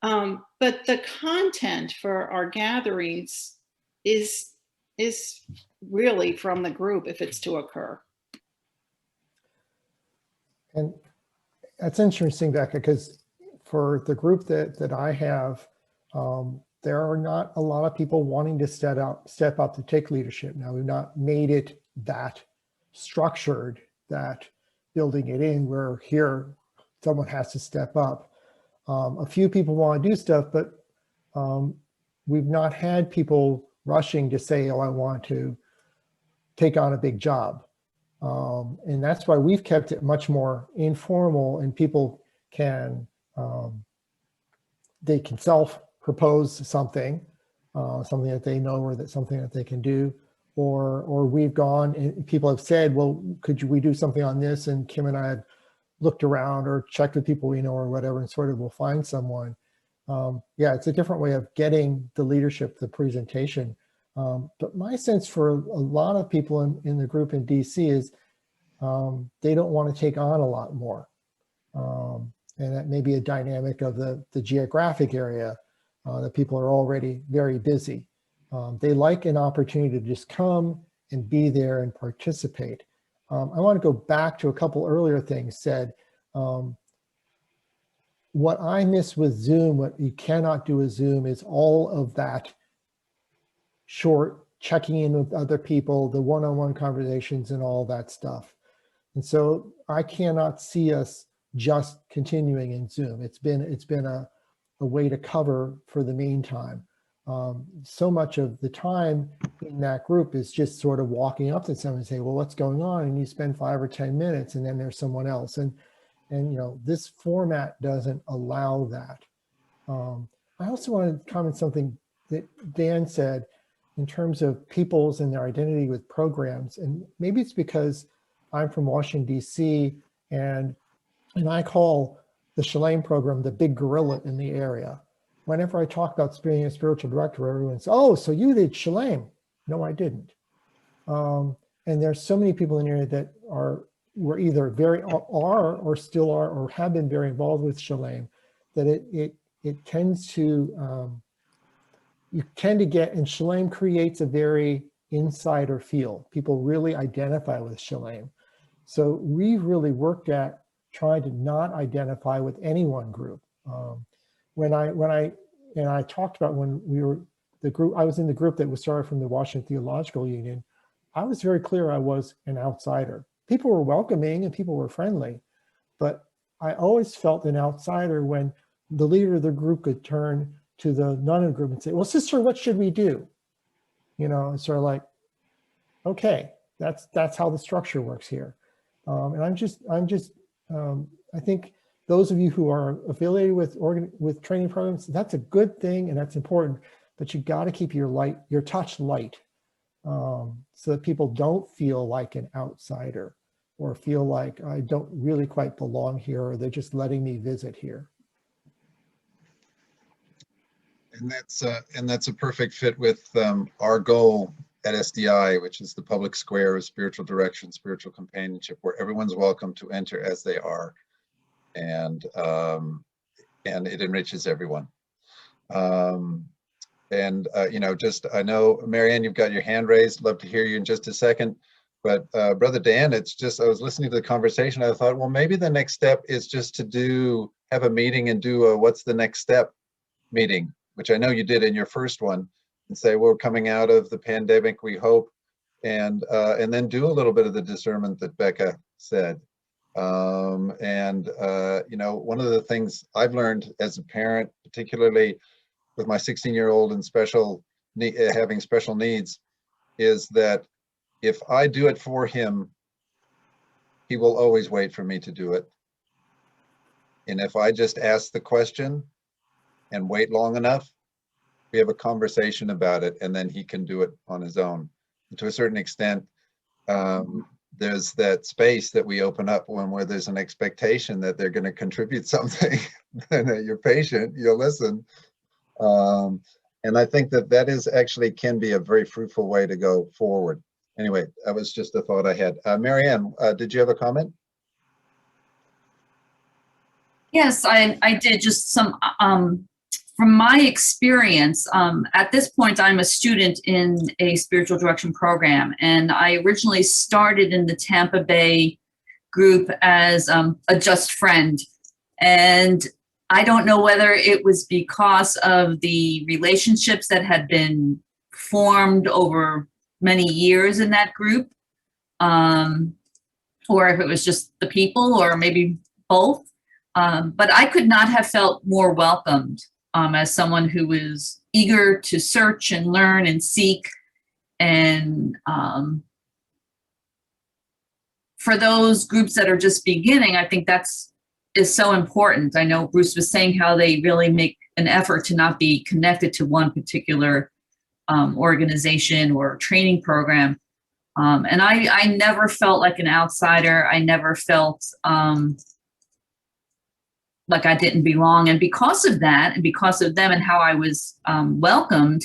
But the content for our gatherings is really from the group if it's to occur. And that's interesting, Becca, because for the group that I have, there are not a lot of people wanting to step up to take leadership. Now, we've not made it that structured, that building it in where here someone has to step up. A few people want to do stuff, but we've not had people rushing to say, oh, I want to take on a big job. And that's why we've kept it much more informal, and people can, they can self-propose something, something that they know or something that they can do. Or we've gone and people have said, well, we do something on this? And Kim and I have looked around or checked with people we know or whatever, and sort of we'll find someone. Yeah, it's a different way of getting the leadership, the presentation. But my sense for a lot of people in the group in DC is they don't want to take on a lot more. And that may be a dynamic of the geographic area, that people are already very busy. They like an opportunity to just come and be there and participate. I want to go back to a couple earlier things said. What I miss with Zoom, what you cannot do with Zoom, is all of that short checking in with other people, the one-on-one conversations and all that stuff. And so I cannot see us just continuing in Zoom. It's been a way to cover for the meantime. So much of the time in that group is just sort of walking up to someone and say, well, what's going on? And you spend 5 or 10 minutes and then there's someone else. And this format doesn't allow that. I also want to comment something that Dan said in terms of people's and their identity with programs. And maybe it's because I'm from Washington, DC, and I call the Shalem program the big gorilla in the area. Whenever I talk about being a spiritual director, everyone says, oh, so you did Shalem. No, I didn't. And there's so many people in the area that were either or still are, or have been very involved with Shalem, that it tends to, you tend to get, and Shalem creates a very insider feel. People really identify with Shalem. So we've really worked at trying to not identify with any one group. When I talked about when we were the group, I was in the group that was started from the Washington Theological Union. I was very clear I was an outsider. People were welcoming and people were friendly, but I always felt an outsider when the leader of the group could turn to the nun in the group and say, well, sister, what should we do? You know, it's sort of like, okay, that's how the structure works here. And I think those of you who are affiliated with training programs, that's a good thing and that's important, but you got to keep your touch light, so that people don't feel like an outsider or feel like I don't really quite belong here, or they're just letting me visit here. And that's a perfect fit with our goal at SDI, which is the public square of spiritual direction, spiritual companionship, where everyone's welcome to enter as they are, and it enriches everyone. You know, I know, Marianne, you've got your hand raised. Love to hear you in just a second. But Brother Dan, I was listening to the conversation. I thought, well, maybe the next step is just to have a meeting and do a what's the next step meeting, which I know you did in your first one, and say, well, we're coming out of the pandemic, we hope, and then do a little bit of the discernment that Becca said. You know, one of the things I've learned as a parent, particularly with my 16-year-old and having special needs, is that if I do it for him, he will always wait for me to do it. And if I just ask the question and wait long enough, we have a conversation about it, and then he can do it on his own. And to a certain extent, there's that space that we open up where there's an expectation that they're going to contribute something, and that you're patient, you'll listen. And I think that is actually can be a very fruitful way to go forward. Anyway, that was just a thought I had. Marianne, did you have a comment? Yes, I did. Just some, from my experience, at this point, I'm a student in a spiritual direction program, and I originally started in the Tampa Bay group as a just friend. And I don't know whether it was because of the relationships that had been formed over many years in that group, or if it was just the people, or maybe both. But I could not have felt more welcomed as someone who was eager to search and learn and seek. And for those groups that are just beginning, I think is so important. I know Bruce was saying how they really make an effort to not be connected to one particular organization or training program. And I never felt like an outsider. I never felt like I didn't belong. And because of that, and because of them and how I was welcomed,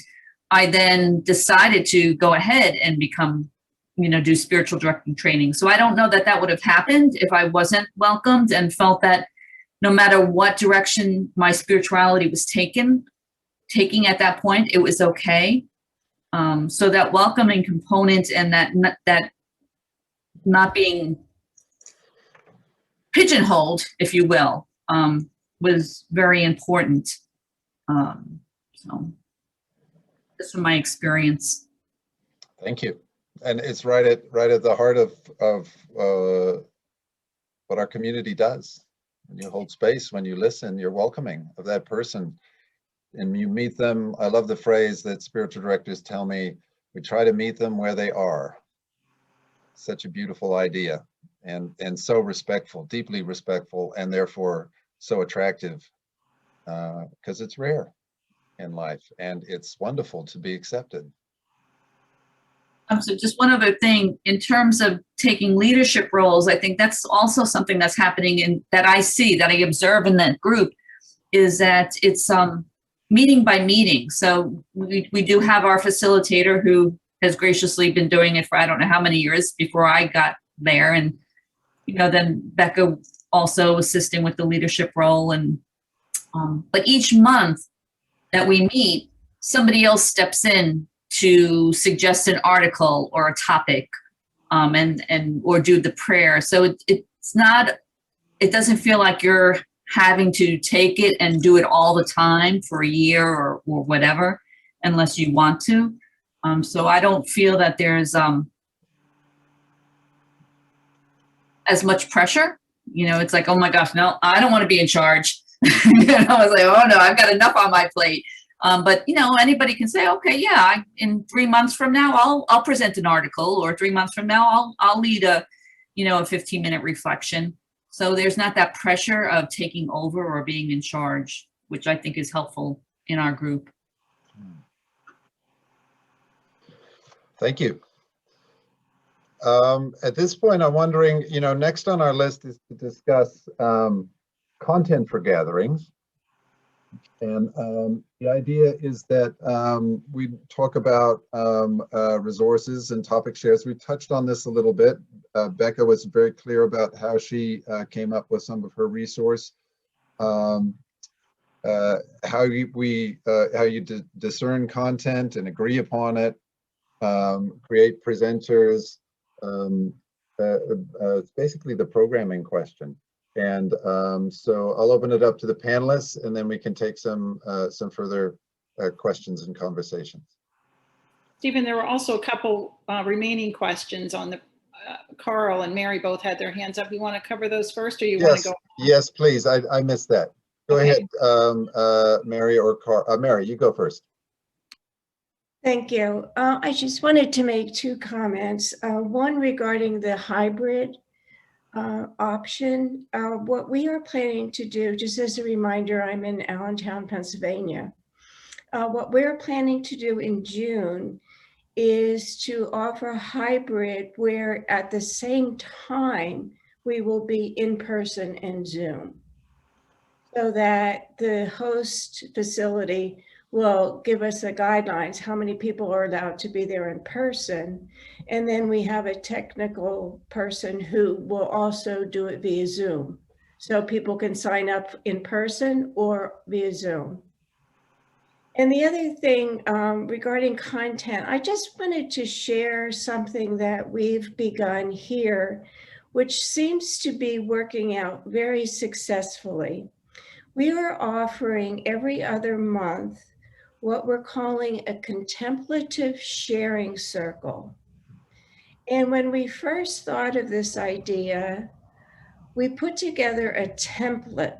I then decided to go ahead and become, do spiritual directing training. So I don't know that would have happened if I wasn't welcomed and felt that no matter what direction my spirituality was taking at that point, it was okay. So that welcoming component and that not being pigeonholed, if you will, was very important. So this was my experience. Thank you. And it's right at the heart of what our community does. When you hold space, when you listen, you're welcoming of that person, and you meet them. I love the phrase that spiritual directors tell me: we try to meet them where they are. Such a beautiful idea, and so respectful, deeply respectful, and therefore so attractive, because it's rare in life, and it's wonderful to be accepted. So just one other thing, in terms of taking leadership roles, I think that's also something that's happening that I observe in that group, is that it's meeting by meeting. So we do have our facilitator who has graciously been doing it for I don't know how many years before I got there. And, then Becca also assisting with the leadership role. And but each month that we meet, somebody else steps in to suggest an article or a topic, or do the prayer. So it's not, it doesn't feel like you're having to take it and do it all the time for a year or whatever, unless you want to. So I don't feel that there's as much pressure. You know, it's like, oh my gosh, no, I don't want to be in charge. You know, I was like, oh no, I've got enough on my plate. But you know, anybody can say, okay, yeah, in 3 months from now, I'll present an article, or 3 months from now, I'll lead a 15-minute reflection. So there's not that pressure of taking over or being in charge, which I think is helpful in our group. Thank you. At this point, I'm wondering, next on our list is to discuss content for gatherings. And the idea is that we talk about resources and topic shares. We touched on this a little bit. Becca was very clear about how she came up with some of her resource. How you discern content and agree upon it, create presenters. It's basically the programming question. And so I'll open it up to the panelists, and then we can take some further questions and conversations. Stephen, there were also a couple remaining questions on the, Carl and Mary both had their hands up. You want to cover those first, or you want to go? Yes, please. I missed that. Go ahead, Mary or Carl. Mary, you go first. Thank you. I just wanted to make two comments. One regarding the hybrid option. What we are planning to do, just as a reminder, I'm in Allentown, Pennsylvania. What we're planning to do in June is to offer hybrid where at the same time we will be in person and Zoom, so that the host facility will give us the guidelines, how many people are allowed to be there in person. And then we have a technical person who will also do it via Zoom. So people can sign up in person or via Zoom. And the other thing regarding content, I just wanted to share something that we've begun here, which seems to be working out very successfully. We are offering every other month what we're calling a contemplative sharing circle. And when we first thought of this idea, we put together a template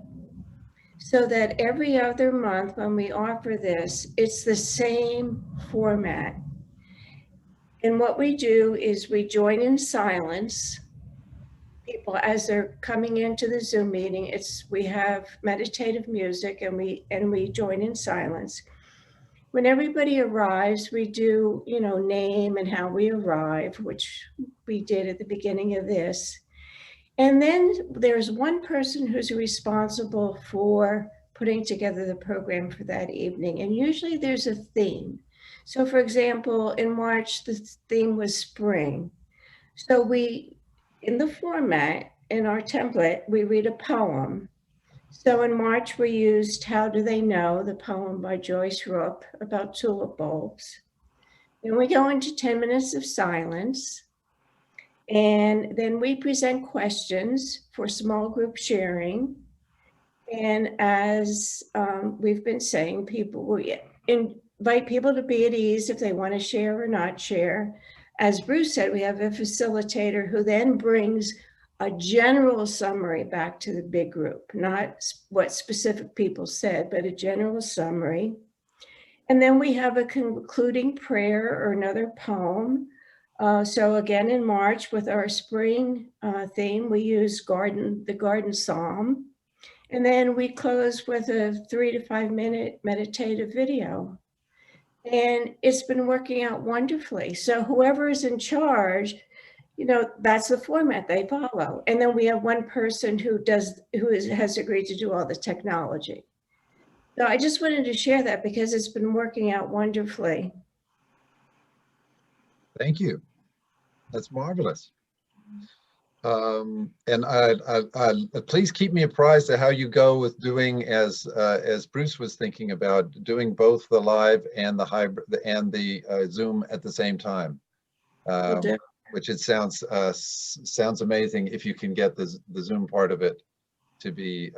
so that every other month when we offer this, it's the same format. And what we do is we join in silence. People, as they're coming into the Zoom meeting, we have meditative music, and we join in silence. When everybody arrives, we do, name and how we arrive, which we did at the beginning of this. And then there's one person who's responsible for putting together the program for that evening. And usually there's a theme. So for example, in March, the theme was spring. So in the format, in our template, we read a poem. So in March, we used How Do They Know, the poem by Joyce Rupp about tulip bulbs. Then we go into 10 minutes of silence. And then we present questions for small group sharing. And as we've been saying, we invite people to be at ease if they want to share or not share. As Bruce said, we have a facilitator who then brings a general summary back to the big group, not what specific people said, but a general summary. And then we have a concluding prayer or another poem. So again, in March with our spring theme, we use the garden psalm. And then we close with a 3 to 5 minute meditative video. And it's been working out wonderfully. So whoever is in charge, that's the format they follow. And then we have one person who has agreed to do all the technology. So I just wanted to share that because it's been working out wonderfully. Thank you. That's marvelous. And please keep me apprised of how you go with doing, as Bruce was thinking about, doing both the live and the hybrid and the Zoom at the same time. Which it sounds amazing if you can get the Zoom part of it to be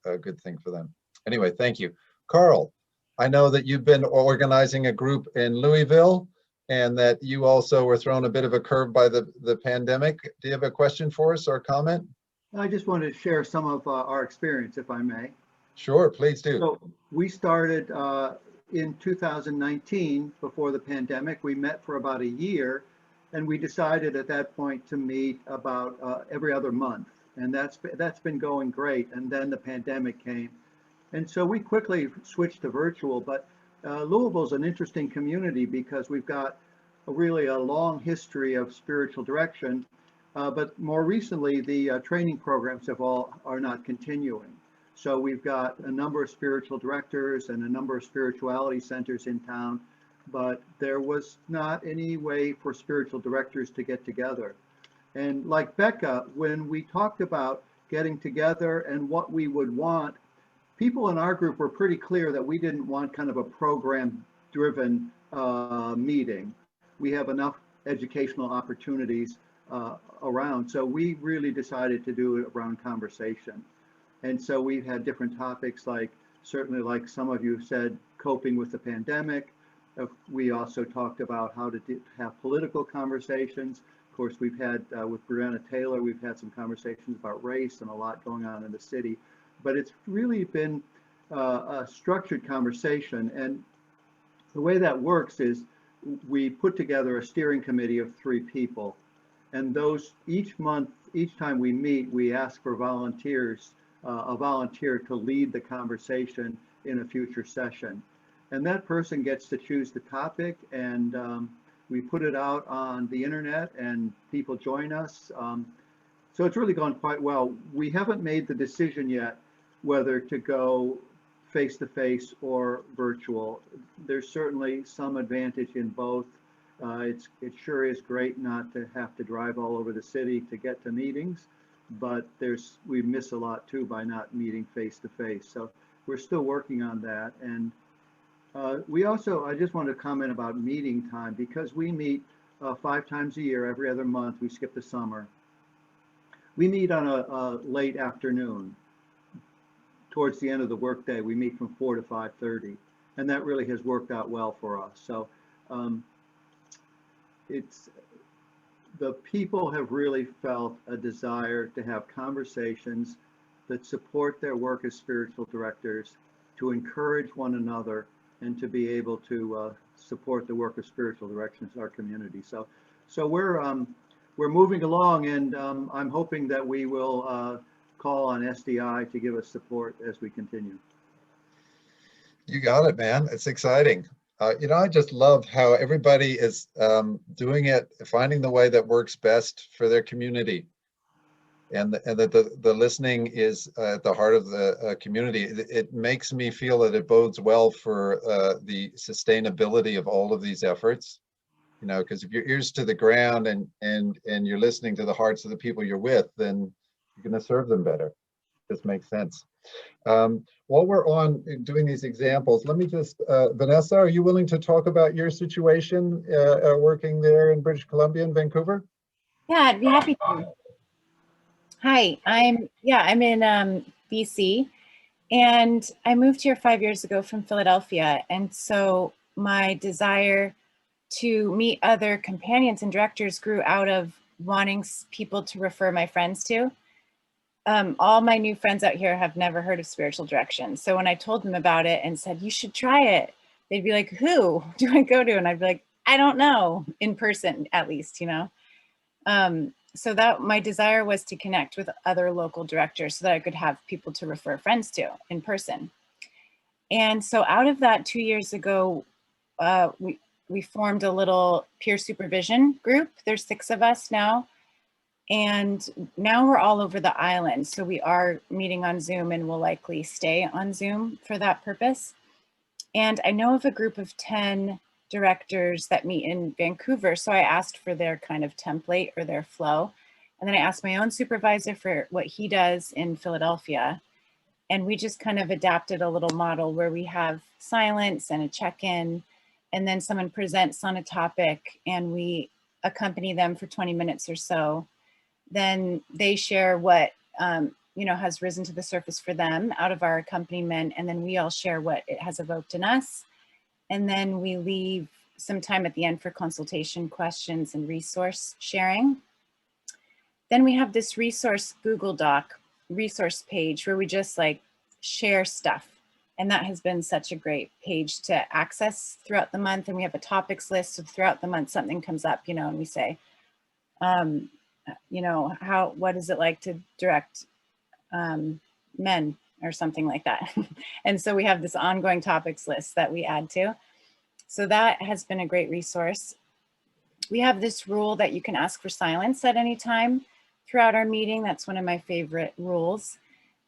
a good thing for them. Anyway, thank you. Carl, I know that you've been organizing a group in Louisville and that you also were thrown a bit of a curve by the pandemic. Do you have a question for us or a comment? I just wanted to share some of our experience, if I may. Sure, please do. So we started in 2019, before the pandemic. We met for about a year, and we decided at that point to meet about every other month. And that's been going great. And then the pandemic came. And so we quickly switched to virtual, but Louisville's an interesting community because we've got really a long history of spiritual direction, but more recently the training programs are not continuing. So we've got a number of spiritual directors and a number of spirituality centers in town, but there was not any way for spiritual directors to get together. And like Becca, when we talked about getting together and what we would want, people in our group were pretty clear that we didn't want kind of a program-driven meeting. We have enough educational opportunities around, so we really decided to do it around conversation. And so we've had different topics, like certainly like some of you said, coping with the pandemic. We also talked about how to have political conversations. Of course, we've had with Breonna Taylor, we've had some conversations about race and a lot going on in the city. But it's really been a structured conversation. And the way that works is we put together a steering committee of 3 people. And those each month, each time we meet, we ask for volunteers, a volunteer to lead the conversation in a future session. And that person gets to choose the topic, and we put it out on the internet and people join us. So it's really gone quite well. We haven't made the decision yet whether to go face-to-face or virtual. There's certainly some advantage in both. It sure is great not to have to drive all over the city to get to meetings, but we miss a lot too by not meeting face-to-face. So we're still working on that. And I just want to comment about meeting time, because we meet 5 times a year, every other month. We skip the summer. We meet on a late afternoon. Towards the end of the workday, we meet from 4 to 5:30, and that really has worked out well for us. So the people have really felt a desire to have conversations that support their work as spiritual directors, to encourage one another, and to be able to support the work of spiritual directions in our community. So we're moving along, and I'm hoping that we will call on SDI to give us support as we continue. You got it, man. It's exciting. I just love how everybody is doing it, finding the way that works best for their community, and that the listening is at the heart of the community. It makes me feel that it bodes well for the sustainability of all of these efforts. Because if your ears to the ground and you're listening to the hearts of the people you're with, then you're going to serve them better. This makes sense. While we're on doing these examples, let me just, Vanessa, are you willing to talk about your situation working there in British Columbia and Vancouver? Yeah, I'd be happy to. Hi, I'm in BC, and I moved here 5 years ago from Philadelphia. And so my desire to meet other companions and directors grew out of wanting people to refer my friends to. All my new friends out here have never heard of spiritual direction. So when I told them about it and said, you should try it, they'd be like, who do I go to? And I'd be like, I don't know, in person, at least, So that my desire was to connect with other local directors so that I could have people to refer friends to in person. And so out of that, 2 years ago, we formed a little peer supervision group. There's 6 of us now. And now we're all over the island. So we are meeting on Zoom, and we'll likely stay on Zoom for that purpose. And I know of a group of 10 directors that meet in Vancouver. So I asked for their kind of template or their flow. And then I asked my own supervisor for what he does in Philadelphia. And we just kind of adapted a little model where we have silence and a check-in, and then someone presents on a topic and we accompany them for 20 minutes or so. Then they share what has risen to the surface for them out of our accompaniment, and then we all share what it has evoked in us. And then we leave some time at the end for consultation, questions, and resource sharing. Then we have this resource Google Doc resource page where we just like share stuff. And that has been such a great page to access throughout the month. And we have a topics list of throughout the month, something comes up, and we say, what is it like to direct men or something like that. And so we have this ongoing topics list that we add to. So that has been a great resource. We have this rule that you can ask for silence at any time throughout our meeting. That's one of my favorite rules.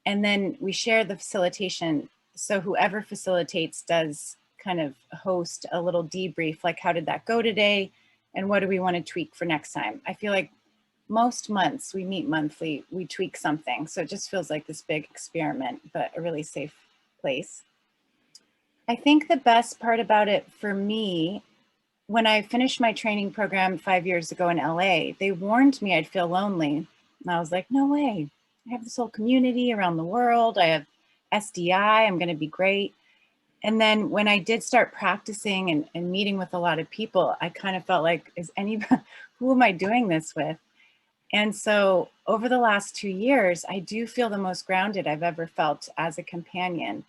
And then we share the facilitation. So whoever facilitates does kind of host a little debrief, like how did that go today? And what do we want to tweak for next time? I feel like most months, we meet monthly, we tweak something. So it just feels like this big experiment, but a really safe place. I think the best part about it for me, when I finished my training program 5 years ago in LA, they warned me I'd feel lonely. And I was like, no way. I have this whole community around the world. I have SDI, I'm gonna be great. And then when I did start practicing and meeting with a lot of people, I kind of felt like, who am I doing this with? And so over the last 2 years, I do feel the most grounded I've ever felt as a companion,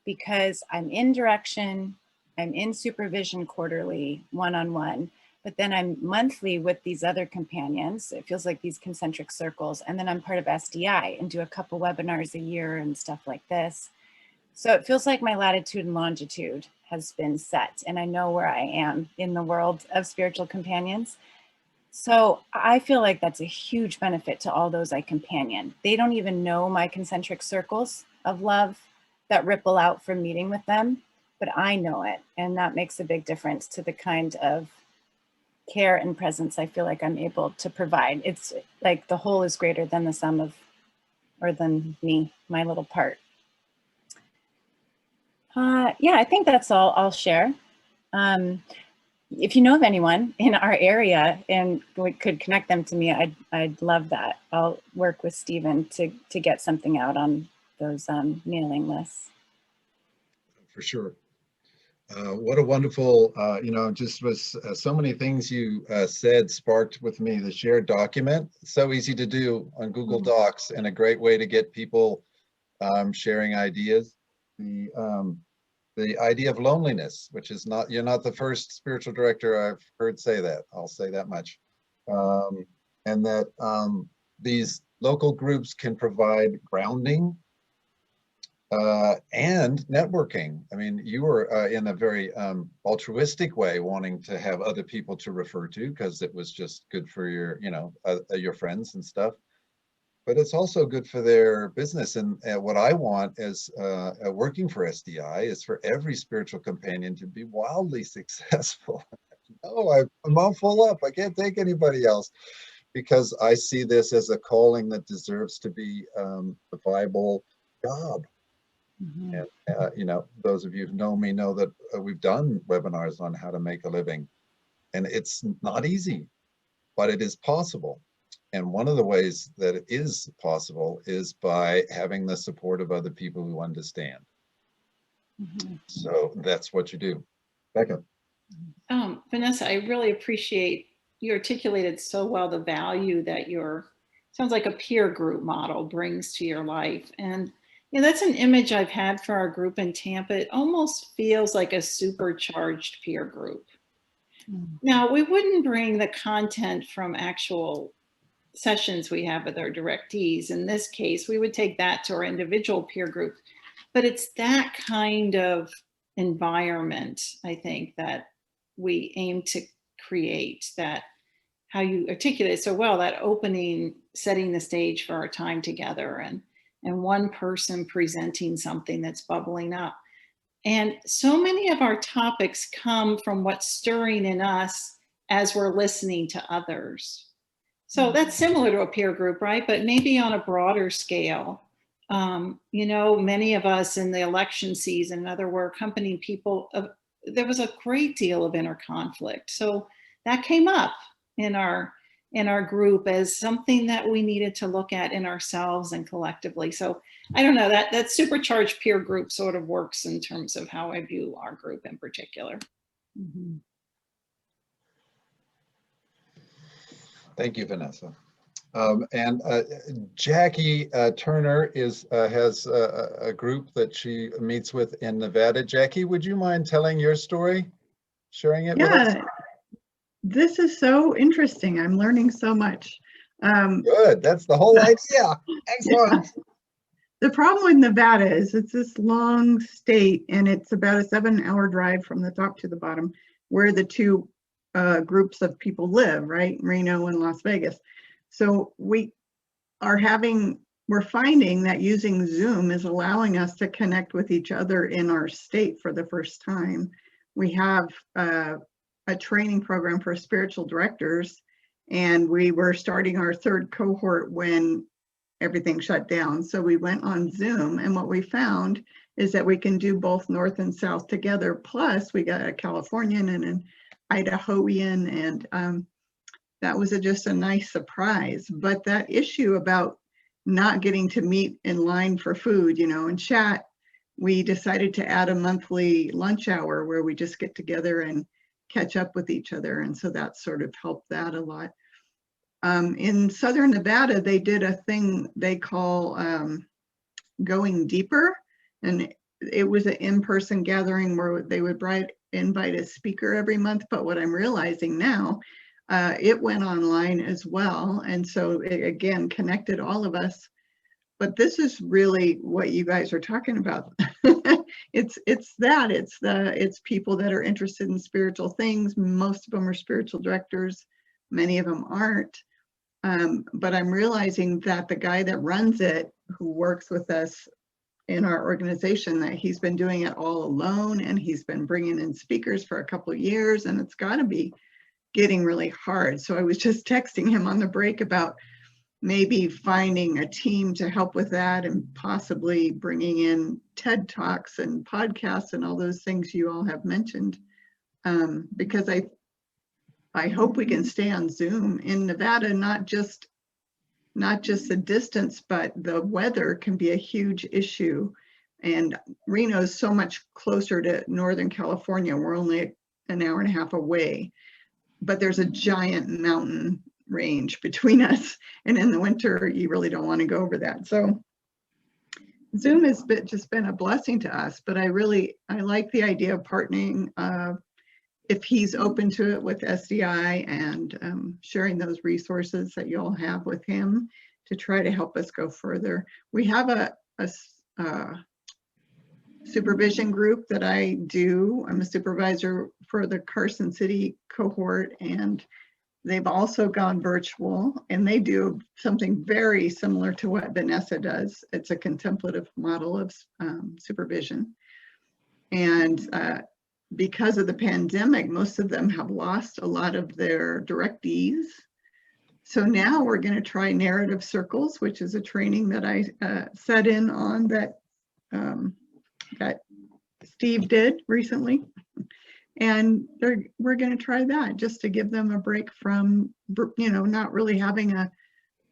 because I'm in direction, I'm in supervision quarterly, one-on-one, but then I'm monthly with these other companions. It feels like these concentric circles. And then I'm part of SDI and do a couple webinars a year and stuff like this. So it feels like my latitude and longitude has been set, and I know where I am in the world of spiritual companions. So I feel like that's a huge benefit to all those I companion. They don't even know my concentric circles of love that ripple out from meeting with them, but I know it. And that makes a big difference to the kind of care and presence I feel like I'm able to provide. It's like the whole is greater than the sum of, or than me, my little part. Yeah, I think that's all I'll share. If you know of anyone in our area and we could connect them to me, I'd love that. I'll work with Stephen to get something out on those mailing lists. For sure. What a wonderful, just was so many things you said sparked with me the shared document. So easy to do on Google Docs and a great way to get people sharing ideas. The idea of loneliness, which is not, you're not the first spiritual director I've heard say that, I'll say that much. And that these local groups can provide grounding and networking. I mean, you were in a very altruistic way wanting to have other people to refer to because it was just good for your, your friends and stuff. But it's also good for their business. And what I want as working for SDI is for every spiritual companion to be wildly successful. No, I'm all full up. I can't take anybody else, because I see this as a calling that deserves to be a viable job. And, those of you who know me know that we've done webinars on how to make a living. And it's not easy, but it is possible. And one of the ways that it is possible is by having the support of other people who understand. So that's what you do. Becca. Vanessa, I really appreciate you articulated so well the value that sounds like a peer group model brings to your life. And that's an image I've had for our group in Tampa. It almost feels like a supercharged peer group. Now, we wouldn't bring the content from actual sessions we have with our directees. In this case, we would take that to our individual peer group, but it's that kind of environment, I think, that we aim to create, that how you articulate so well, that opening, setting the stage for our time together, and one person presenting something that's bubbling up. And so many of our topics come from what's stirring in us as we're listening to others. So that's similar to a peer group, right? But maybe on a broader scale. You know, many of us in the election season and other were accompanying people. There was a great deal of inner conflict. So that came up in our group as something that we needed to look at in ourselves and collectively. So I don't know, that supercharged peer group sort of works in terms of how I view our group in particular. Mm-hmm. Thank you, Vanessa. And Jackie Turner has a group that she meets with in Nevada. Jackie, would you mind telling your story, sharing it with us? This is so interesting. I'm learning so much. Good, that's the whole idea. Excellent. Yeah. The problem with Nevada is it's this long state, and it's about a 7-hour drive from the top to the bottom, where the two groups of people live, right? Reno and Las Vegas. So we're finding that using Zoom is allowing us to connect with each other in our state for the first time. We have a training program for spiritual directors, and we were starting our 3rd cohort when everything shut down. So we went on Zoom, and what we found is that we can do both North and South together. Plus we got a Californian and an Idahoan, and that was just a nice surprise. But that issue about not getting to meet in line for food, you know, and chat, we decided to add a monthly lunch hour where we just get together and catch up with each other. And so that sort of helped that a lot. In Southern Nevada, they did a thing they call going deeper. And it was an in-person gathering where they would invite a speaker every month. But what I'm realizing now, it went online as well. And so it again connected all of us. But this is really what you guys are talking about. It's people that are interested in spiritual things. Most of them are spiritual directors. Many of them aren't. But I'm realizing that the guy that runs it, who works with us in our organization, that he's been doing it all alone, and he's been bringing in speakers for a couple of years, and it's got to be getting really hard. So I was just texting him on the break about maybe finding a team to help with that, and possibly bringing in TED Talks and podcasts and all those things you all have mentioned, because I hope we can stay on Zoom in Nevada. Not just the distance, but the weather can be a huge issue. And Reno is so much closer to Northern California. We're only an hour and a half away, but there's a giant mountain range between us. And in the winter, you really don't want to go over that. So Zoom has just been a blessing to us, but I like the idea of partnering, if he's open to it, with SDI, and sharing those resources that you all have with him to try to help us go further. We have a supervision group that I do. I'm a supervisor for the Carson City cohort, and they've also gone virtual, and they do something very similar to what Vanessa does. It's a contemplative model of supervision. And because of the pandemic, most of them have lost a lot of their directees. So now we're going to try narrative circles, which is a training that I set in on that Steve did recently. And we're going to try that just to give them a break from, not really having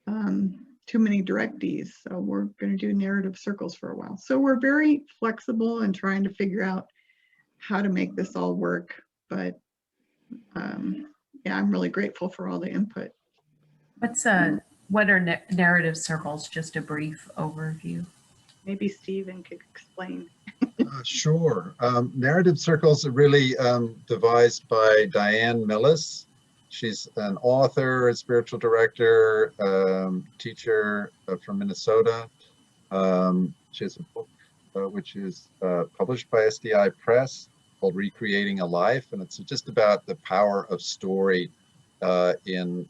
too many directees. So we're going to do narrative circles for a while. So we're very flexible and trying to figure out how to make this all work. But yeah, I'm really grateful for all the input. What are narrative circles? Just a brief overview. Maybe Stephen could explain. Sure. Narrative circles are really devised by Diane Millis. She's an author, a spiritual director, teacher from Minnesota. She has a book which is published by SDI Press called Recreating a Life. And it's just about the power of story in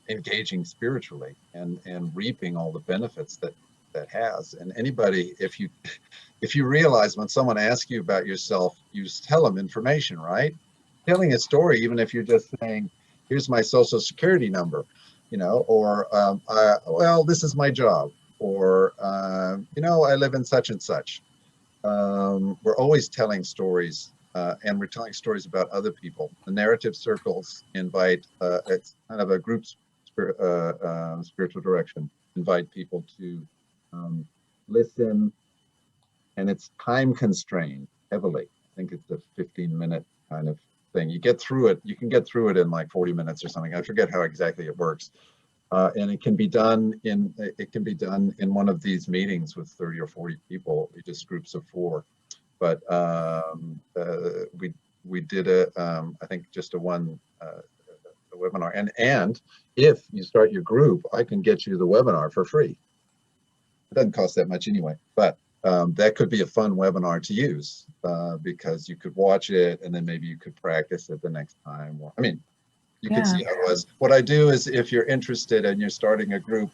engaging spiritually and reaping all the benefits that has. And anybody, if you realize when someone asks you about yourself, you just tell them information, right? Telling a story, even if you're just saying, here's my social security number, you know, or, well, this is my job, or, you know, I live in such and such. We're always telling stories, and we're telling stories about other people. The narrative circles invite, it's kind of a group spiritual direction, invite people to listen, and it's time constrained heavily. I think it's a 15-minute kind of thing. You get through it, you can get through it in like 40 minutes or something. I forget how exactly it works. And it can be done in one of these meetings with 30 or 40 people, just groups of 4. But we did I think just a webinar. And if you start your group, I can get you the webinar for free. It doesn't cost that much anyway, but that could be a fun webinar to use, because you could watch it and then maybe you could practice it the next time. I mean, you can see how it was. What I do is, if you're interested and you're starting a group,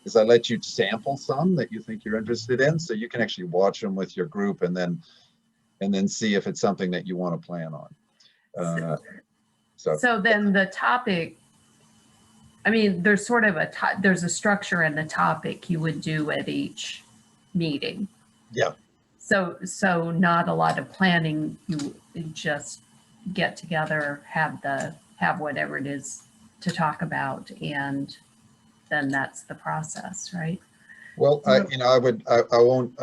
is I let you sample some that you think you're interested in, so you can actually watch them with your group and then see if it's something that you want to plan on. So then the topic, I mean, there's sort of there's a structure in the topic you would do at each meeting. Yeah. So not a lot of planning. You just get together, have whatever it is to talk about, and then that's the process, right? Well, I won't.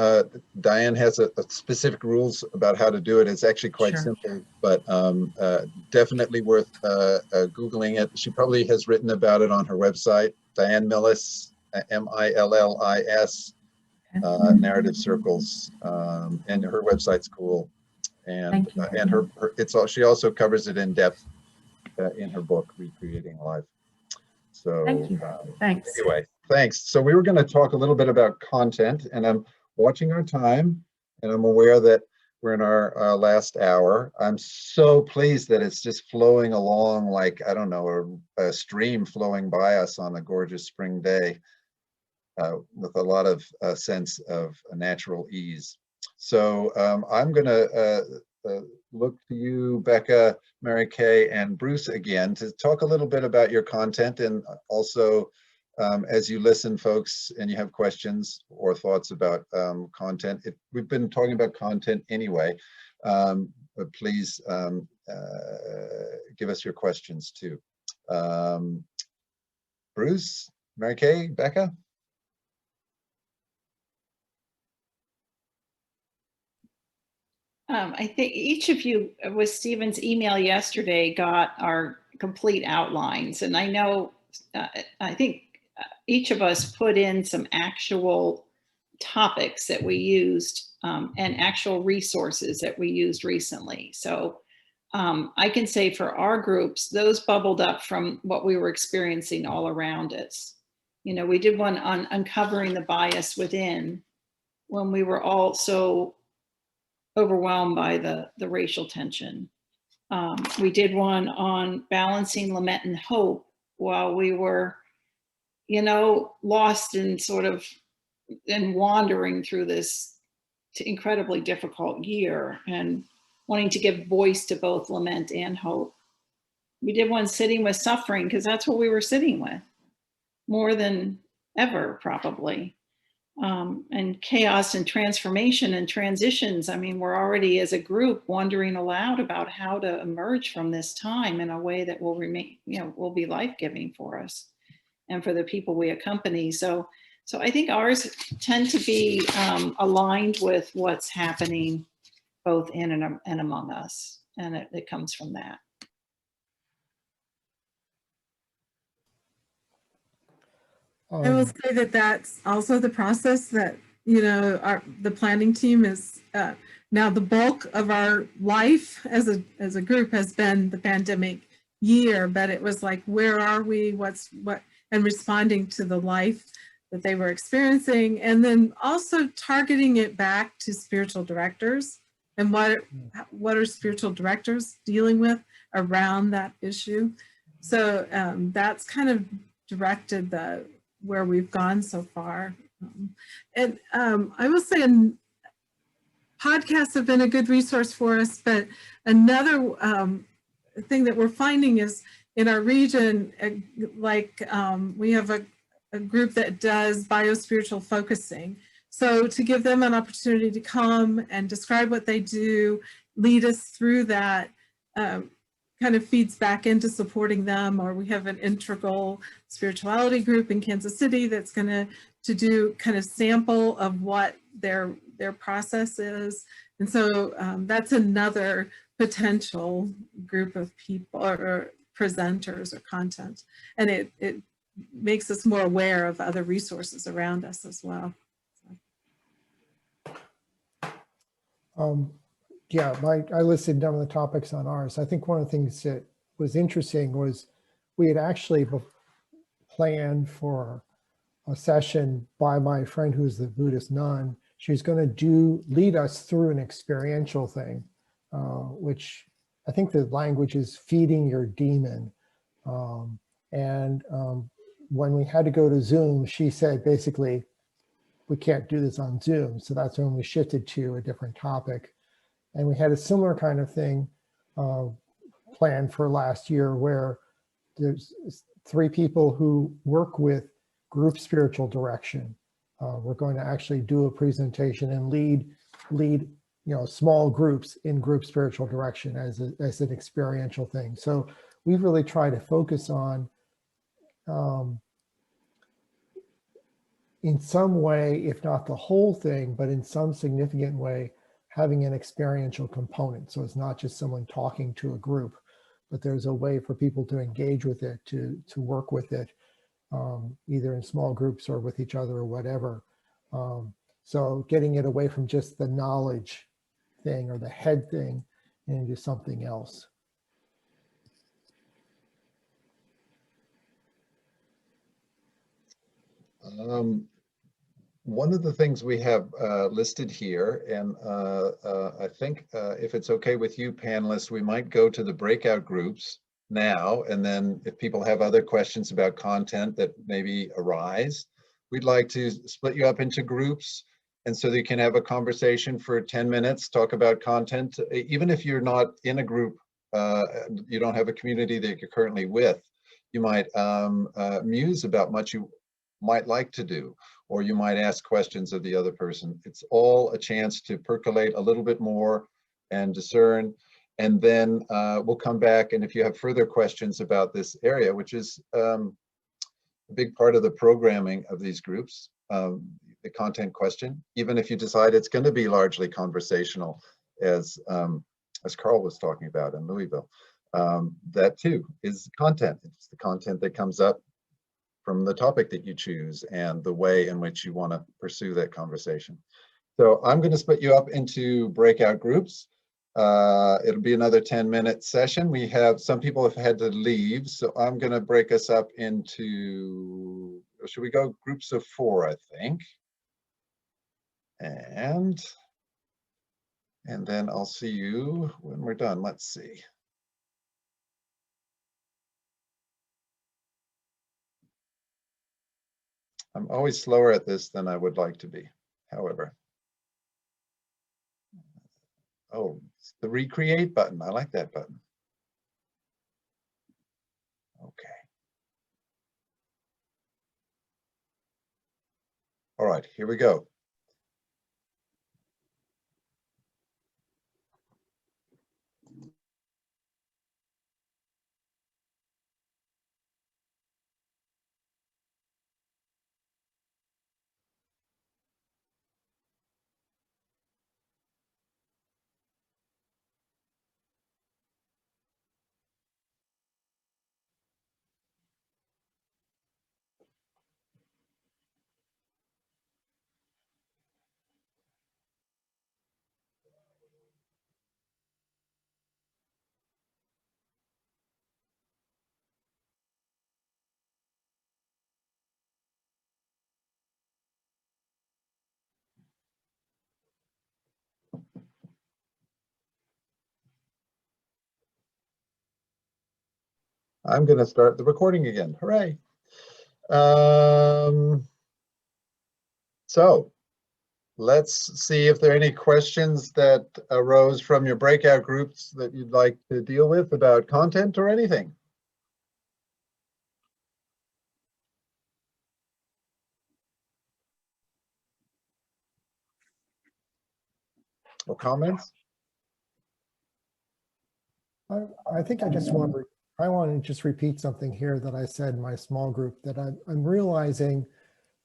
Diane has a specific rules about how to do it. It's actually quite simple, but definitely worth Googling it. She probably has written about it on her website, Diane Millis, Millis, Narrative Circles, and her website's cool. And she also covers it in depth in her book, Recreating Life. So thank you. Thanks. Anyway, thanks. So we were going to talk a little bit about content, and I'm watching our time, and I'm aware that we're in our last hour. I'm so pleased that it's just flowing along like, I don't know, a stream flowing by us on a gorgeous spring day, with a lot of sense of natural ease. So I'm going to look to you, Becca, Mary Kay, and Bruce again to talk a little bit about your content, and also as you listen, folks, and you have questions or thoughts about content. We've been talking about content anyway, but please give us your questions too. Bruce, Mary Kay, Becca? I think each of you, with Stephen's email yesterday, got our complete outlines. And I know, I think each of us put in some actual topics that we used and actual resources that we used recently. So I can say for our groups, those bubbled up from what we were experiencing all around us. You know, we did one on uncovering the bias within when we were all so overwhelmed by the racial tension. We did one on balancing lament and hope while we were, you know, lost in sort of and wandering through this incredibly difficult year and wanting to give voice to both lament and hope. We did one sitting with suffering because that's what we were sitting with more than ever, probably. And chaos and transformation and transitions. I mean, we're already as a group wondering aloud about how to emerge from this time in a way that will remain, you know, will be life-giving for us and for the people we accompany. So I think ours tend to be aligned with what's happening both in and among us. And it comes from that. I will say that that's also the process that, you know, the planning team is now the bulk of our life as a group has been the pandemic year, but it was like, where are we, and responding to the life that they were experiencing, and then also targeting it back to spiritual directors and what are spiritual directors dealing with around that issue. So that's kind of directed where we've gone so far. And I will say podcasts have been a good resource for us, but another thing that we're finding is in our region, we have a group that does biospiritual focusing. So to give them an opportunity to come and describe what they do, lead us through that, kind of feeds back into supporting them. Or we have an integral spirituality group in Kansas City that's going to do kind of sample of what their process is. And so that's another potential group of people or presenters or content. And it makes us more aware of other resources around us as well. Yeah, I listed down the topics on ours. I think one of the things that was interesting was we had actually planned for a session by my friend who's the Buddhist nun. She's going to lead us through an experiential thing, which I think the language is feeding your demon. When we had to go to Zoom, she said basically, we can't do this on Zoom. So that's when we shifted to a different topic. And we had a similar kind of thing planned for last year, where there's 3 people who work with group spiritual direction. We're going to actually do a presentation and lead small groups in group spiritual direction as an experiential thing. So we've really tried to focus on, in some way, if not the whole thing, but in some significant way, having an experiential component. So it's not just someone talking to a group, but there's a way for people to engage with it, to work with it, either in small groups or with each other or whatever. So getting it away from just the knowledge thing or the head thing into something else. One of the things we have listed here, and I think if it's okay with you panelists, we might go to the breakout groups now, and then if people have other questions about content that maybe arise, we'd like to split you up into groups, and so that you can have a conversation for 10 minutes, talk about content. Even if you're not in a group, you don't have a community that you're currently with, you might muse about what you might like to do, or you might ask questions of the other person. It's all a chance to percolate a little bit more and discern. And then we'll come back, and if you have further questions about this area, which is a big part of the programming of these groups, the content question, even if you decide it's going to be largely conversational, as Carl was talking about in Louisville, that too is content. It's the content that comes up from the topic that you choose and the way in which you want to pursue that conversation. So I'm going to split you up into breakout groups. It'll be another 10-minute session. We have some people have had to leave, so I'm going to break us up into, should we go groups of 4, I think. And then I'll see you when we're done. Let's see. I'm always slower at this than I would like to be, however. Oh, it's the recreate button. I like that button. Okay. All right, here we go. I'm going to start the recording again. Hooray. So let's see if there are any questions that arose from your breakout groups that you'd like to deal with about content or anything. or comments? I think I want to just repeat something here that I said in my small group, that I'm realizing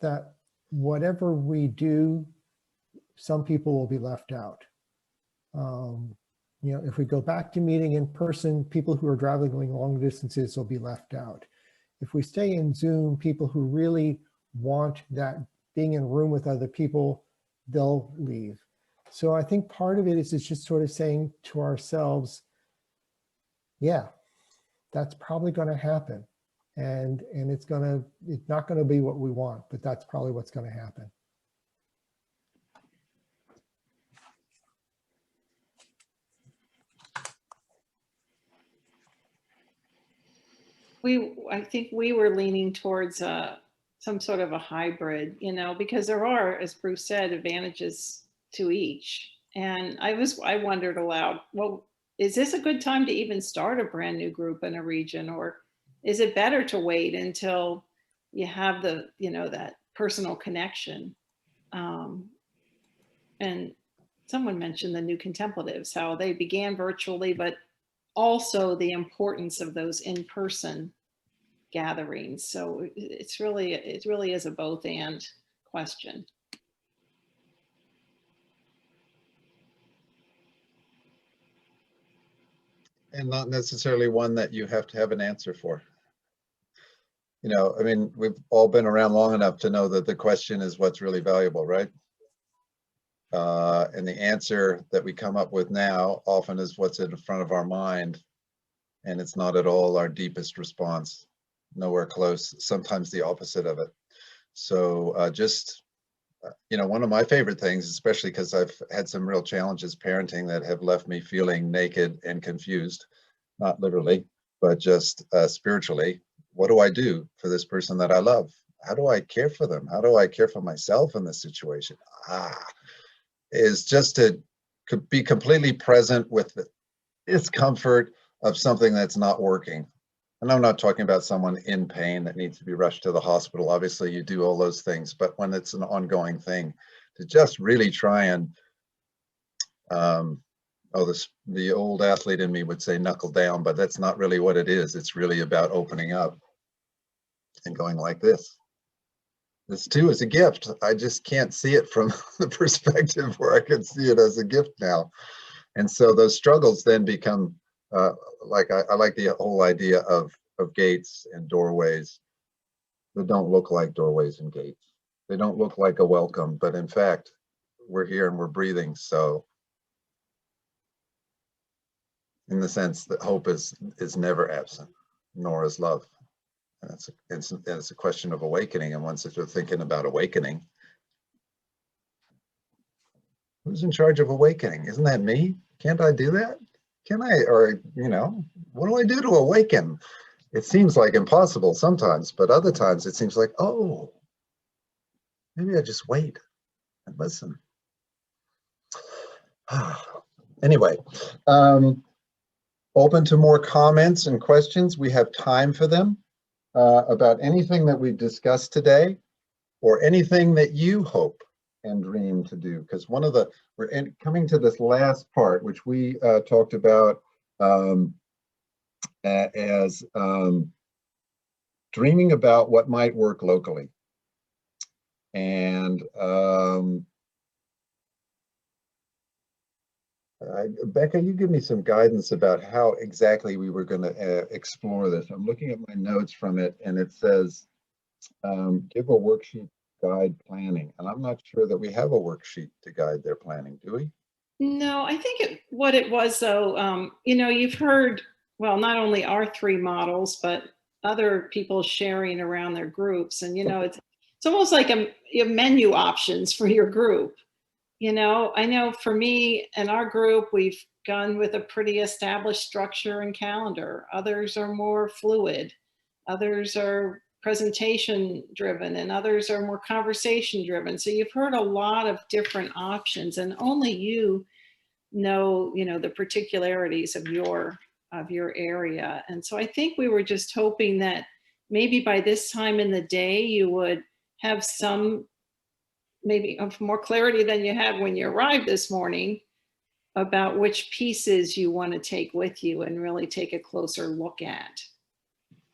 that whatever we do, some people will be left out. You know, if we go back to meeting in person, people who are traveling long distances will be left out. If we stay in Zoom, people who really want that being in a room with other people, they'll leave. So I think part of it is just sort of saying to ourselves, yeah, that's probably going to happen. And it's not going to be what we want, but that's probably what's going to happen. I think we were leaning towards some sort of a hybrid, you know, because there are, as Bruce said, advantages to each. And I wondered aloud, well, is this a good time to even start a brand new group in a region, or is it better to wait until you have the, you know, that personal connection? And someone mentioned the new contemplatives, how they began virtually, but also the importance of those in-person gatherings. So it really is a both and question. And not necessarily one that you have to have an answer for. You know, I mean, we've all been around long enough to know that the question is what's really valuable, right? And the answer that we come up with now often is what's in front of our mind. And it's not at all our deepest response, nowhere close, sometimes the opposite of it. So you know, one of my favorite things, especially because I've had some real challenges parenting that have left me feeling naked and confused, not literally, but just spiritually. What do I do for this person that I love? How do I care for them? How do I care for myself in this situation? Is just to be completely present with the discomfort of something that's not working. And I'm not talking about someone in pain that needs to be rushed to the hospital. Obviously, you do all those things, but when it's an ongoing thing, to just really try and, the old athlete in me would say knuckle down, but that's not really what it is. It's really about opening up and going like this. This too is a gift. I just can't see it from the perspective where I can see it as a gift now. And so those struggles then become, like I like the whole idea of gates and doorways that don't look like doorways and gates. They don't look like a welcome, but in fact, we're here and we're breathing. So in the sense that hope is never absent, nor is love. And it's a question of awakening. And once you're thinking about awakening, who's in charge of awakening? Isn't that me? Can't I do that? Can I, or, you know, what do I do to awaken? It seems like impossible sometimes, but other times it seems like, oh, maybe I just wait and listen. Anyway, open to more comments and questions. We have time for them about anything that we've discussed today or anything that you hope and dream to do. Because we're coming to this last part, which we talked about as dreaming about what might work locally. And Becca, you give me some guidance about how exactly we were going to explore this. I'm looking at my notes from it, and it says, give a worksheet guide planning. And I'm not sure that we have a worksheet to guide their planning, do we? No, I think what it was though, you know, you've heard, well, not only our 3 models, but other people sharing around their groups. And, you know, it's almost like a menu options for your group. You know, I know for me and our group, we've gone with a pretty established structure and calendar. Others are more fluid. Others are presentation driven, and others are more conversation driven. So you've heard a lot of different options, and only you know, the particularities of your area. And so I think we were just hoping that maybe by this time in the day, you would have some maybe of more clarity than you had when you arrived this morning about which pieces you want to take with you and really take a closer look at.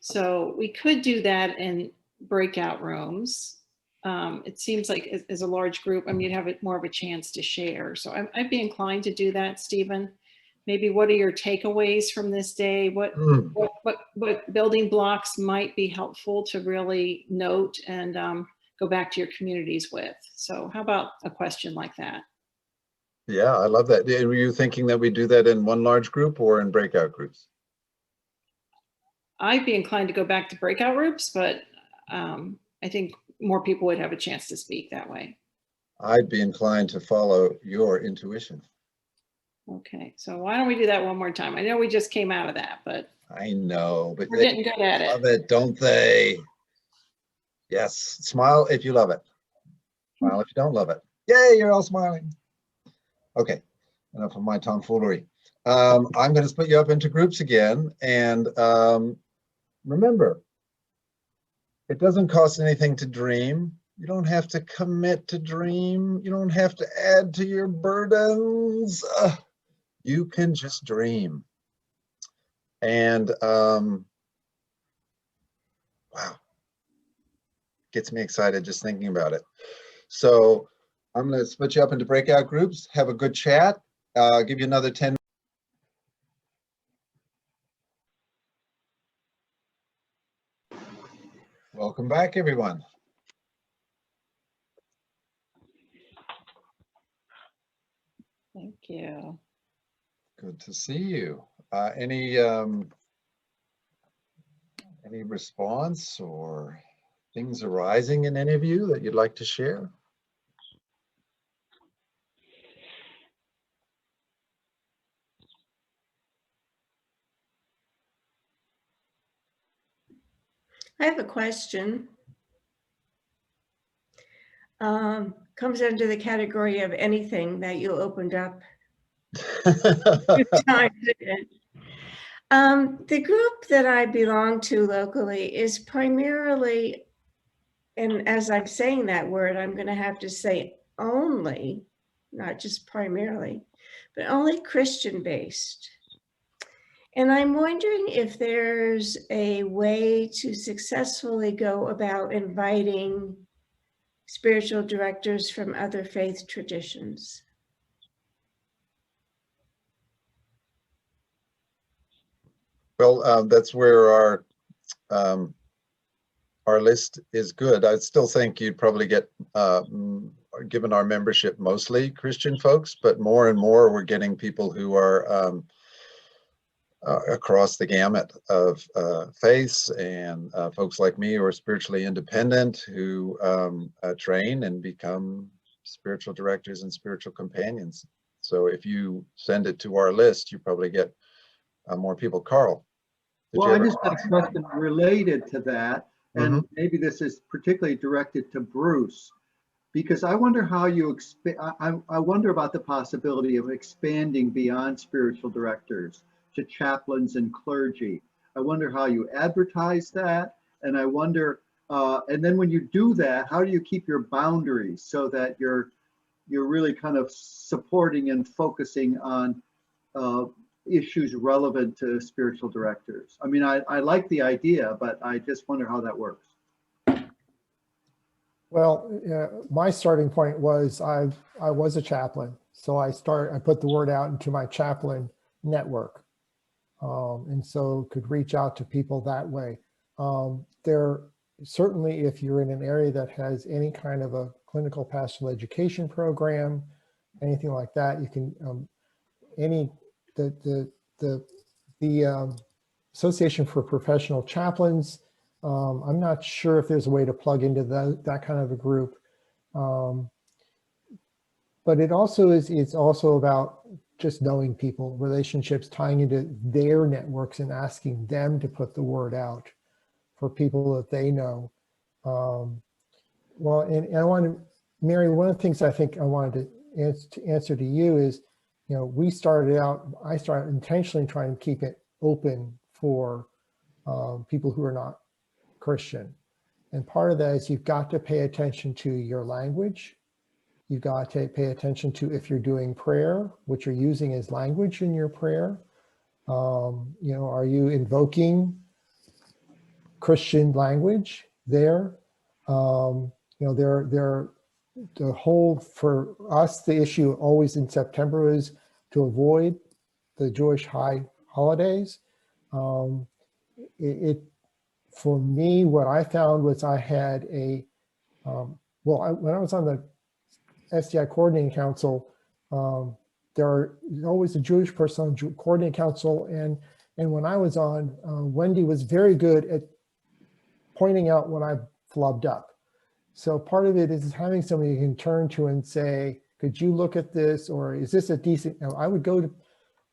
So we could do that in breakout rooms. It seems like as a large group, I mean, you'd have more of a chance to share. So I'd be inclined to do that, Stephen. Maybe what are your takeaways from this day? What building blocks might be helpful to really note and go back to your communities with? So how about a question like that? Yeah, I love that. Were you thinking that we do that in one large group or in breakout groups? I'd be inclined to go back to breakout groups, but I think more people would have a chance to speak that way. I'd be inclined to follow your intuition. Okay, so why don't we do that one more time? I know we just came out of that, but I know, but we're getting good at it. Love it, don't they? Yes, smile if you love it. Smile if you don't love it. Yay, you're all smiling. Okay, enough of my tomfoolery. I'm going to split you up into groups again, and remember, it doesn't cost anything to dream. You don't have to commit to dream. You don't have to add to your burdens. You can just dream. And wow, gets me excited just thinking about it. So I'm going to split you up into breakout groups, have a good chat. I'll give you another 10 minutes. Welcome back, everyone. Thank you. Good to see you. Any response or things arising in any of you that you'd like to share? I have a question. Comes under the category of anything that you opened up 2 times again. The group that I belong to locally is primarily, and as I'm saying that word, I'm going to have to say only, not just primarily, but only Christian based. And I'm wondering if there's a way to successfully go about inviting spiritual directors from other faith traditions. Well, that's where our list is good. I still think you'd probably get, given our membership, mostly Christian folks, but more and more we're getting people who are across the gamut of faiths, and folks like me who are spiritually independent, who train and become spiritual directors and spiritual companions. So if you send it to our list, you probably get more people. Carl? Well, I just had a question related to that, and maybe this is particularly directed to Bruce, because I wonder how you I wonder about the possibility of expanding beyond spiritual directors to chaplains and clergy. I wonder how you advertise that, and I wonder, and then when you do that, how do you keep your boundaries so that you're really kind of supporting and focusing on issues relevant to spiritual directors? I mean, I like the idea, but I just wonder how that works. Well, my starting point was I was a chaplain, so I put the word out into my chaplain network, and so could reach out to people that way. There certainly, if you're in an area that has any kind of a clinical pastoral education program, anything like that, you can the Association for Professional Chaplains. I'm not sure if there's a way to plug into that kind of a group, but it's also about just knowing people, relationships, tying into their networks and asking them to put the word out for people that they know. Well, and I want to, Mary, one of the things I think I wanted to answer to you is, you know, I started intentionally trying to keep it open for people who are not Christian. And part of that is you've got to pay attention to your language. You've got to pay attention to if you're doing prayer, what you're using as language in your prayer. You know, are you invoking Christian language there? You know, the whole, for us, the issue always in September is to avoid the Jewish high holidays. For me, what I found was I had a, when I was on the SDI Coordinating Council, there are always a Jewish person on Coordinating Council, and when I was on, Wendy was very good at pointing out when I flubbed up. So part of it is having somebody you can turn to and say, could you look at this, or is this a decent, you know, I would go to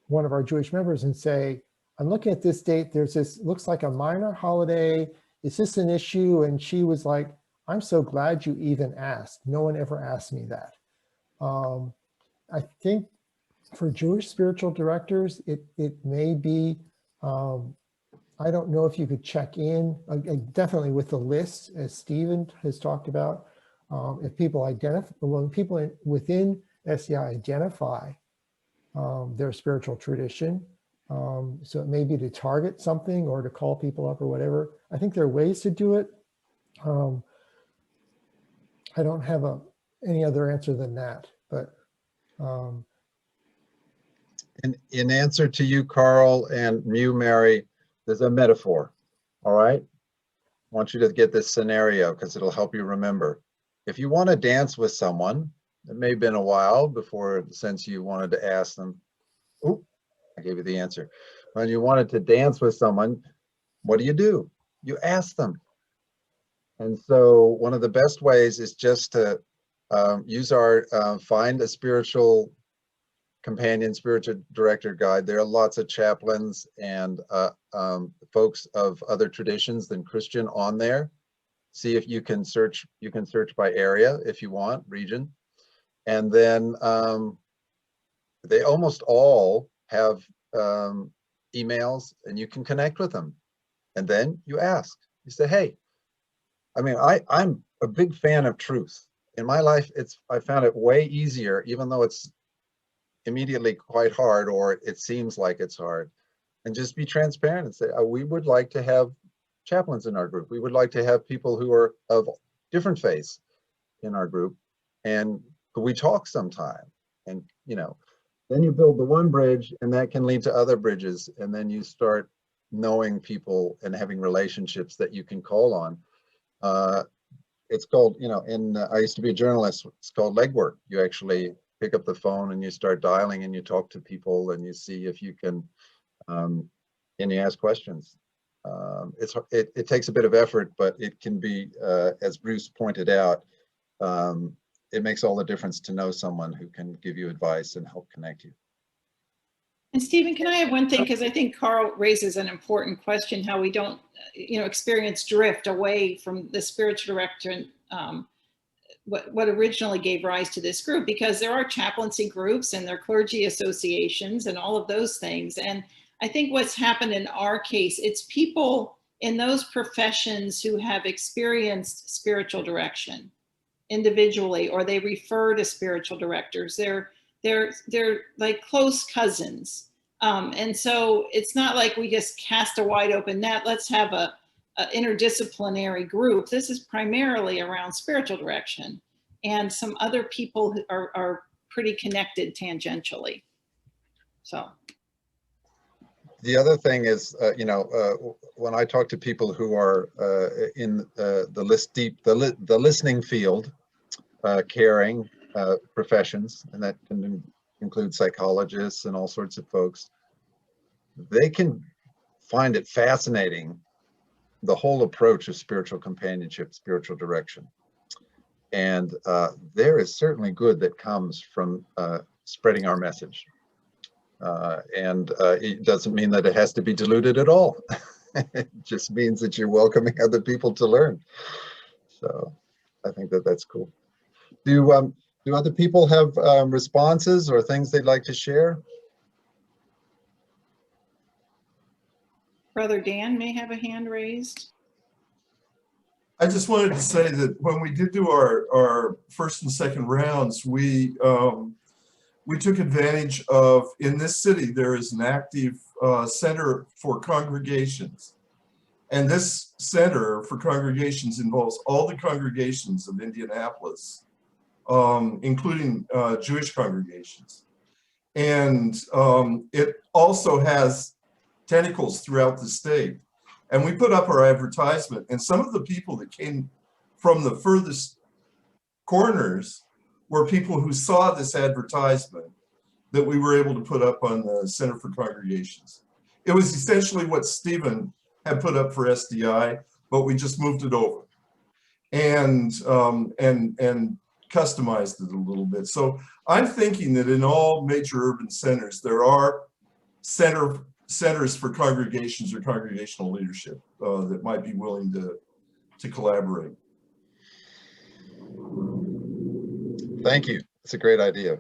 one of our Jewish members and say, I'm looking at this date, there's this, looks like a minor holiday, is this an issue? And she was like, I'm so glad you even asked. No one ever asked me that. I think for Jewish spiritual directors, it may be, I don't know if you could check in, definitely with the list, as Stephen has talked about. If people identify, when people within SDI identify their spiritual tradition, so it may be to target something or to call people up or whatever. I think there are ways to do it. I don't have any other answer than that, but. In answer to you, Carl, and you, Mary, there's a metaphor, all right? I want you to get this scenario because it'll help you remember. If you want to dance with someone, it may have been a while before, since you wanted to ask them, oh, I gave you the answer. When you wanted to dance with someone, what do? You ask them. And so one of the best ways is just to use our find a spiritual companion, spiritual director guide. There are lots of chaplains and folks of other traditions than Christian on there. See if you can search by area if you want, region. And then they almost all have emails, and you can connect with them. And then you ask, you say, hey, I mean, I'm a big fan of truth. In my life, I found it way easier, even though it's immediately quite hard, or it seems like it's hard. And just be transparent and say, oh, we would like to have chaplains in our group. We would like to have people who are of different faiths in our group. And could we talk sometime? And, you know, then you build the one bridge, and that can lead to other bridges. And then you start knowing people and having relationships that you can call on. It's called, you know, I used to be a journalist, it's called legwork. You actually pick up the phone and you start dialing and you talk to people and you see if you can, and you ask questions. It takes a bit of effort, but it can be, as Bruce pointed out, it makes all the difference to know someone who can give you advice and help connect you. And Stephen, can I have one thing? Because I think Carl raises an important question, how we don't, you know, experience drift away from the spiritual director, what originally gave rise to this group, because there are chaplaincy groups and there are clergy associations and all of those things. And I think what's happened in our case, it's people in those professions who have experienced spiritual direction individually, or they refer to spiritual directors. They're like close cousins. And so it's not like we just cast a wide open net, let's have a interdisciplinary group. This is primarily around spiritual direction, and some other people who are pretty connected tangentially. So. The other thing is, you know, when I talk to people who are in the listening field, caring professions, and that can include psychologists and all sorts of folks, they can find it fascinating, the whole approach of spiritual companionship, spiritual direction. And there is certainly good that comes from spreading our message. And it doesn't mean that it has to be diluted at all. It just means that you're welcoming other people to learn. So I think that that's cool. Do other people have responses or things they'd like to share? Brother Dan may have a hand raised. I just wanted to say that when we did do our first and second rounds, we took advantage of, in this city, there is an active center for congregations. And this center for congregations involves all the congregations of Indianapolis, including Jewish congregations. And it also has tentacles throughout the state. And we put up our advertisement, and some of the people that came from the furthest corners were people who saw this advertisement that we were able to put up on the Center for Congregations. It was essentially what Stephen had put up for SDI, but we just moved it over and customized it a little bit. So I'm thinking that in all major urban centers, there are centers for congregations or congregational leadership that might be willing to collaborate. Thank you. It's a great idea.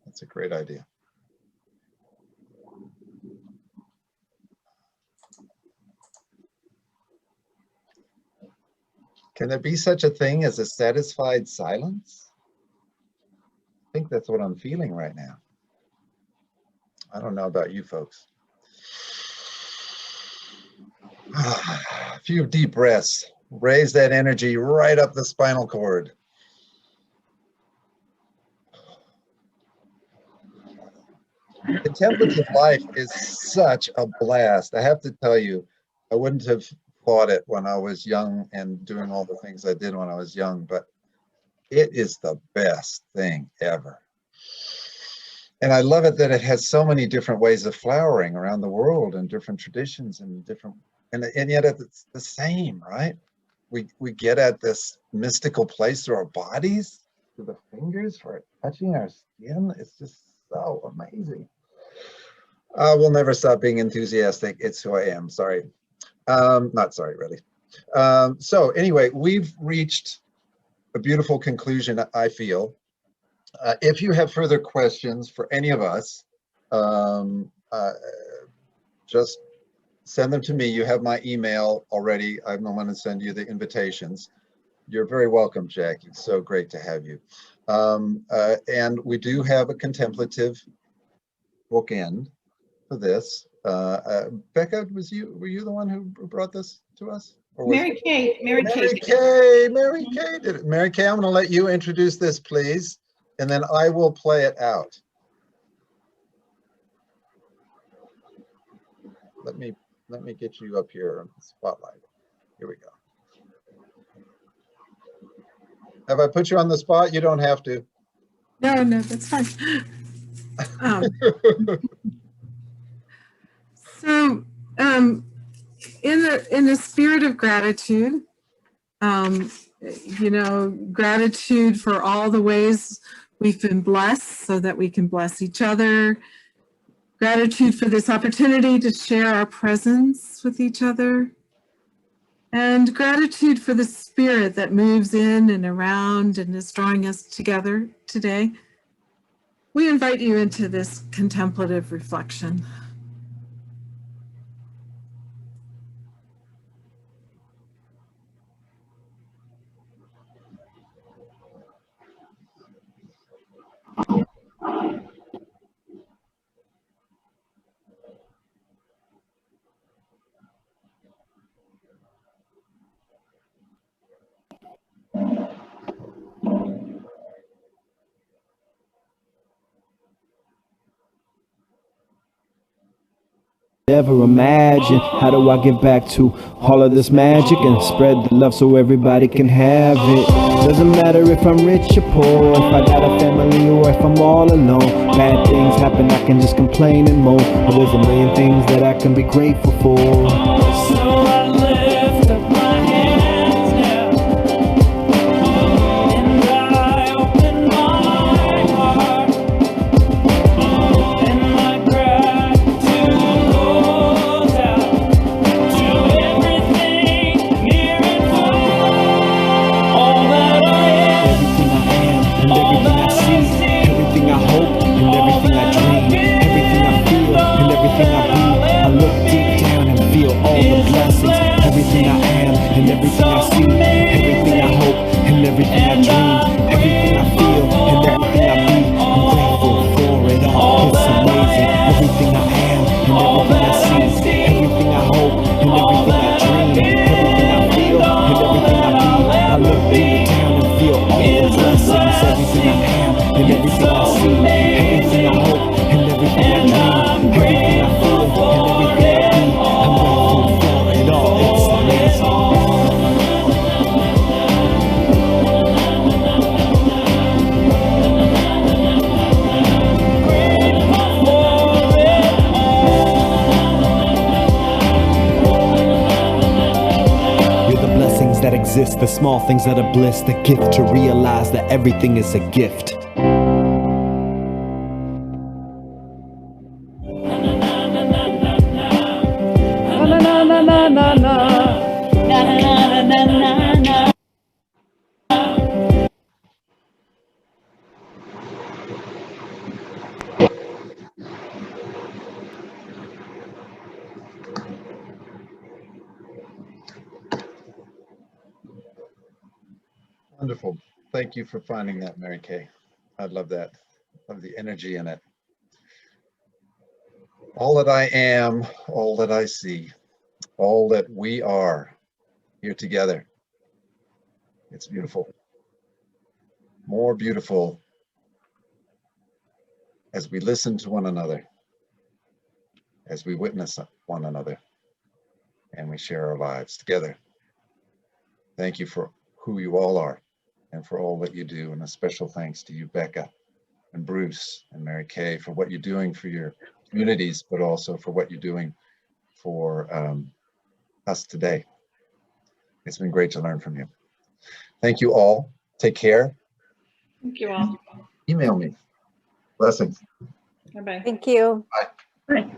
That's a great idea. Can there be such a thing as a satisfied silence? I think that's what I'm feeling right now. I don't know about you folks. A few deep breaths. Raise that energy right up the spinal cord. Contemplative life is such a blast. I have to tell you, I wouldn't have thought it when I was young and doing all the things I did when I was young, but it is the best thing ever. And I love it that it has so many different ways of flowering around the world and different traditions and different, and yet it's the same, right? We get at this mystical place through our bodies, through the fingers, for touching our skin. It's just so amazing. We'll never stop being enthusiastic. It's who I am. Sorry. Not sorry, really. So anyway, we've reached a beautiful conclusion, I feel. If you have further questions for any of us, just send them to me. You have my email already. I'm the one to send you the invitations. You're very welcome, Jackie. It's so great to have you. And we do have a contemplative bookend for this. Becca, were you the one who brought this to us? Mary Kay. Mary Kay did it. Mary Kay, I'm going to let you introduce this, please, and then I will play it out. Let me get you up here on the spotlight. Here we go. Have I put you on the spot? You don't have to. No, that's fine. So, in the spirit of gratitude, you know, gratitude for all the ways we've been blessed so that we can bless each other. Gratitude for this opportunity to share our presence with each other. And gratitude for the spirit that moves in and around and is drawing us together today. We invite you into this contemplative reflection. Never imagine, how do I give back to all of this magic and spread the love so everybody can have it. Doesn't matter if I'm rich or poor, if I got a family or if I'm all alone. Bad things happen, I can just complain and moan, but there's a million things that I can be grateful for. So I lift up my hands now, and I open my heart, and my gratitude goes out to everything near and far. All that I am, everything I am, and everything I see, everything I hope, and everything I dream, everything I feel, and everything I be. I look deep down and feel all everything I see, everything I hope, and everything I dream, everything I feel, and everything I be. I look deep down and feel all the blessings, everything I am, and everything I see, everything I hope, and everything I dream, everything I feel, and everything I be. I'm grateful for it all. It's amazing. That exist, the small things that are bliss, the gift to realize that everything is a gift. Wonderful. Thank you for finding that, Mary Kay. I love that. Love the energy in it. All that I am, all that I see, all that we are here together. It's beautiful. More beautiful as we listen to one another, as we witness one another, and we share our lives together. Thank you for who you all are and for all that you do. And a special thanks to you, Becca and Bruce and Mary Kay, for what you're doing for your communities, but also for what you're doing for us today. It's been great to learn from you. Thank you all. Take care. Thank you all. Email me. Blessings. Bye-bye. Thank you. Bye. Bye.